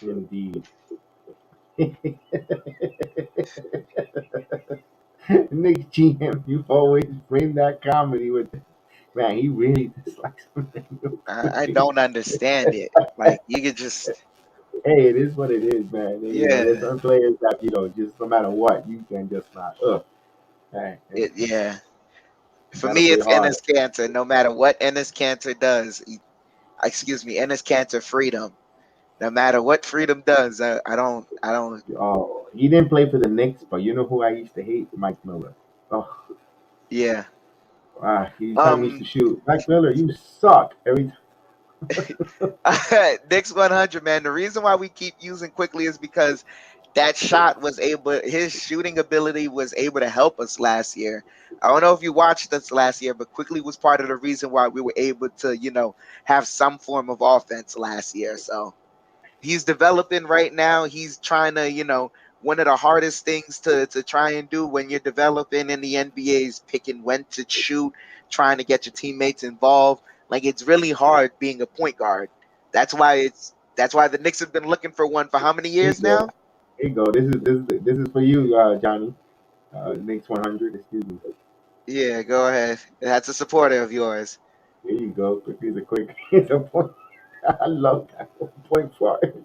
Indeed. Nick GM, you've always framed that comedy with, man, he really dislikes something. I don't understand it. Like, you could just, Hey, it is what it is, man. There's yeah, some players that, just no matter what, you can just not, yeah. For gotta me, play it's hard. Ennis Cantor. No matter what Ennis Cantor does, Ennis Cantor freedom. No matter what freedom does, I don't. Oh, he didn't play for the Knicks, but you know who I used to hate? Mike Miller. Oh, Yeah. he time used to shoot. Mike Miller, you suck every time. Knicks 100, man. The reason why we keep using Quickly is because his shooting ability was able to help us last year. I don't know if you watched us last year, but Quickly was part of the reason why we were able to, have some form of offense last year. So he's developing right now. He's trying to, one of the hardest things to try and do when you're developing in the NBA is picking when to shoot, trying to get your teammates involved. Like, it's really hard being a point guard. That's why the Knicks have been looking for one for how many Here years you go. now? Here you go. This is for you, Johnny. Knicks 100. Excuse me. Yeah, go ahead. That's a supporter of yours. Here you go. Quickly, the quick. It's a point. I love that point for it.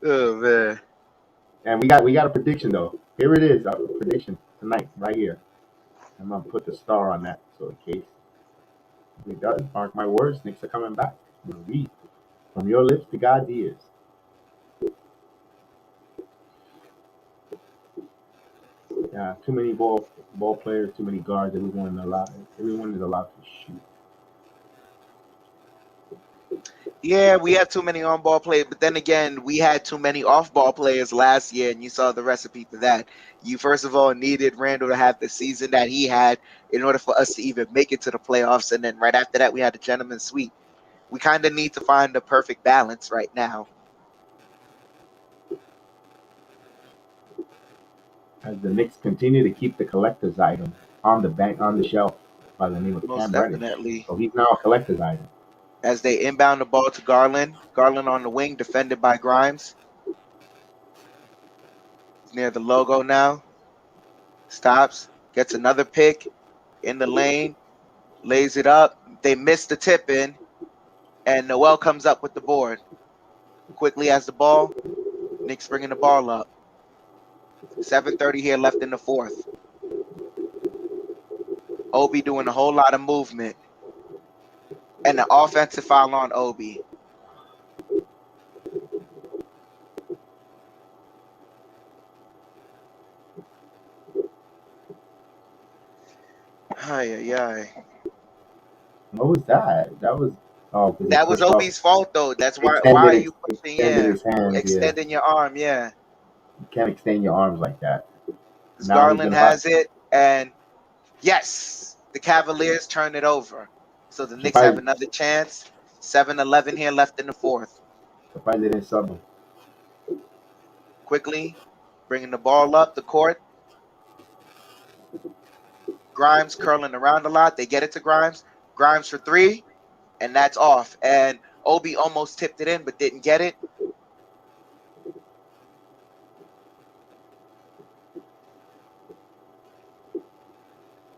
Oh man. And we got a prediction though. Here it is, our prediction tonight, right here. I'm gonna put the star on that, so in case it does, mark my words, Knicks are coming back. I'm gonna read from your lips to God's ears. Yeah, too many ball players, too many guards. Everyone is allowed to shoot. Yeah, we have too many on-ball players, but then again, we had too many off-ball players last year, and you saw the recipe for that. You first of all needed Randall to have the season that he had in order for us to even make it to the playoffs, and then right after that, we had a gentleman's sweep. We kind of need to find the perfect balance right now. As the Knicks continue to keep the collector's item on the bank on the shelf by the name of Most Cam Reddish. definitely. So he's now a collector's item. As they inbound the ball to Garland. Garland on the wing, defended by Grimes. He's near the logo now. Stops, gets another pick in the lane, lays it up. They miss the tip in, and Noel comes up with the board. Quickly has the ball. Knicks bringing the ball up. 7:30 here left in the fourth. Obi doing a whole lot of movement. And the offensive foul on Obi. Ay. What was that? That was That was Obi's fault though. That's why are you pushing? extended Yeah, his hands. extending your arm. Yeah, You can't extend your arms like that. Now he's Garland gonna has it, and yes, the Cavaliers turn it over. So the Knicks have another chance. 7:11 here left in the fourth. surprised they didn't sub him. Quickly bringing the ball up the court. Grimes curling around a lot. They get it to Grimes. Grimes for three, and that's off. And Obi almost tipped it in, but didn't get it.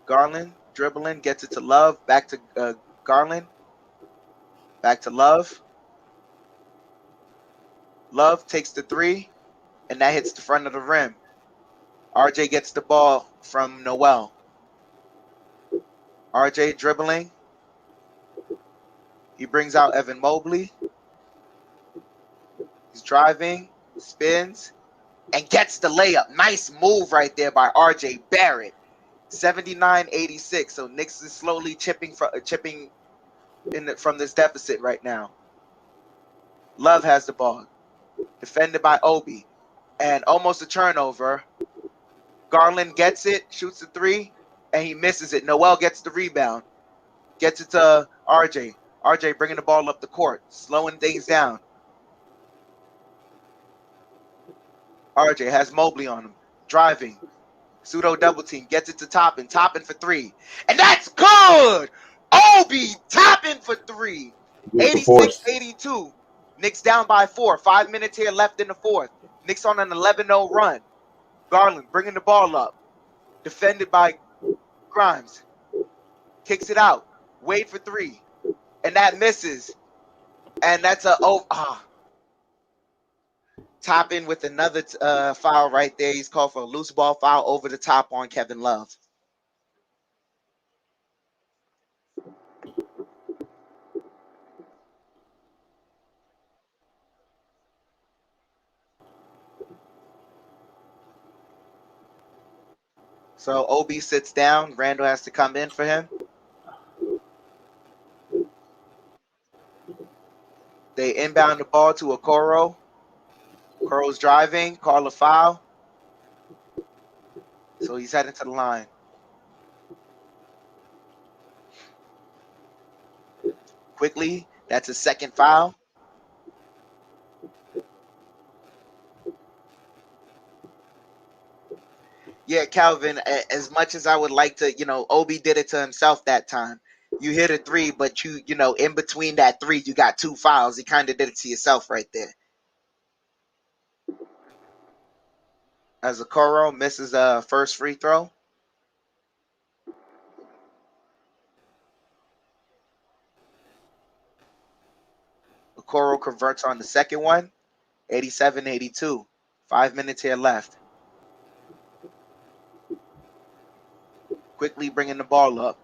Garland dribbling, gets it to Love. Back to Garland. Back to Love. Love takes the three, and that hits the front of the rim. RJ gets the ball from Noel. RJ dribbling, He brings out Evan Mobley. He's driving, spins, and gets the layup. Nice move right there by RJ Barrett. 79-86. So Knicks is slowly chipping from this deficit right now. Love has the ball. Defended by Obi. And almost a turnover. Garland gets it, shoots a three, and he misses it. Noel gets the rebound. Gets it to RJ. RJ bringing the ball up the court, slowing things down. RJ has Mobley on him, driving. Pseudo double team, gets it to Toppin. Toppin for three. And that's good! Obi Toppin for three. Beautiful force. 86-82. Knicks down by 4. 5 minutes here left in the fourth. Knicks on an 11-0 run. Garland bringing the ball up. Defended by Grimes. Kicks it out. Wade for three. And that misses. And that's a Toppin with another foul right there. He's called for a loose ball foul over the top on Kevin Love. So Obi sits down. Randall has to come in for him. They inbound the ball to Okoro. Okoro's driving. Call a foul. So he's heading to the line. Quickly, that's a second foul. Yeah, Calvin, as much as I would like to, Obi did it to himself that time. You hit a three, but in between that three, you got two fouls. You kind of did it to yourself right there. As Okoro misses a first free throw. Okoro converts on the second one. 87-82. 5 minutes here left. Quickly bringing the ball up.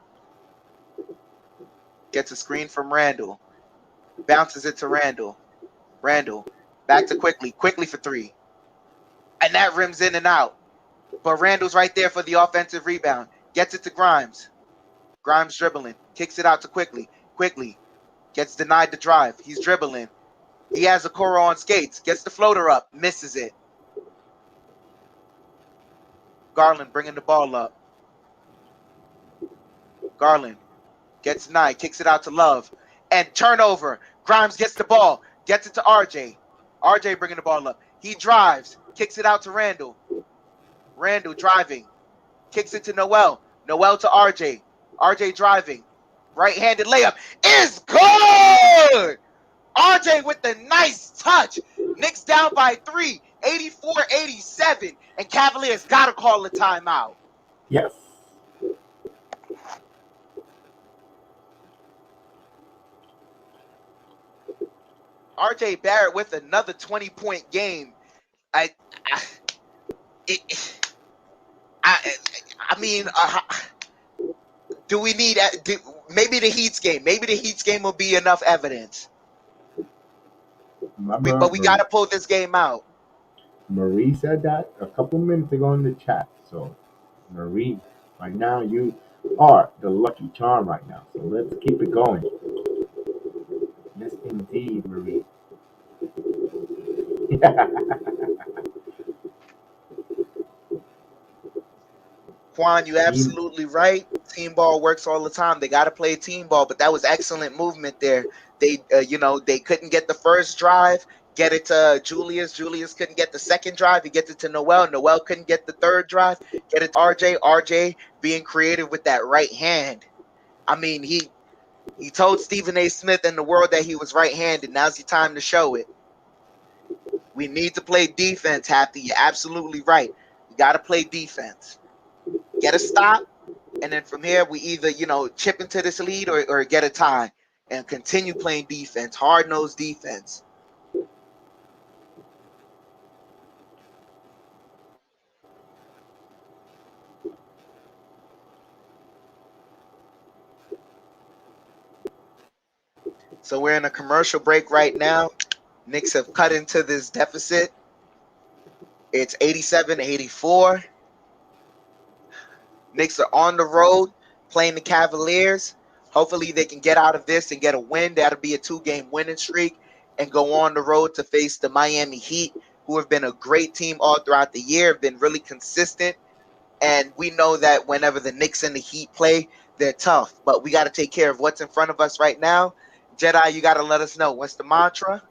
Gets a screen from Randall. Bounces it to Randall. Randall back to Quickly. Quickly for three. And that rims in and out. But Randall's right there for the offensive rebound. Gets it to Grimes. Grimes dribbling. Kicks it out to Quickly. Quickly gets denied the drive. He's dribbling. He has Okoro on skates. Gets the floater up. Misses it. Garland bringing the ball up. Garland gets denied. Kicks it out to Love. And turnover. Grimes gets the ball. Gets it to RJ. RJ bringing the ball up. He drives. Kicks it out to Randall. Randall driving. Kicks it to Noel. Noel to RJ. RJ driving. Right-handed layup is good! RJ with the nice touch. Knicks down by 3. 84-87. And Cavaliers got to call a timeout. Yes. RJ Barrett with another 20-point game. Do we need maybe the Heat's game? Maybe the Heat's game will be enough evidence. But we got to pull this game out. Marie said that a couple minutes ago in the chat. So, Marie, right now you are the lucky charm right now. So let's keep it going. Yes, indeed, Marie. Juan, you're absolutely right. Team ball works all the time. They got to play team ball, but that was excellent movement there. They, they couldn't get the first drive, get it to Julius. Julius couldn't get the second drive. He gets it to Noel. Noel couldn't get the third drive. Get it to RJ. RJ being creative with that right hand. I mean, he told Stephen A. Smith and the world that he was right-handed. Now's the time to show it. We need to play defense, Happy. You're absolutely right. We got to play defense. Get a stop, and then from here, we either, chip into this lead or get a tie and continue playing defense, hard-nosed defense. So we're in a commercial break right now. Knicks have cut into this deficit. It's 87-84. Knicks are on the road playing the Cavaliers. Hopefully they can get out of this and get a win. That'll be a 2-game winning streak and go on the road to face the Miami Heat, who have been a great team all throughout the year, have been really consistent. And we know that whenever the Knicks and the Heat play, they're tough. But we got to take care of what's in front of us right now. Jedi, you got to let us know. What's the mantra?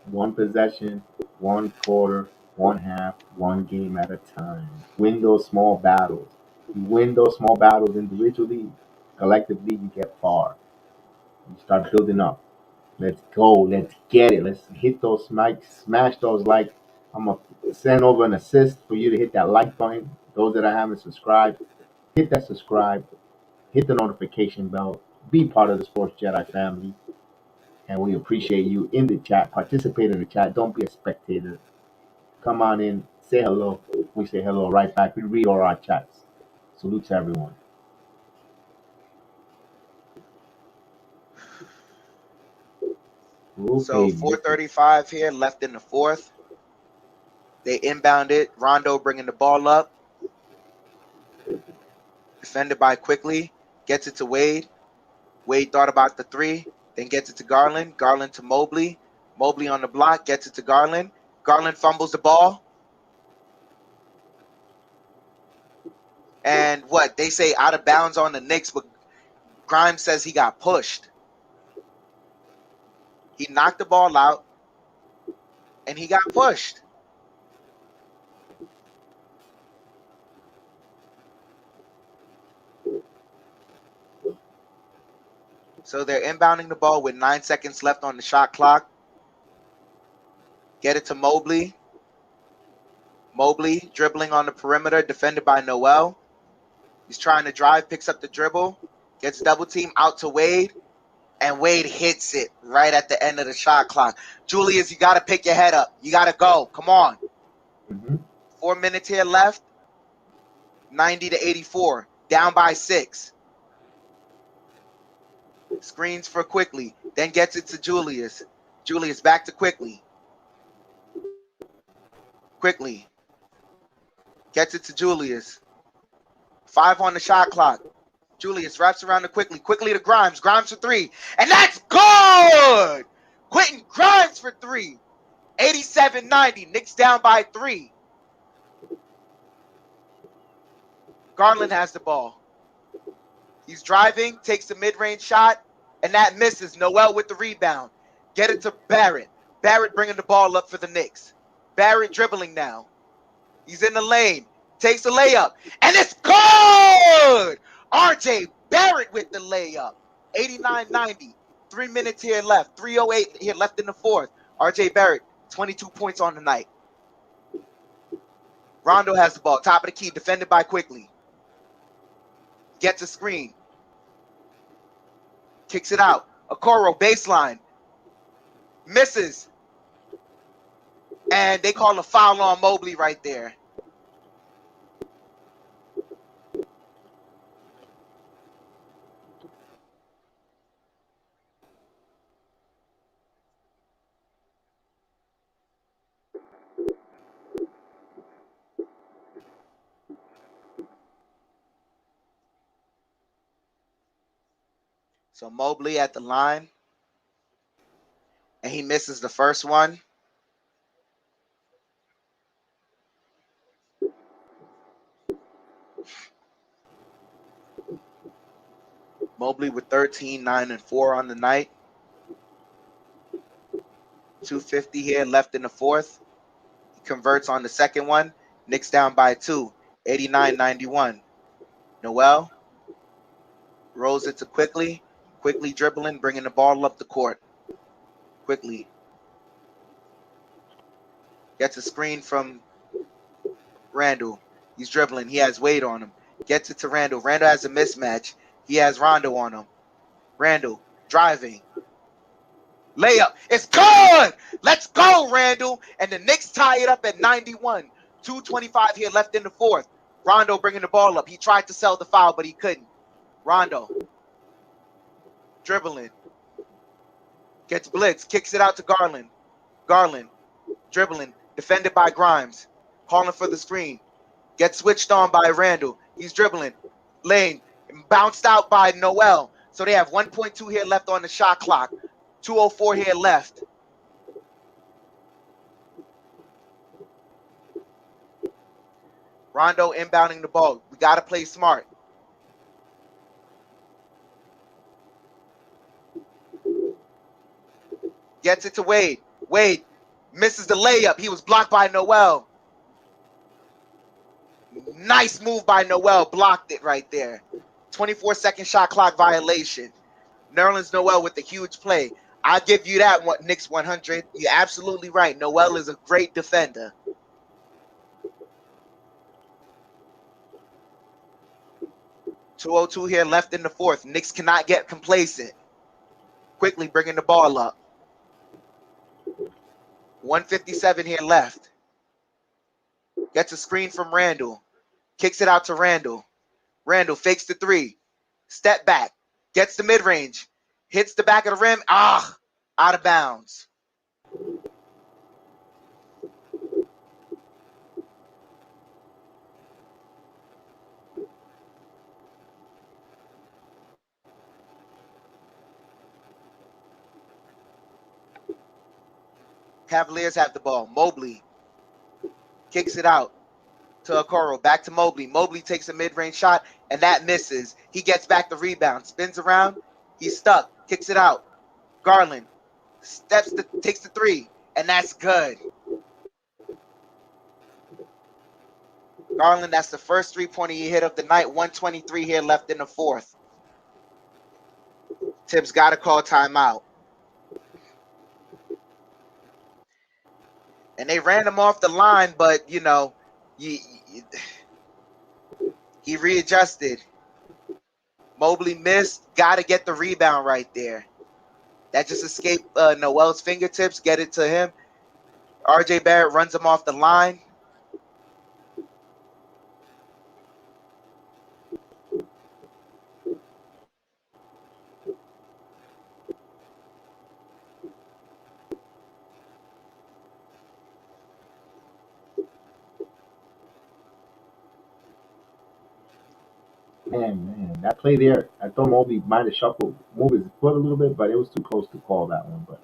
One possession, one quarter, one half, one game at a time. Win those small battles. You win those small battles individually, collectively, you get far. You start building up. Let's go. Let's get it. Let's hit those smash those like. I'm going to send over an assist for you to hit that like button. Those that I haven't subscribed, hit that subscribe, hit the notification bell, be part of the Sports Jedi family. And we appreciate you in the chat. Participate in the chat. Don't be a spectator. Come on in. Say hello. We say hello right back. We read all our chats. Salute to everyone. So 4:35 here, left in the fourth. They inbound it. Rondo bringing the ball up. Defended by Quickly. Gets it to Wade. Wade thought about the three. Then gets it to Garland. Garland to Mobley. Mobley on the block. Gets it to Garland. Garland fumbles the ball. And what? They say out of bounds on the Knicks, but Grimes says he got pushed. He knocked the ball out, and he got pushed. So they're inbounding the ball with 9 seconds left on the shot clock. Get it to Mobley. Mobley dribbling on the perimeter, defended by Noel. He's trying to drive, picks up the dribble, gets double team out to Wade, and Wade hits it right at the end of the shot clock. Julius, you got to pick your head up. You got to go. Come on. 4 minutes here left. 90-84. Down by 6. Screens for Quickly. Then gets it to Julius. Julius back to Quickly. Quickly. Gets it to Julius. 5 on the shot clock. Julius wraps around to Quickly. Quickly to Grimes. Grimes for 3. And that's good! Quentin Grimes for 3. 87-90. Knicks down by 3. Garland has the ball. He's driving, takes the mid-range shot, and that misses. Noel with the rebound. Get it to Barrett. Barrett bringing the ball up for the Knicks. Barrett dribbling now. He's in the lane. Takes the layup. And it's good! RJ Barrett with the layup. 89-90. 3 minutes here left. 3:08 here left in the fourth. RJ Barrett, 22 points on the night. Rondo has the ball. Top of the key. Defended by Quickly. Gets a screen. Kicks it out. Okoro, baseline. Misses. And they call a foul on Mobley right there. So Mobley at the line. And he misses the first one. Mobley with 13, 9, and 4 on the night. 2:50 here left in the fourth. He converts on the second one. Knicks down by 2. 89-91. Noel rolls it to Quickly. Quickly dribbling, bringing the ball up the court. Quickly. Gets a screen from Randall. He's dribbling. He has Wade on him. Gets it to Randall. Randall has a mismatch. He has Rondo on him. Randall driving. Layup. It's good! Let's go, Randall. And the Knicks tie it up at 91. 2:25 here left in the fourth. Rondo bringing the ball up. He tried to sell the foul, but he couldn't. Rondo. Dribbling. Gets blitz, kicks it out to Garland. Garland, dribbling, defended by Grimes. Calling for the screen. Gets switched on by Randall. He's dribbling. Lane, bounced out by Noel. So they have 1.2 here left on the shot clock. 2:04 here left. Rondo inbounding the ball. We got to play smart. Gets it to Wade. Wade misses the layup. He was blocked by Noel. Nice move by Noel. Blocked it right there. 24-second shot clock violation. Nerlens Noel with the huge play. I'll give you that one, Knicks 100. You're absolutely right. Noel is a great defender. .202 here left in the fourth. Knicks cannot get complacent. Quickly bringing the ball up. 1:57 here left. Gets a screen from Randall. Kicks it out to Randall. Randall fakes the three. Step back. Gets the mid-range. Hits the back of the rim. Out of bounds. Cavaliers have the ball. Mobley kicks it out to Okoro. Back to Mobley. Mobley takes a mid-range shot, and that misses. He gets back the rebound. Spins around. He's stuck. Kicks it out. Garland takes the three, and that's good. Garland, that's the first three-pointer he hit of the night. 1:23 here left in the fourth. Tibbs got to call timeout. And they ran him off the line, but, you know, he readjusted. Mobley missed. Got to get the rebound right there. That just escaped Noel's fingertips. Get it to him. R.J. Barrett runs him off the line. Man, that play there, I thought Mobley might have shuffled, moved his foot a little bit, but it was too close to call that one. But,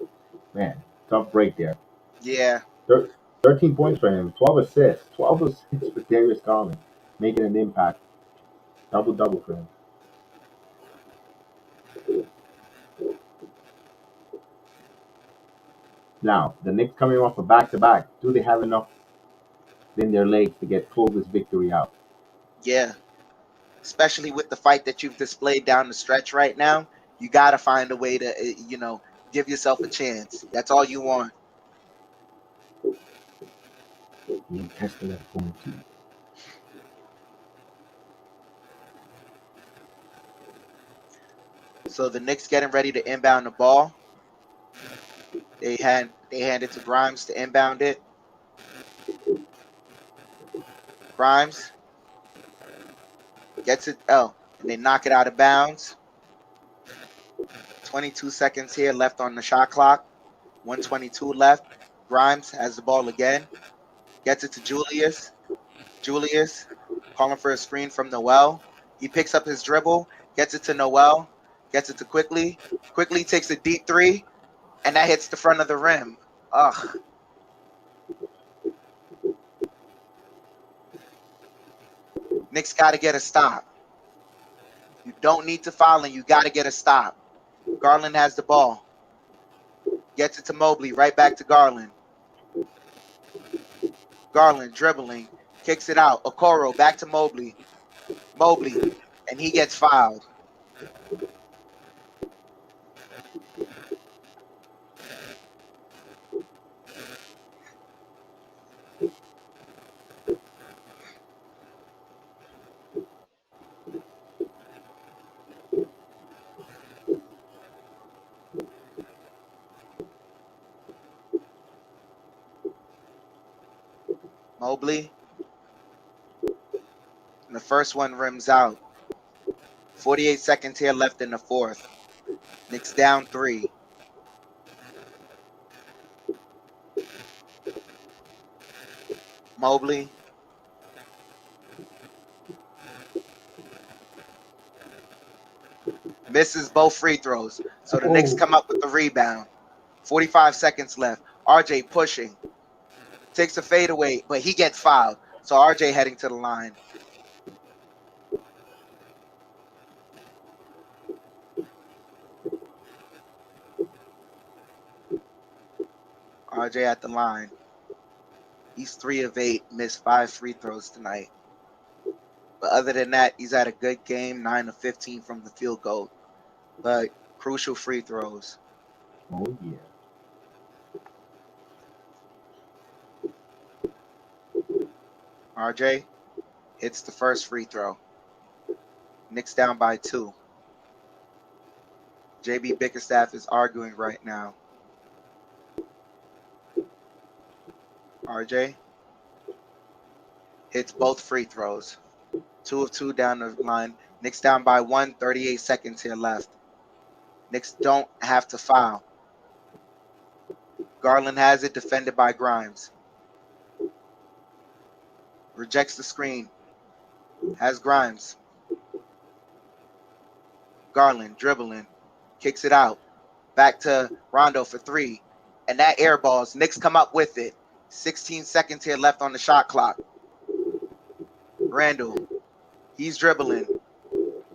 man, tough break there. Yeah. 13 points for him, 12 assists. 12 assists for Darius Garland, making an impact. Double-double for him. Now, the Knicks coming off a back-to-back. Do they have enough in their legs to pull this victory out? Yeah. Especially with the fight that you've displayed down the stretch right now, you got to find a way to, give yourself a chance. That's all you want. You tested that phone too. So the Knicks getting ready to inbound the ball. They hand it to Grimes to inbound it. Grimes gets it. And they knock it out of bounds. 22 seconds here left on the shot clock. 1:22 left. Grimes has the ball again. Gets it to Julius. Julius calling for a screen from Noel. He picks up his dribble. Gets it to Noel. Gets it to Quickly. Quickly takes a deep three. And that hits the front of the rim. Ugh. Knicks got to get a stop. You don't need to foul, and you got to get a stop. Garland has the ball. Gets it to Mobley. Right back to Garland. Garland dribbling. Kicks it out. Okoro back to Mobley. Mobley. And he gets fouled. Mobley. And the first one rims out. 48 seconds here left in the fourth. Knicks down 3. Mobley. Misses both free throws. So the Knicks Oh, come up with the rebound. 45 seconds left. RJ pushing. Takes a fadeaway, but he gets fouled. So RJ heading to the line. RJ at the line. He's 3 of 8, missed 5 free throws tonight. But other than that, he's had a good game, 9 of 15 from the field goal. But crucial free throws. oh yeah. RJ hits the first free throw. Knicks down by 2. JB Bickerstaff is arguing right now. RJ hits both free throws. 2 of 2 down the line. Knicks down by 1, 38 seconds here left. Knicks don't have to foul. Garland has it, defended by Grimes. Rejects the screen. Has Grimes. Garland dribbling. Kicks it out. Back to Rondo for 3. And that air balls. Knicks come up with it. 16 seconds here left on the shot clock. Randall. He's dribbling.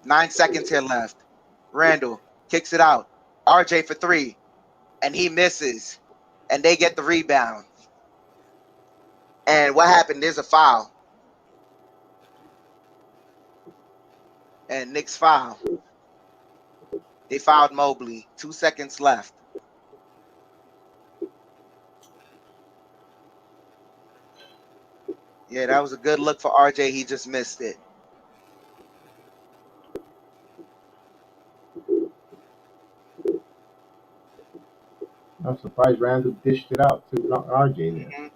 9 seconds here left. Randall kicks it out. RJ for 3. And he misses. And they get the rebound. And what happened? There's a foul. And Knicks foul. They fouled Mobley. 2 seconds left. Yeah, that was a good look for RJ. He just missed it. I'm surprised Randall dished it out to RJ there. Mhm.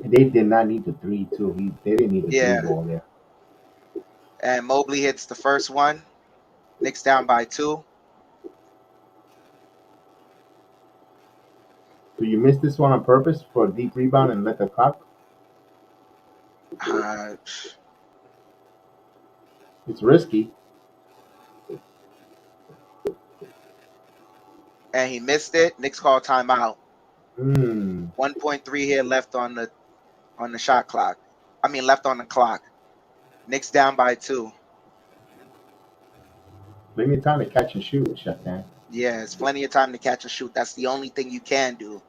And they did not need the 3 too. They didn't need the Yeah. 3 ball there. And Mobley hits the first one. Knicks down by 2. So you missed this one on purpose for a deep rebound and let the clock? Uh, It's risky. and he missed it. Knicks call timeout. 1.3 here left on the shot clock. I mean, left on the clock. Knicks down by 2. Plenty of time to catch and shoot, Chef Dan. Yeah, it's plenty of time to catch and shoot. That's the only thing you can do.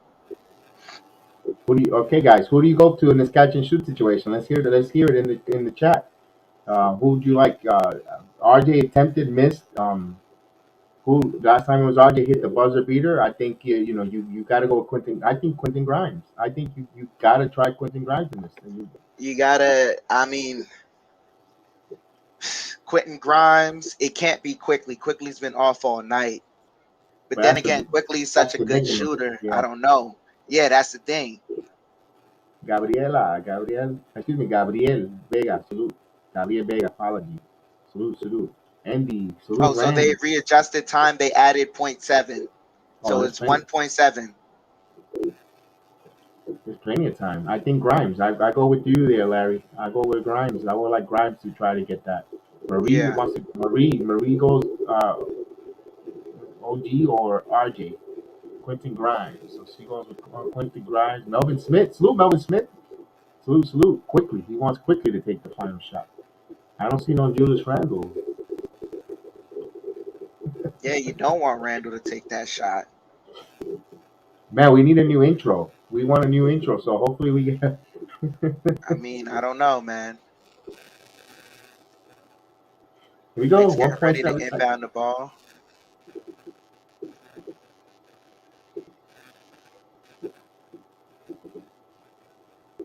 Okay, guys, who do you go to in this catch and shoot situation? Let's hear it. Let's hear it in the chat. Who would you like? RJ attempted, missed. Who last time it was RJ hit the buzzer beater? I think you got to go with Quentin. I think Quentin Grimes. I think you got to try Quentin Grimes in this. You gotta. I mean, Quentin Grimes. It can't be Quickly. Quickly's been off all night. But then again, Quickly's such a good shooter. Yeah. I don't know. Yeah, that's the thing. Gabriel Vega, salute. Gabriel Vega, apology. Salute. Andy, salute. Oh, so they readjusted time. They added 0.7. So it's 1.7. There's plenty of time. I think Grimes. I go with you there, Larry. I go with Grimes. I would like Grimes to try to get that. Marie wants to. Marie goes OG or RJ. Quentin Grimes. So she goes with Quentin Grimes. Melvin Smith. Salute, Melvin Smith. Salute. Quickly. He wants Quickly to take the final shot. I don't see no Julius Randle. Yeah, you don't want Randall to take that shot. Man, we need a new intro. We want a new intro, so hopefully we get. I mean, I don't know, man. Here we go. Knicks getting ready to inbound the ball.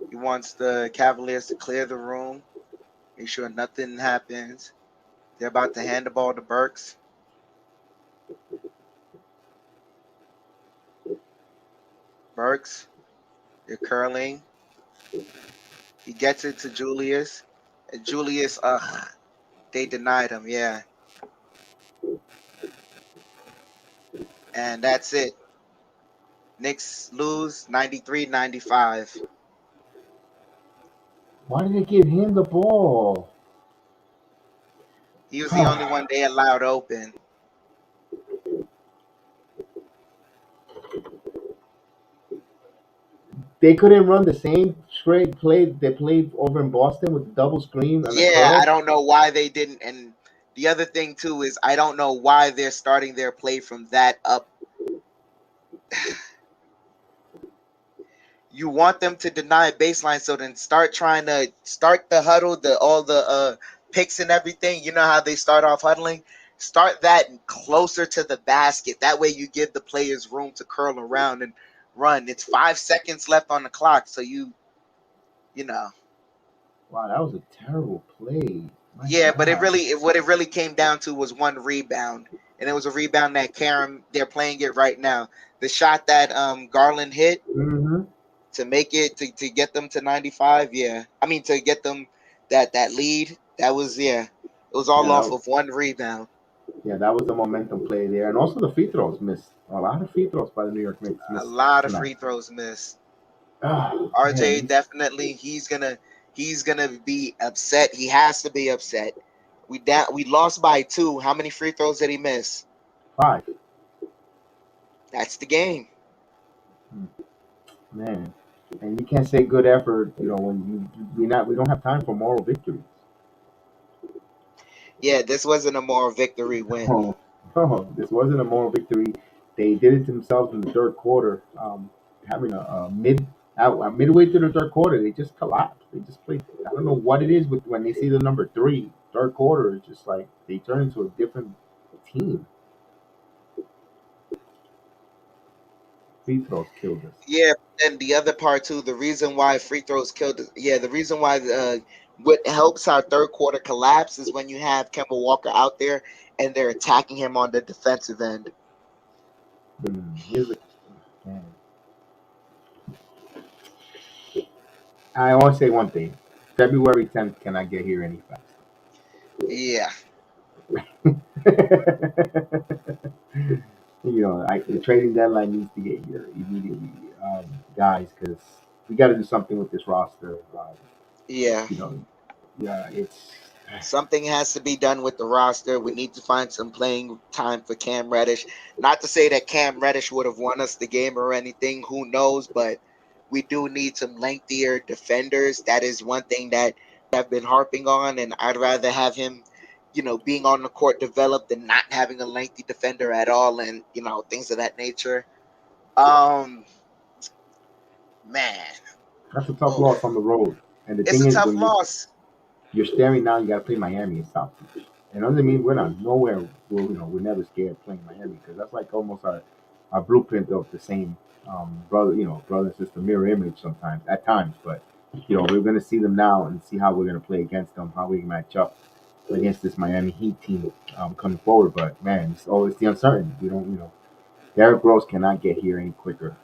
He wants the Cavaliers to clear the room, make sure nothing happens. They're about to hand the ball to Burks. Burks, they're curling. He gets it to Julius. And Julius, they denied him, yeah. And that's it. Knicks lose 93-95. Why did they give him the ball? He was the only one they allowed open. They couldn't run the same straight play they played over in Boston with the double screen and the Yeah, I curl. don't know why they didn't. And the other thing too is I don't know why they're starting their play from that up. You want them to deny baseline, so then start trying to start the huddle, the all the picks and everything. You know how they start off huddling. Start that closer to the basket. That way you give the players room to curl around and run. It's 5 seconds left on the clock, so you know. Wow, that was a terrible play. My Yeah, but God. what it really came down to was one rebound, and it was a rebound that Karam. They're playing it right now. The shot that Garland hit Mm-hmm. to make it to get them to 95. Yeah, I mean to get them that lead. That was yeah. It was all Yeah, off of one rebound. that was the momentum play there, and also the free throws missed. A lot of free throws by the New York Knicks A missed lot of tonight. free throws missed. Ah, man, RJ definitely he's gonna be upset. He has to be upset. We lost by 2. How many free throws did he miss? 5. That's the game. Man, and you can't say good effort. When we don't have time for moral victories. Yeah, this wasn't a moral victory win. Oh, oh, this wasn't a moral victory. They did it themselves in the third quarter. Having midway through the third quarter, they just collapsed. They just played. I don't know what it is with when they see the number 3, third quarter. It's just like they turn into a different team. Free throws killed us. Yeah, and the other part too, the reason why free throws killed us. Yeah, the reason why what helps our third quarter collapse is when you have Kemba Walker out there and they're attacking him on the defensive end. Here's the man. I always say one thing: February 10th cannot get here any faster. Yeah, The trading deadline needs to get here immediately, guys, because we got to do something with this roster. yeah. You know, yeah, it's Something has to be done with the roster. We need to find some playing time for Cam Reddish. Not to say that Cam Reddish would have won us the game or anything, who knows, but we do need some lengthier defenders. That is one thing that I've been harping on, and I'd rather have him, being on the court developed than not having a lengthy defender at all, and things of that nature. Um, man, that's a tough oof. loss on the road. And the It's thing a is, tough when loss. you're staring now, you got to play Miami and South Beach. And doesn't mean we're not nowhere. We're never scared of playing Miami because that's like almost our blueprint of the same brother and sister mirror image sometimes at times. But we're gonna see them now and see how we're gonna play against them, how we match up against this Miami Heat team coming forward. But man, it's always the uncertainty. We don't, Derrick Rose cannot get here any quicker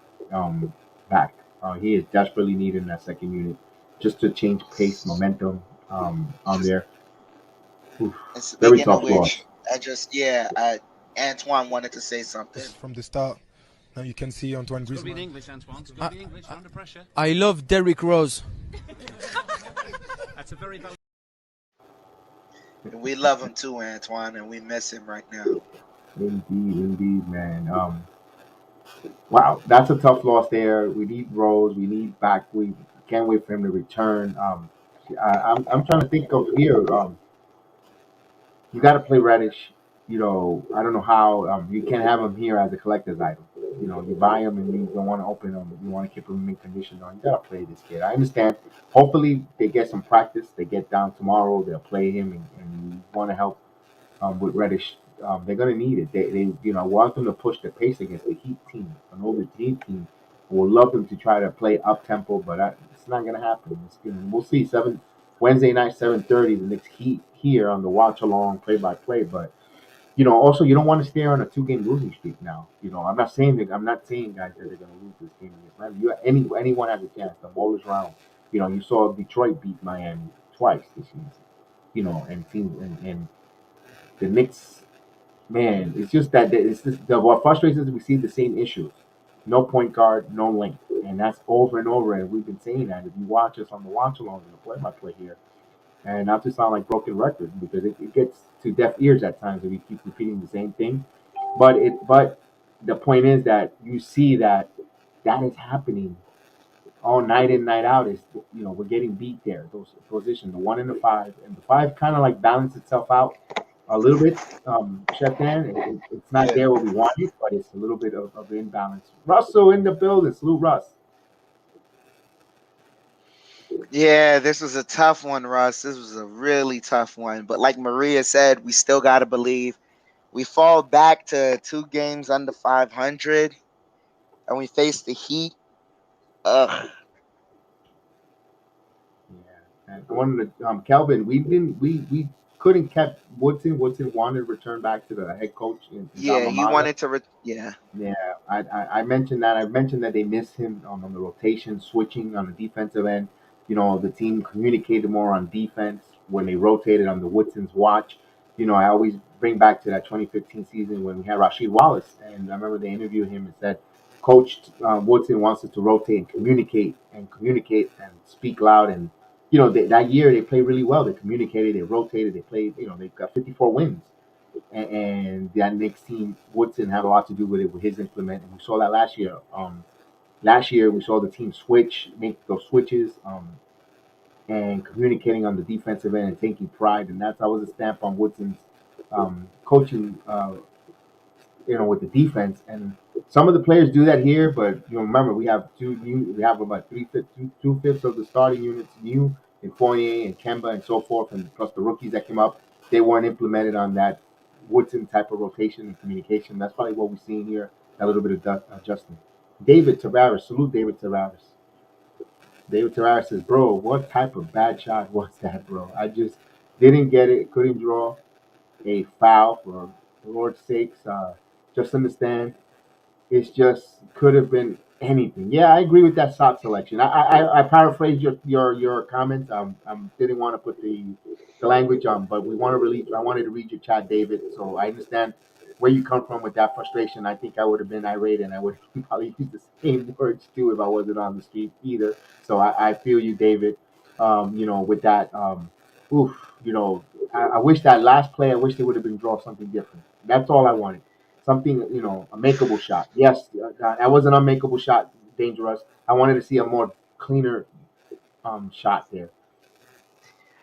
back. He is desperately needed in that second unit just to change pace, momentum on there. Oof, And very speaking of tough loss. which, Antoine wanted to say something. From the start. Now you can see Antoine It's got to be in Griezmann. English, Antoine. It's got to be in English. You're under pressure. I love Derrick Rose. That's a very valid. And we love him too, Antoine, and we miss him right now. Indeed, man. Wow, that's a tough loss there. We need Rose. We need back. We can't wait for him to return. I'm trying to think of here. You got to play Reddish. I don't know how you can't have him here as a collector's item. You buy him and you don't want to open him. You want to keep him in condition. No, you got to play this kid. I understand. Hopefully they get some practice. They get down tomorrow. They'll play him and you want to help with Reddish. They're going to need it. They want them to push the pace against the Heat team, an older Heat team. We'll love them to try to play up tempo, but it's not going to happen. We'll see. Wednesday night, 7:30. The Knicks Heat here on the watch along, play by play. But also you don't want to stay on a 2-game losing streak now. I'm not saying guys that they're going to lose this game against Miami. Anyone has a chance. The ball is round. You saw Detroit beat Miami twice this season. And teams and the Knicks. Man, it's just that it's just what frustrates us. We see the same issues. no point guard, no length, and that's over and over. And we've been saying that. If you watch us on the watch along and the play by play here, and not to sound like broken records because it gets to deaf ears at times if we keep repeating the same thing. But the point is that you see that that is happening all night in night out. Is we're getting beat there. Those positions, the 1 and the 5, and the 5 kind of like balance itself out a little bit. Chef Dan, it's not Yeah. there where we want it, but it's a little bit of imbalance. Russell in the building. Salute Russ. Yeah, this was a tough one, Russ. This was a really tough one. But like Maria said, we still got to believe. We fall back to 2 games under 500, and we face the Heat. Ugh. Yeah, and one of the Kelvin, we couldn't kept Woodson. Woodson wanted to return back to the head coach in Yeah, alma he mater. wanted to. Yeah. Yeah, I mentioned that. I mentioned that they missed him on the rotation, switching on the defensive end. The team communicated more on defense when they rotated on the Woodson's watch. I always bring back to that 2015 season when we had Rasheed Wallace, and I remember they interviewed him and said, Coach Woodson wants us to rotate and communicate and speak loud. And that year they played really well. They communicated, they rotated, they played. They got 54 wins and that Knicks team, Woodson had a lot to do with it with his implement, and we saw that last year. Last year we saw the team make those switches, and communicating on the defensive end and taking pride, and that was a stamp on Woodson's coaching. With the defense, and some of the players do that here, but remember we have about two fifths of the starting units new in Fournier and Kemba and so forth, and plus the rookies that came up, they weren't implemented on that Woodson type of rotation and communication. That's probably what we're seeing here, a little bit of adjustment. David Tavares, salute David Tavares. David Tavares says, bro, what type of bad shot was that, bro? I just didn't get it, couldn't draw a foul for the Lord's sakes. Just understand, it's just could have been anything. Yeah, I agree with that shot selection. I paraphrased your comments. Didn't want to put the language on, but we want to release. I wanted to read your chat, David. So I understand where you come from with that frustration. I think I would have been irate, and I would probably use the same words too if I wasn't on the street either. So I feel you, David. With that, oof, I wish that last play. I wish they would have been draw something different. That's all I wanted. Something, a makeable shot. Yes, that was an unmakeable shot, dangerous. I wanted to see a more cleaner shot there.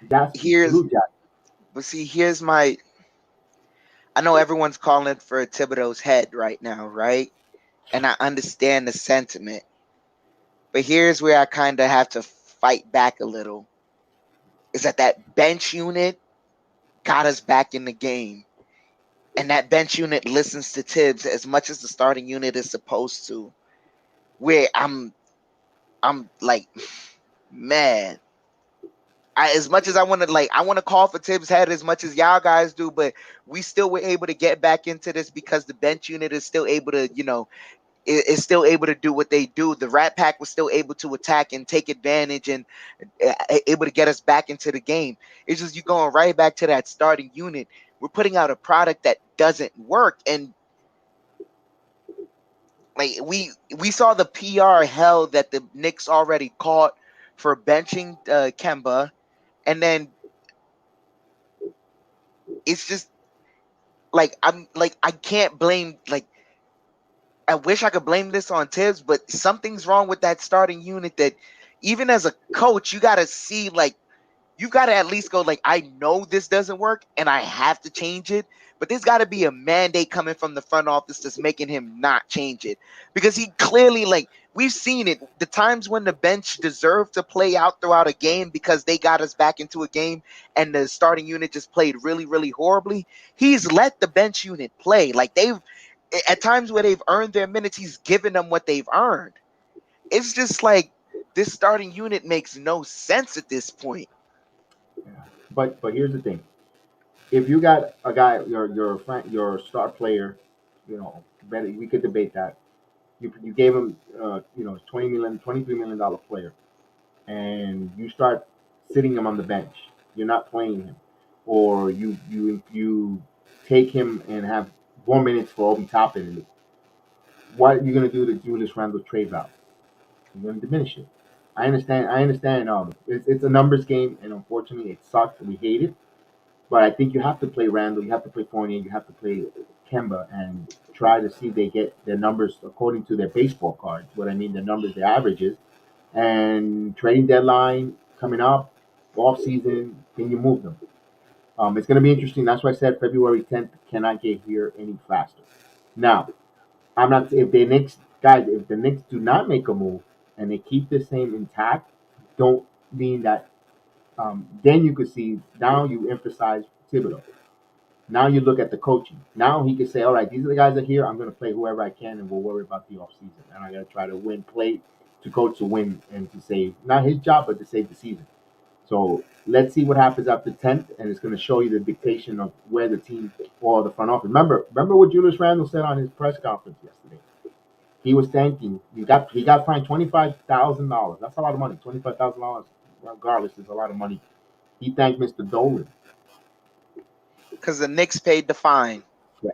That's Here's, salute, Jack. but see, here's my. I know everyone's calling for Thibodeau's head right now, right? And I understand the sentiment. But here's where I kind of have to fight back a little. Is that bench unit got us back in the game. And that bench unit listens to Tibbs as much as the starting unit is supposed to. Where I'm like, man, as much as I want to I want to call for Tibbs' head as much as y'all guys do, but we still were able to get back into this because the bench unit is still able to, is still able to do what they do. The Rat Pack was still able to attack and take advantage and able to get us back into the game. It's just you going right back to that starting unit. We're putting out a product that doesn't work, and we saw the PR hell that the Knicks already caught for benching Kemba, and then it's just I can't blame I wish I could blame this on Tibbs, but something's wrong with that starting unit that even as a coach, you got to see you got to at least go I know this doesn't work and I have to change it, but there's got to be a mandate coming from the front office that's making him not change it because he clearly we've seen it the times when the bench deserved to play out throughout a game because they got us back into a game and the starting unit just played really really horribly. He's let the bench unit play they've at times where they've earned their minutes, he's given them what they've earned. It's just this starting unit makes no sense at this point. Yeah. But here's the thing: if you got a guy, your star player, better we could debate that. You gave him, $23 million player, and you start sitting him on the bench. You're not playing him, or you take him and have 4 minutes for Obi Toppin. what are you going to do to Julius Randle's trade value? You're going to diminish it. I understand. I understand. It's a numbers game, and unfortunately, it sucks. We hate it. But I think you have to play Randall, you have to play Fournier, you have to play Kemba, and try to see if they get their numbers according to their baseball cards. What I mean, their numbers, their averages, and trading deadline coming up, off season. Can you move them? It's going to be interesting. That's why I said February 10th cannot get here any faster. Now, I'm not if the Knicks guys, if the Knicks do not make a move and they keep the same intact, don't mean that. Then you could see now you emphasize Thibodeau. Now you look at the coaching. Now he can say, all right, these are the guys that are here. I'm going to play whoever I can, and we'll worry about the offseason. And I got to try to win, play to coach to win and to save, not his job, but to save the season. So let's see what happens after 10th, and it's going to show you the dictation of where the team or the front office. Remember what Julius Randle said on his press conference yesterday. He was thanking. He got fined $25,000. That's a lot of money. $25,000, regardless, is a lot of money. He thanked Mr. Dolan. Because the Knicks paid the fine. Yeah.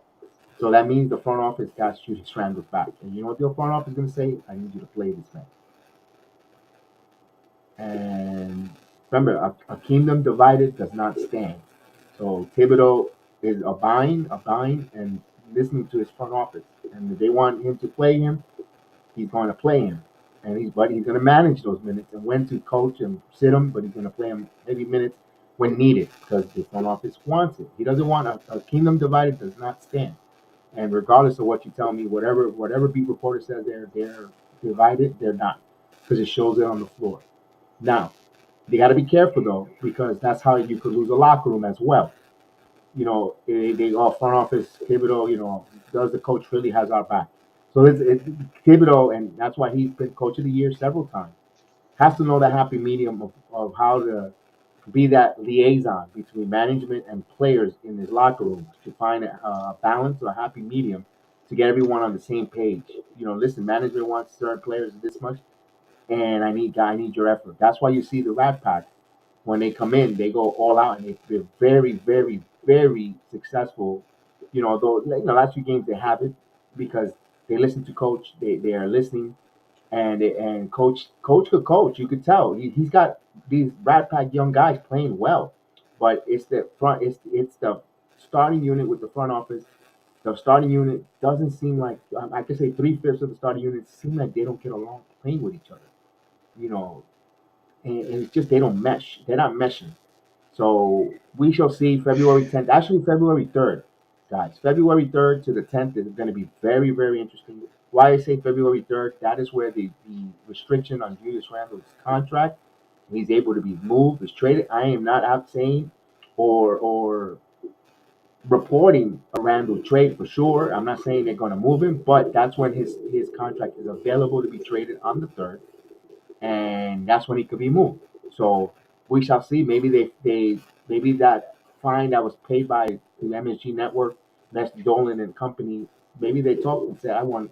So that means the front office got Julius Randle back. And you know what the front office is going to say? I need you to play this man. And remember, a kingdom divided does not stand. So Thibodeau is abiding, and listening to his front office. And if they want him to play him, he's going to play him. And he's going to manage those minutes and when to coach and sit him, but he's going to play him heavy minutes when needed because the front office wants it. He doesn't want a kingdom divided does not stand. And regardless of what you tell me, whatever beat reporter says they're divided, they're not because it shows it on the floor. Now they got to be careful though because that's how you could lose a locker room as well. They front office Thibodeau. Does the coach really has our back? So it's Thibodeau, and that's why he's been coach of the year several times. Has to know the happy medium of how to be that liaison between management and players in his locker room to find a balance or a happy medium to get everyone on the same page. Listen, management wants certain players this much, and I need your effort. That's why you see the Rat Pack when they come in, they go all out and they're very, very, very successful. Though last few games they have it because they listen to coach. They are listening, and coach could coach. You could tell he's got these Rat Pack young guys playing well, but it's the front. It's the starting unit with the front office. The starting unit doesn't seem like I could say 3/5 of the starting unit seem like they don't get along playing with each other. You know, and it's just they don't mesh. They're not meshing. So we shall see February 10th. Actually, February 3rd, guys. February 3rd to the 10th is going to be very, very interesting. Why I say February 3rd? That is where the restriction on Julius Randle's contract. He's able to be moved, is traded. I am not out saying or reporting a Randle trade for sure. I'm not saying they're going to move him, but that's when his contract is available to be traded on the 3rd and that's when he could be moved. So we shall see. Maybe maybe that fine that was paid by the MSG network, that's Dolan and company. Maybe they talk and say, I want,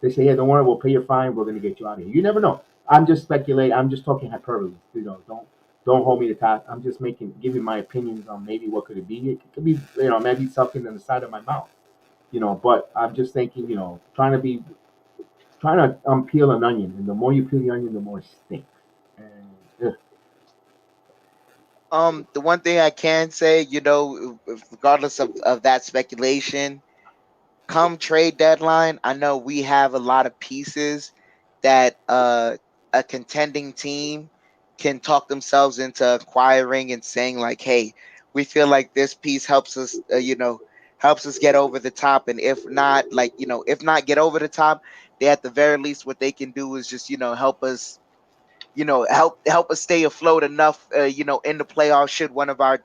they say, yeah, don't worry, we'll pay your fine. We're going to get you out of here. You never know. I'm just speculating. I'm just talking hyperbole. Don't hold me to task. I'm just giving my opinions on maybe what could it be. It could be, maybe something on the side of my mouth. But I'm just thinking, trying to peel an onion, and the more you peel the onion, the more it stinks. And The one thing I can say, regardless of that speculation, come trade deadline, I know we have a lot of pieces that a contending team can talk themselves into acquiring and saying like, hey, we feel like this piece helps us, helps us get over the top. And if not, if not get over the top, they at the very least what they can do is just, help us, help us stay afloat enough, in the playoffs should one of our,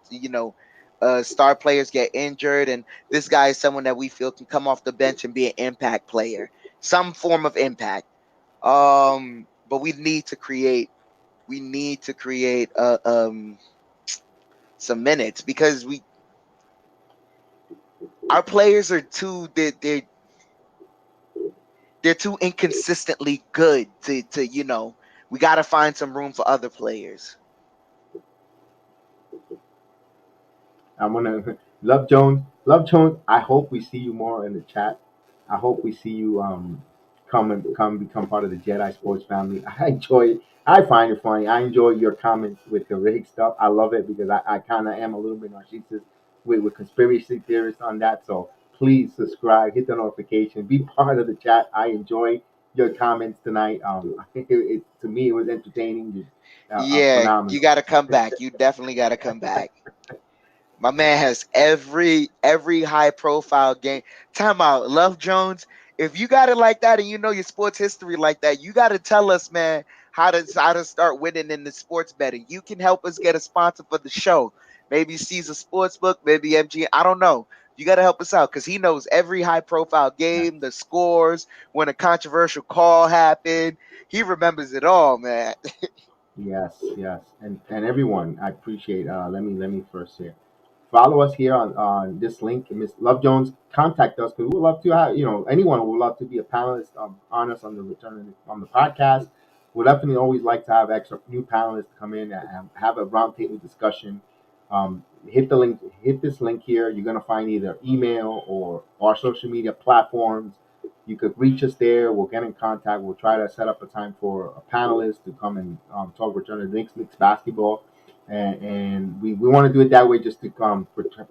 star players get injured. And this guy is someone that we feel can come off the bench and be an impact player, some form of impact. But we need to create some minutes because our players are they're too inconsistently good to we got to find some room for other players. I'm gonna Love Jones. Love Jones. I hope we see you more in the chat. I hope we see you come become part of the Jedi Sports family. I enjoy it. I find it funny. I enjoy your comments with the rig stuff. I love it because I kind of am a little bit narcissistic with conspiracy theorists on that. So please subscribe, hit the notification, be part of the chat. I enjoy your comments tonight. To me, it was entertaining, Yeah, you phenomenal. got to come back. You definitely got to come back. My man has every high profile game. Timeout, Love Jones. If you got it like that and you know your sports history like that, you got to tell us, man, how to start winning in the sports betting. You can help us get a sponsor for the show. Maybe Caesar Sportsbook, maybe MG. I don't know. You got to help us out because he knows every high profile Yes, game, the scores, when a controversial call happened. He remembers it all, man. yes, and everyone, I appreciate. Let me first say, follow us here on this link. Miss Love Jones, contact us because we would love to have anyone who would love to be a panelist on us on the return on the podcast. We'd definitely always like to have extra new panelists come in and have a roundtable discussion. Hit the link. Hit this link here. You're gonna find either email or our social media platforms. You could reach us there. We'll get in contact. We'll try to set up a time for a panelist to come and talk return to Knicks basketball and we want to do it that way just to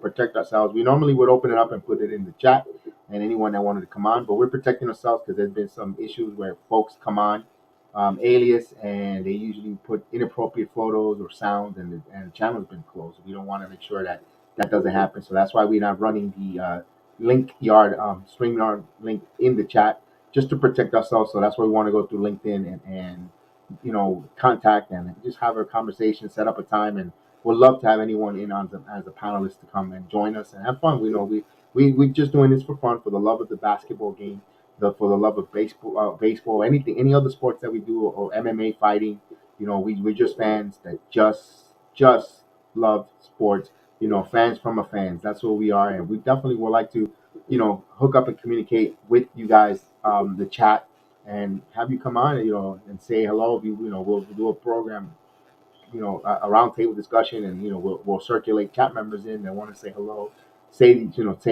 protect ourselves. We normally would open it up and put it in the chat and anyone that wanted to come on, but we're protecting ourselves because there's been some issues where folks come on alias and they usually put inappropriate photos or sounds and the channel's been closed. We don't want to make sure that that doesn't happen, so that's why we're not running the link yard stream yard link in the chat just to protect ourselves. So that's why we want to go through LinkedIn and contact and just have a conversation, set up a time, and we'd love to have anyone in on as a panelist to come and join us and have fun. We know we just doing this for fun, for the love of the basketball game, for the love of baseball, anything, any other sports that we do, or MMA fighting. We're just fans that just love sports. Fans from a fans. That's what we are, and we definitely would like to, hook up and communicate with you guys, the chat and have you come on, and say hello. We'll do a program, a roundtable discussion, and we'll circulate chat members in that want to say hello, say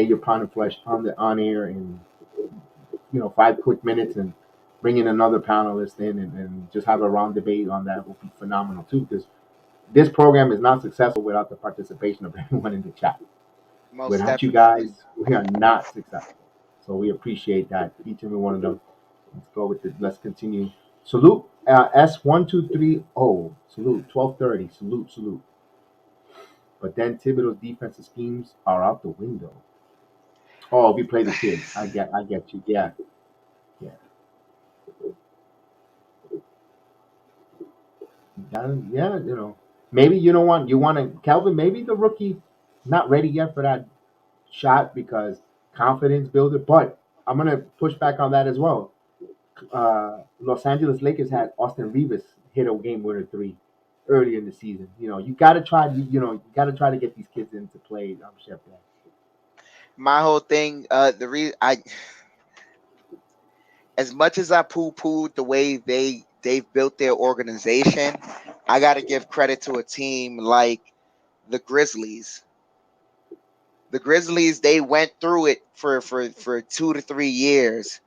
your pound of flesh on air in 5 quick minutes, and bring in another panelist in, and just have a round debate on that will be phenomenal too. Because this program is not successful without the participation of everyone in the chat. Most Without you definitely. guys, we are not successful. So we appreciate that each and every one of them. Let's go with it. Let's continue. Salute S1230. Salute 1230. Salute. But then Thibodeau's defensive schemes are out the window. Oh, we play the kid. I get you. Yeah. Yeah. Maybe you want to Calvin. Maybe the rookie not ready yet for that shot because confidence builder. But I'm gonna push back on that as well. Los Angeles Lakers had Austin Rivers hit a game winner three early in the season. You gotta try. You gotta try to get these kids into play. Chef. My whole thing, the reason I, as much as I poo-pooed the way they've built their organization, I got to give credit to a team like the Grizzlies. The Grizzlies, they went through it for 2 to 3 years.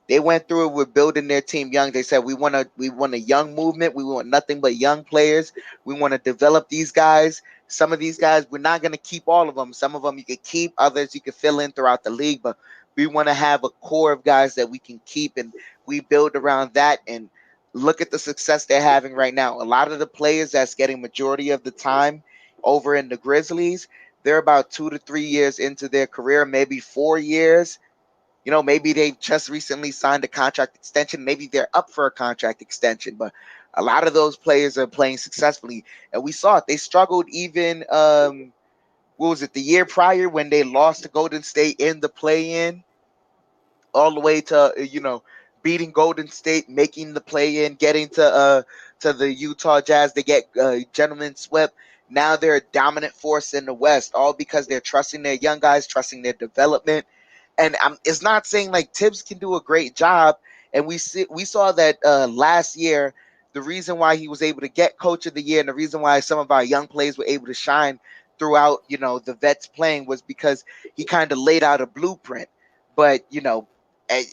They went through it with building their team young. They said we want a young movement. We want nothing but young players. We want to develop these guys. Some of these guys, we're not going to keep all of them. Some of them you could keep, others you could fill in throughout the league. But we want to have a core of guys that we can keep, and we build around that. And look at the success they're having right now. A lot of the players that's getting majority of the time over in the Grizzlies, they're about 2 to 3 years into their career, maybe 4 years. Maybe they just recently signed a contract extension. Maybe they're up for a contract extension, but a lot of those players are playing successfully. And we saw it. They struggled even, what was it, the year prior when they lost to Golden State in the play-in, all the way to, beating Golden State, making the play-in, getting to the Utah Jazz. They get gentlemen swept. Now they're a dominant force in the West, all because they're trusting their young guys, trusting their development. And it's not saying like Tibbs can do a great job. And we saw that last year, the reason why he was able to get Coach of the Year and the reason why some of our young players were able to shine throughout, the vets playing was because he kind of laid out a blueprint. But And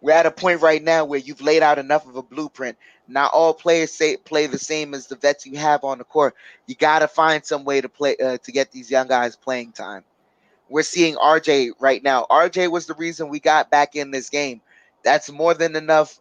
we're at a point right now where you've laid out enough of a blueprint. Not all players play the same as the vets you have on the court. You got to find some way to play to get these young guys playing time. We're seeing RJ right now. RJ was the reason we got back in this game. That's more than enough.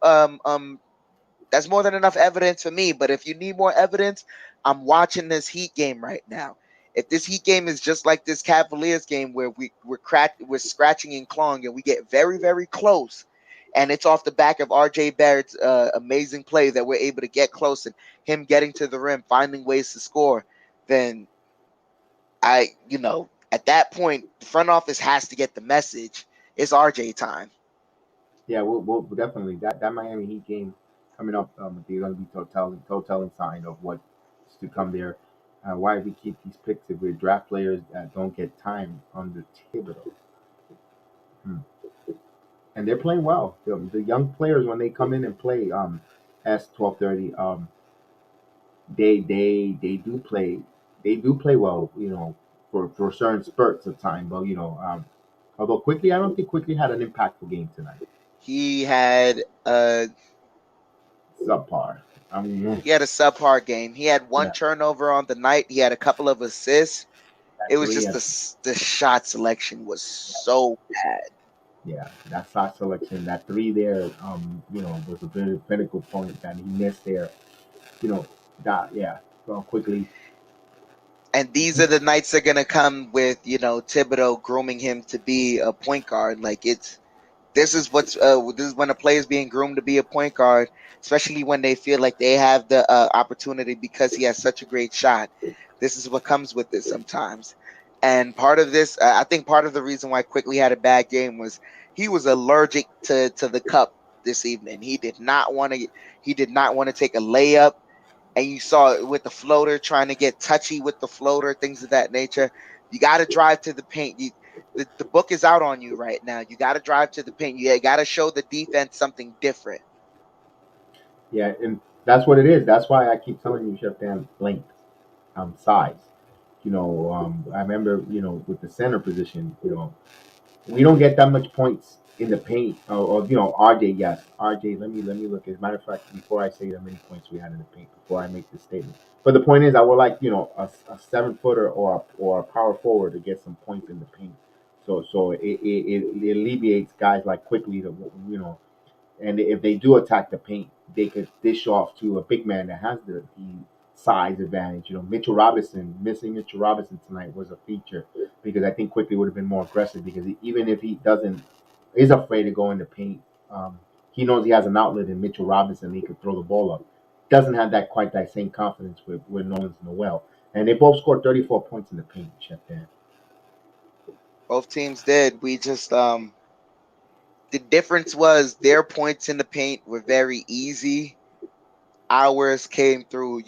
That's more than enough evidence for me. But if you need more evidence, I'm watching this Heat game right now. If this Heat game is just like this Cavaliers game where we're scratching and clawing and we get very, very close, and it's off the back of RJ Barrett's amazing play that we're able to get close and him getting to the rim, finding ways to score, then at that point, the front office has to get the message. It's RJ time. Yeah, we'll definitely that Miami Heat game coming up. They're going to be toe-telling sign of what's to come there. Why we keep these picks if we draft players that don't get time under Thibodeau. And they're playing well. The young players when they come in and play S 1230, they do play well. For certain spurts of time. But although quickly, I don't think quickly had an impactful game tonight. He had Subpar. I mean, he had a subpar game. He had one yeah, turnover on the night. He had a couple of assists. that It was three. just the shot selection was so bad. Yeah, that shot selection, that three there, was a very critical point that he missed there. So quickly. And these are the nights that are gonna come with Thibodeau grooming him to be a point guard. Like this is when a player is being groomed to be a point guard, especially when they feel like they have the opportunity because he has such a great shot. This is what comes with it sometimes. And part of this, I think part of the reason why Quickly had a bad game was he was allergic to the cup this evening. He did not want to take a layup, and you saw it with the floater, trying to get touchy with the floater, things of that nature. You got to drive to the paint. The book is out on you right now. You got to drive to the paint. You got to show the defense something different. Yeah, and that's what it is. That's why I keep telling you, Chef Dan, length, size. I remember, with the center position, we don't get that much points in the paint. RJ, yes, RJ. Let me look. As a matter of fact, before I say how many points we had in the paint, before I make this statement. But the point is, I would like a 7-footer or a power forward to get some points in the paint. So it alleviates guys like quickly to and if they do attack the paint, they could dish off to a big man that has the size advantage. Missing Mitchell Robinson tonight was a feature because I think quickly would have been more aggressive because even if he is afraid to go in the paint, he knows he has an outlet in Mitchell Robinson. He could throw the ball up. Doesn't have that same confidence with Nolan's Noel. And they both scored 34 points in the paint, Chef Dan. Both teams did. We just the difference was their points in the paint were very easy. Ours came through,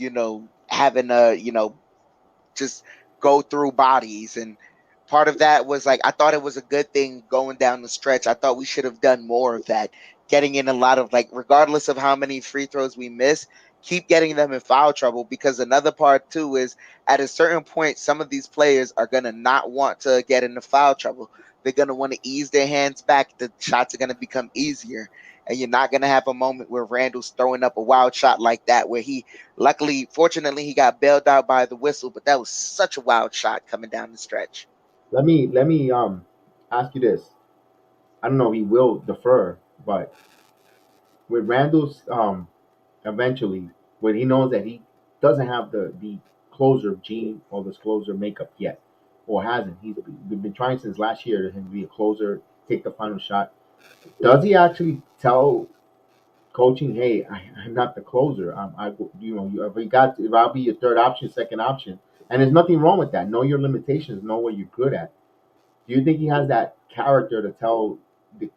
having a, just go through bodies. And part of that was like, I thought it was a good thing going down the stretch. I thought we should have done more of that, getting in a lot of, like, regardless of how many free throws we miss, keep getting them in foul trouble. Because another part too is at a certain point, some of these players are going to not want to get into foul trouble. They're going to want to ease their hands back. The shots are going to become easier. And you're not going to have a moment where Randall's throwing up a wild shot like that, where fortunately, he got bailed out by the whistle, but that was such a wild shot coming down the stretch. Let me ask you this. I don't know if he will defer, but with Randall's eventually, when he knows that he doesn't have the closer gene or the closer makeup yet, or hasn't, we've been trying since last year to him to be a closer, take the final shot. Does he actually tell coaching, "Hey, I'm not the closer. If I'll be your third option, second option," and there's nothing wrong with that. Know your limitations. Know what you're good at. Do you think he has that character to tell the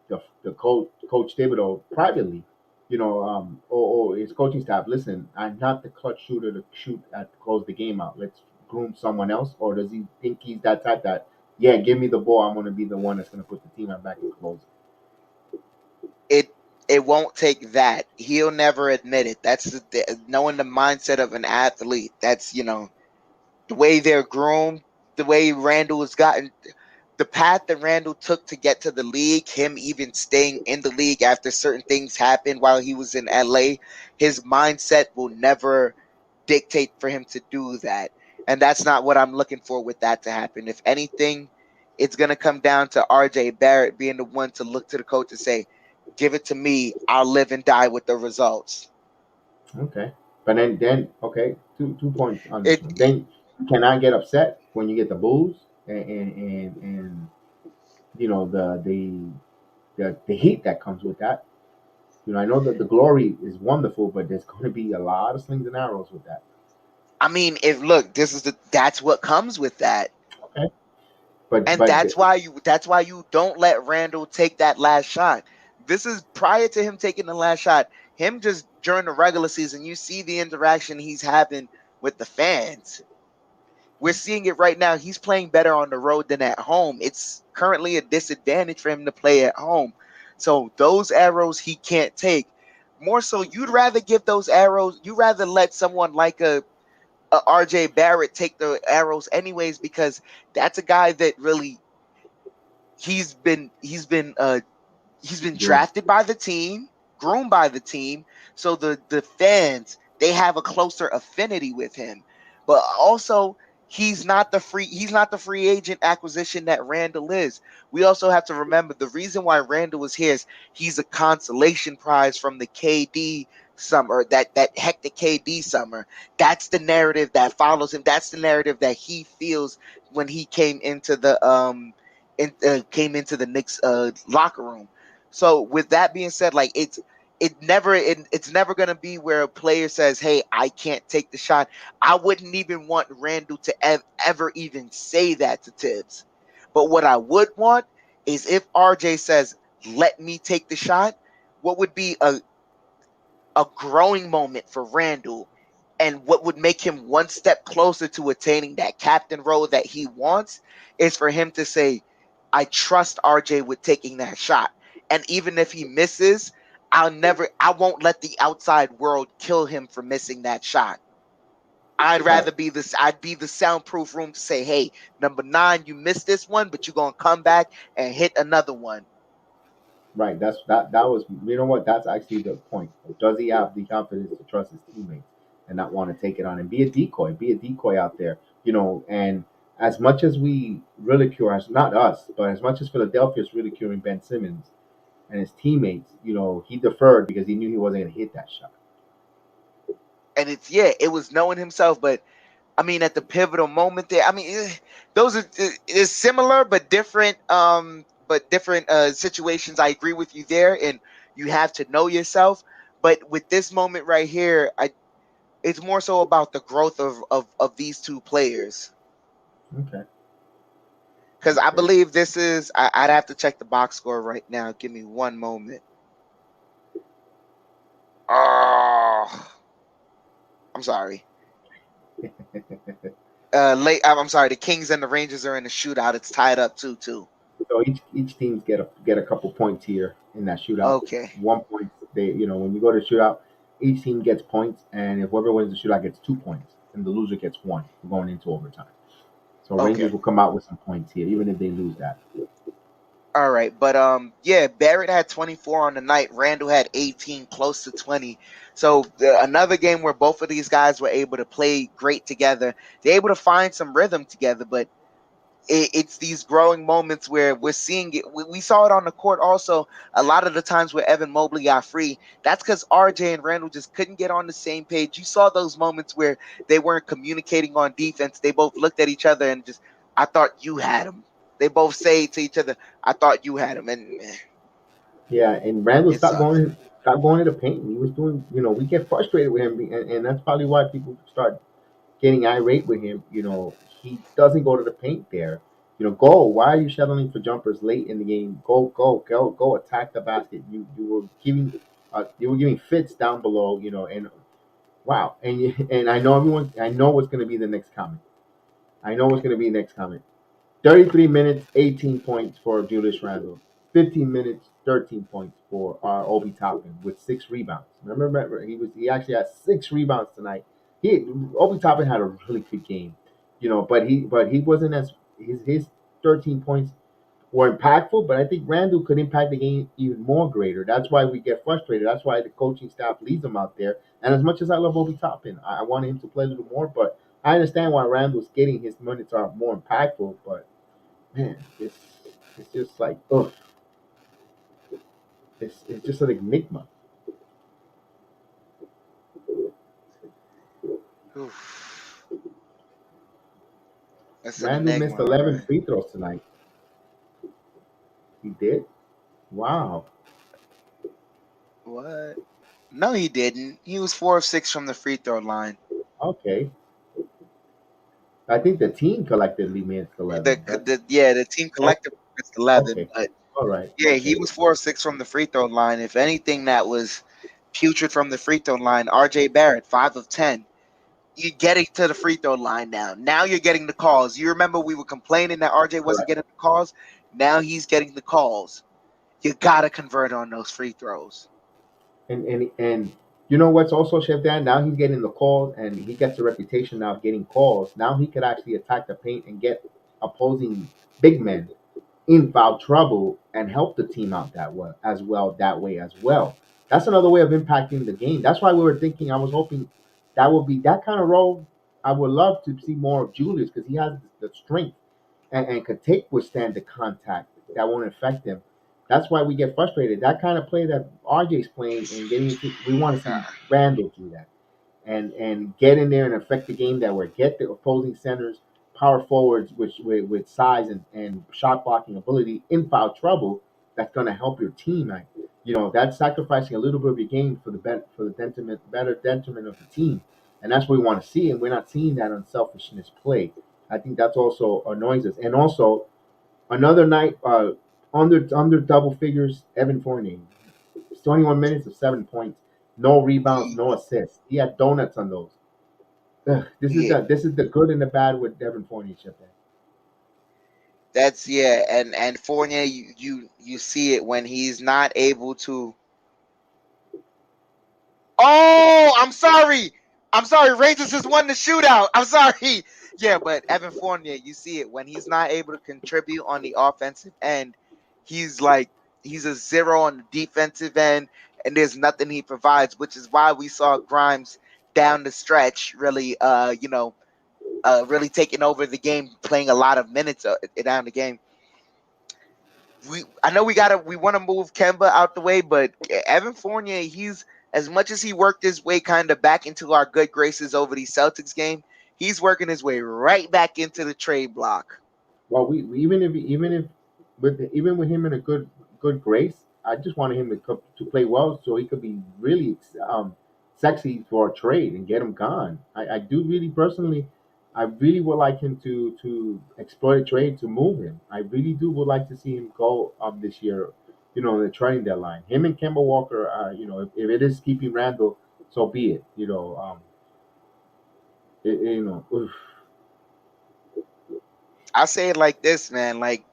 coach Thibodeau privately, or his coaching staff, listen, I'm not the clutch shooter to shoot at to close the game out. Let's groom someone else, or does he think he's that type that, yeah, give me the ball, I'm going to be the one that's going to put the team back and close It it won't take that. He'll never admit it. That's knowing the mindset of an athlete. That's the way they're groomed, the way Randall has gotten. the path that Randall took to get to the league, him even staying in the league after certain things happened while he was in LA, his mindset will never dictate for him to do that. And that's not what I'm looking for with that to happen. If anything, it's going to come down to RJ Barrett being the one to look to the coach and say, give it to me. I'll live and die with the results. Okay. But then okay, two points on this It one. Then you cannot get upset when you get the boos and you know the heat that comes with that. You know, I know that the glory is wonderful, but there's going to be a lot of slings and arrows with that. I mean, if look, that's what comes with that. Okay. But And but that's why you don't let Randall take that last shot. This is prior to him taking the last shot. Him just during the regular season, you see the interaction he's having with the fans. We're seeing it right now. He's playing better on the road than at home. It's currently a disadvantage for him to play at home. So those arrows he can't take. More so, you'd rather give those arrows. You rather let someone like a RJ Barrett take the arrows anyways, because that's a guy that really he's been he's been uh he's been Drew. drafted by the team, groomed by the team, so the fans, they have a closer affinity with him. But also, he's not the free agent acquisition that Randall is. We also have to remember the reason why Randall is here is he's a consolation prize from the KD summer, that hectic KD summer. That's the narrative that follows him. That's the narrative that he feels when he came into the Knicks locker room. So with that being said, like it's never gonna be where a player says, "Hey, I can't take the shot." I wouldn't even want Randall to ever even say that to Tibbs. But what I would want is if RJ says, "Let me take the shot," what would be a growing moment for Randall, and what would make him one step closer to attaining that captain role that he wants is for him to say, I trust RJ with taking that shot. And even if he misses, I won't let the outside world kill him for missing that shot. Right. I'd be the soundproof room to say, hey, number 9, you missed this one, but you're gonna come back and hit another one. Right. That was, you know what, that's actually the point. Does he have the confidence to trust his teammates and not want to take it on and be a decoy out there, you know, and as much as we ridicule as not us, but as much as Philadelphia is ridiculing Ben Simmons and his teammates, you know, he deferred because he knew he wasn't gonna hit that shot. And it was knowing himself, but I mean, at the pivotal moment there, I mean, those are is similar but different. Situations. I agree with you there, and you have to know yourself. But with this moment right here, it's more so about the growth of these two players. Okay. Because I Okay. believe this is. I'd have to check the box score right now. Give me one moment. Oh, I'm sorry. I'm sorry. The Kings and the Rangers are in a shootout. It's tied up 2-2. So each teams get a couple points here in that shootout. Okay. 1 point. They, you know, when you go to shootout, each team gets points, and if whoever wins the shootout gets 2 points, and the loser gets one going into overtime. So Rangers Okay. will come out with some points here, even if they lose that. All right, but yeah, Barrett had 24 on the night. Randall had 18, close to 20. So another game where both of these guys were able to play great together. They're able to find some rhythm together, but it's these growing moments where we're seeing it. We saw it on the court also. A lot of the times where Evan Mobley got free, that's because RJ and Randall just couldn't get on the same page. You saw those moments where they weren't communicating on defense. They both looked at each other and just, I thought you had him. They both say to each other, I thought you had him. And Yeah, and Randall it sucks. stopped going to the paint. He was doing, you know, we get frustrated with him, and that's probably why people start getting irate with him. You know, he doesn't go to the paint there. You know, go. Why are you settling for jumpers late in the game? Go! Attack the basket. You were giving fits down below. You know, and wow, and I know everyone. I know what's going to be the next comment. I know what's going to be the next comment. 33 minutes, 18 points for Julius Randle. 15 minutes, 13 points for Obi Toppin with 6 rebounds. Remember, he actually had 6 rebounds tonight. Obi Toppin had a really good game, you know, but he wasn't as his 13 points were impactful, but I think Randall could impact the game even more greater. That's why we get frustrated. That's why the coaching staff leaves him out there. And as much as I love Obi Toppin, I wanted him to play a little more, but I understand why Randall's getting his minutes are more impactful, but man, it's just like, ugh. It's just an enigma. Oof. That's an Randall missed enigma, 11 right? free throws tonight. He did? Wow. What? No, he didn't. He was 4 of 6 from the free throw line. Okay. I think the team collectively missed The 11. That's the team oh, collective missed 11, okay. but All right. yeah, he Okay. was 4 of 6 from the free throw line. If anything, that was putrid from the free throw line. R.J. Barrett, 5 of 10. You're getting to the free throw line now. Now you're getting the calls. You remember we were complaining that RJ wasn't Correct. getting the calls. Now he's getting the calls. You gotta convert on those free throws. And you know what's also Chef Dan? Now he's getting the calls and he gets a reputation now of getting calls. Now he could actually attack the paint and get opposing big men in foul trouble and help the team out that way as well. That's another way of impacting the game. That's why we were thinking. I was hoping that would be that kind of role. I would love to see more of Julius because he has the strength and could withstand the contact that won't affect him. That's why we get frustrated. That kind of play that RJ's playing and getting into, we want to see Uh, Randall do that and get in there and affect the game that way. Get the opposing centers, power forwards, which with size and shot blocking ability in foul trouble. That's going to help your team. That's sacrificing a little bit of your game for the better detriment of the team, and that's what we want to see. And we're not seeing that unselfishness play. I think that's also annoys us. And also another night under double figures. Evan Fournier, 21 minutes of 7 points, no rebounds, he, no assists. He had donuts on those. Ugh, he, this is the good and the bad with Devin Fournier, Chip. that's and Fournier, you see it when he's not able to. Oh, I'm sorry. I'm sorry. Rangers just won the shootout. I'm sorry. Yeah, but Evan Fournier, you see it when he's not able to contribute on the offensive end. He's like he's a zero on the defensive end, and there's nothing he provides, which is why we saw Grimes down the stretch really, really taking over the game, playing a lot of minutes down the game. I know we want to move Kemba out the way, but Evan Fournier, he's as much as he worked his way kind of back into our good graces over the Celtics game, he's working his way right back into the trade block. Well, we even with him in a good grace, I just wanted him to play well so he could be really sexy for a trade and get him gone. I do really personally, I really would like him to exploit a trade to move him. I really do would like to see him go up this year, in the trading deadline. Him and Kemba Walker, if it is keeping Randall, so be it. Oof. I say it like this, man. Like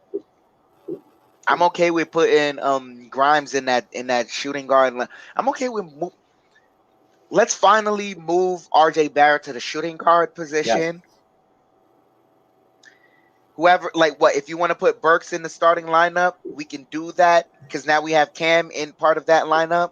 I'm okay with putting Grimes in that shooting guard. I'm okay with let's finally move RJ Barrett to the shooting guard Yes. position. Whoever, like, what if you want to put Burks in the starting lineup, we can do that because now we have Cam in part of that lineup.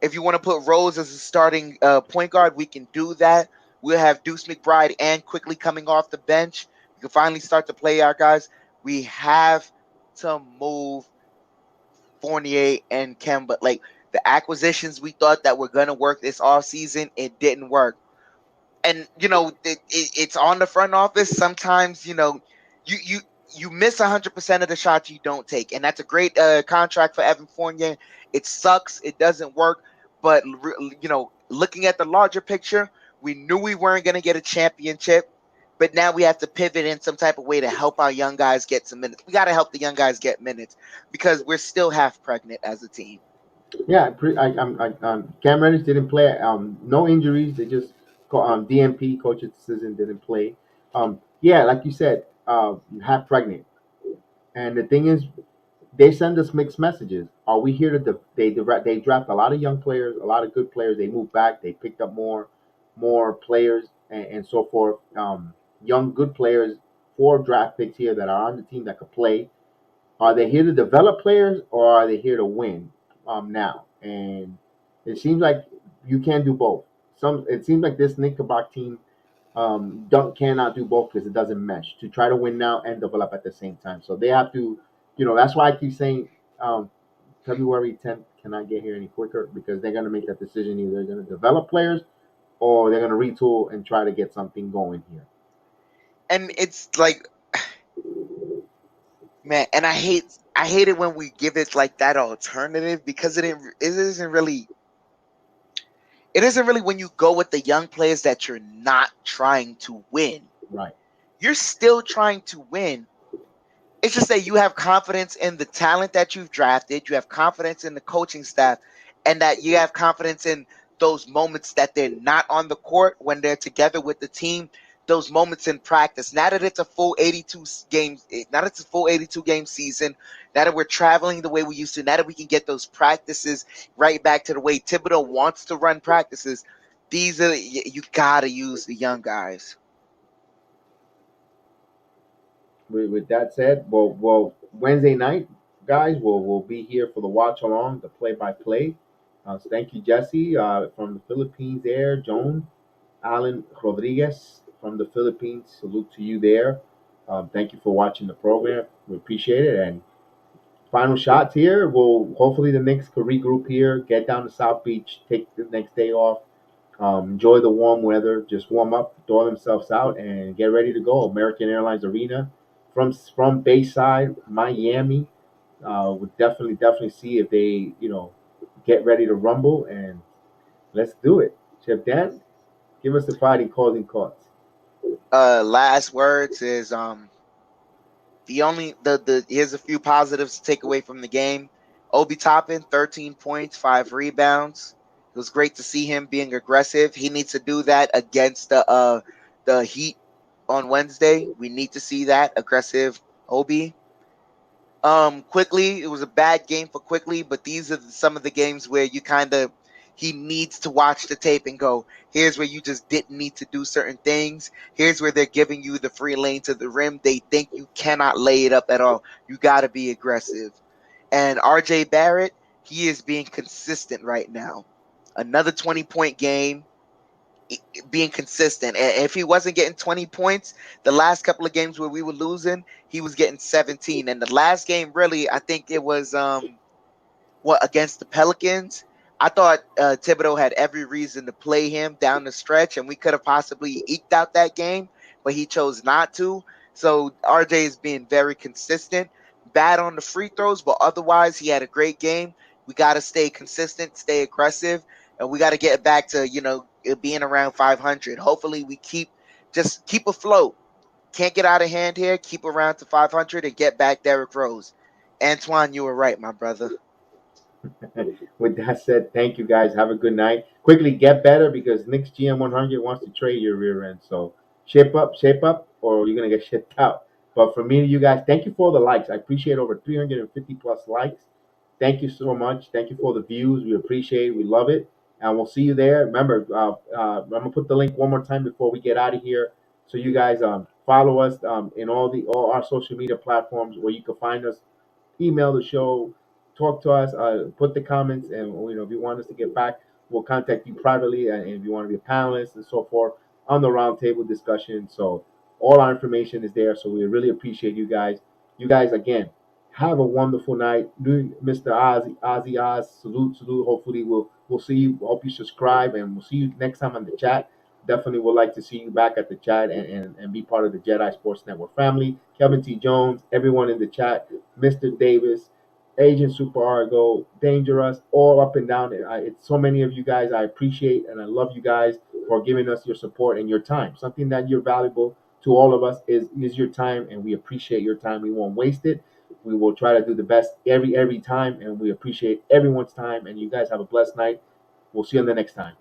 If you want to put Rose as a starting point guard, we can do that. We'll have Deuce McBride and quickly coming off the bench. We can finally start to play our guys. We have to move Fournier and Kemba. Like the acquisitions we thought that were gonna work this off season, it didn't work. And it's on the front office. Sometimes you you you miss 100% of the shots you don't take, and that's a great contract for Evan Fournier. It sucks, it doesn't work, but looking at the larger picture, we knew we weren't going to get a championship, but now we have to pivot in some type of way to help our young guys get some minutes. We got to help the young guys get minutes because we're still half pregnant as a team. Yeah, Cam Reddish didn't play. No injuries. They just DMP coach's decision didn't play. Yeah, like you said, half pregnant. And the thing is, they send us mixed messages. Are we here they draft a lot of young players, a lot of good players. They move back. They picked up more players and so forth. Young good players, 4 draft picks here that are on the team that could play. Are they here to develop players or are they here to win now? And it seems like you can do both. It seems like this Knickerbocker team cannot do both because it doesn't mesh to try to win now and develop at the same time. So they have to, that's why I keep saying February 10th cannot get here any quicker because they're going to make that decision. Either they're going to develop players or they're going to retool and try to get something going here. And it's like, man, and I hate it when we give it like that alternative because it isn't really when you go with the young players that you're not trying to win. Right. You're still trying to win. It's just that you have confidence in the talent that you've drafted, you have confidence in the coaching staff, and that you have confidence in those moments that they're not on the court when they're together with the team, those moments in practice. Now that it's a full 82 games, now that it's a full 82 game season, now that we're traveling the way we used to, now that we can get those practices right back to the way Thibodeau wants to run practices, you gotta use the young guys. With that said, well, Wednesday night, guys, we'll be here for the watch along, the play-by-play. So thank you, Jesse, from the Philippines there. Joan, Alan Rodriguez from the Philippines. Salute to you there. Thank you for watching the program. We appreciate it. And final shots here. Hopefully the Knicks could regroup here, get down to South Beach, take the next day off, enjoy the warm weather, just warm up, thaw themselves out, and get ready to go. American Airlines Arena from Bayside, Miami. Would definitely see if they get ready to rumble, and let's do it. Chef Dan, give us the fighting closing thoughts. Last words is here's a few positives to take away from the game. Obi Toppin, 13 points, 5 rebounds. It was great to see him being aggressive. He needs to do that against the Heat on Wednesday. We need to see that aggressive Obi. Quickly, it was a bad game for Quickly, but these are some of the games where he needs to watch the tape and go, here's where you just didn't need to do certain things. Here's where they're giving you the free lane to the rim. They think you cannot lay it up at all. You got to be aggressive. And RJ Barrett, he is being consistent right now. Another 20-point game, being consistent. And if he wasn't getting 20 points, the last couple of games where we were losing, he was getting 17. And the last game, really, I think it was against the Pelicans. I thought Thibodeau had every reason to play him down the stretch, and we could have possibly eked out that game, but he chose not to. So RJ is being very consistent. Bad on the free throws, but otherwise he had a great game. We got to stay consistent, stay aggressive, and we got to get back to, it being around 500. Hopefully we keep afloat. Can't get out of hand here. Keep around to 500 and get back Derrick Rose. Antoine, you were right, my brother. With that said, thank you guys. Have a good night. Quickly get better because Knicks GM 100 wants to trade your rear end. So shape up, or you're gonna get shipped out. But for me to you guys, thank you for all the likes. I appreciate over 350 plus likes. Thank you so much. Thank you for the views. We appreciate it. We love it. And we'll see you there. Remember, I'm gonna put the link one more time before we get out of here. So you guys follow us in all our social media platforms where you can find us. Email the show, talk to us, put the comments, and if you want us to get back, we'll contact you privately. And if you want to be a panelist and so forth on the roundtable discussion, so all our information is there. So we really appreciate you guys. You guys again, have a wonderful night. Mr. Ozzy Oz, salute. Hopefully we'll see you. Hope you subscribe, and we'll see you next time on the chat. Definitely would like to see you back at the chat and be part of the Jedi Sports Network family. Kevin T. Jones, everyone in the chat, Mr. Davis, Agent Super Argo, Dangerous, all up and down. It's so many of you guys I appreciate, and I love you guys for giving us your support and your time. Something that you're valuable to all of us is your time, and we appreciate your time. We won't waste it. We will try to do the best every time, and we appreciate everyone's time. And you guys have a blessed night. We'll see you on the next time.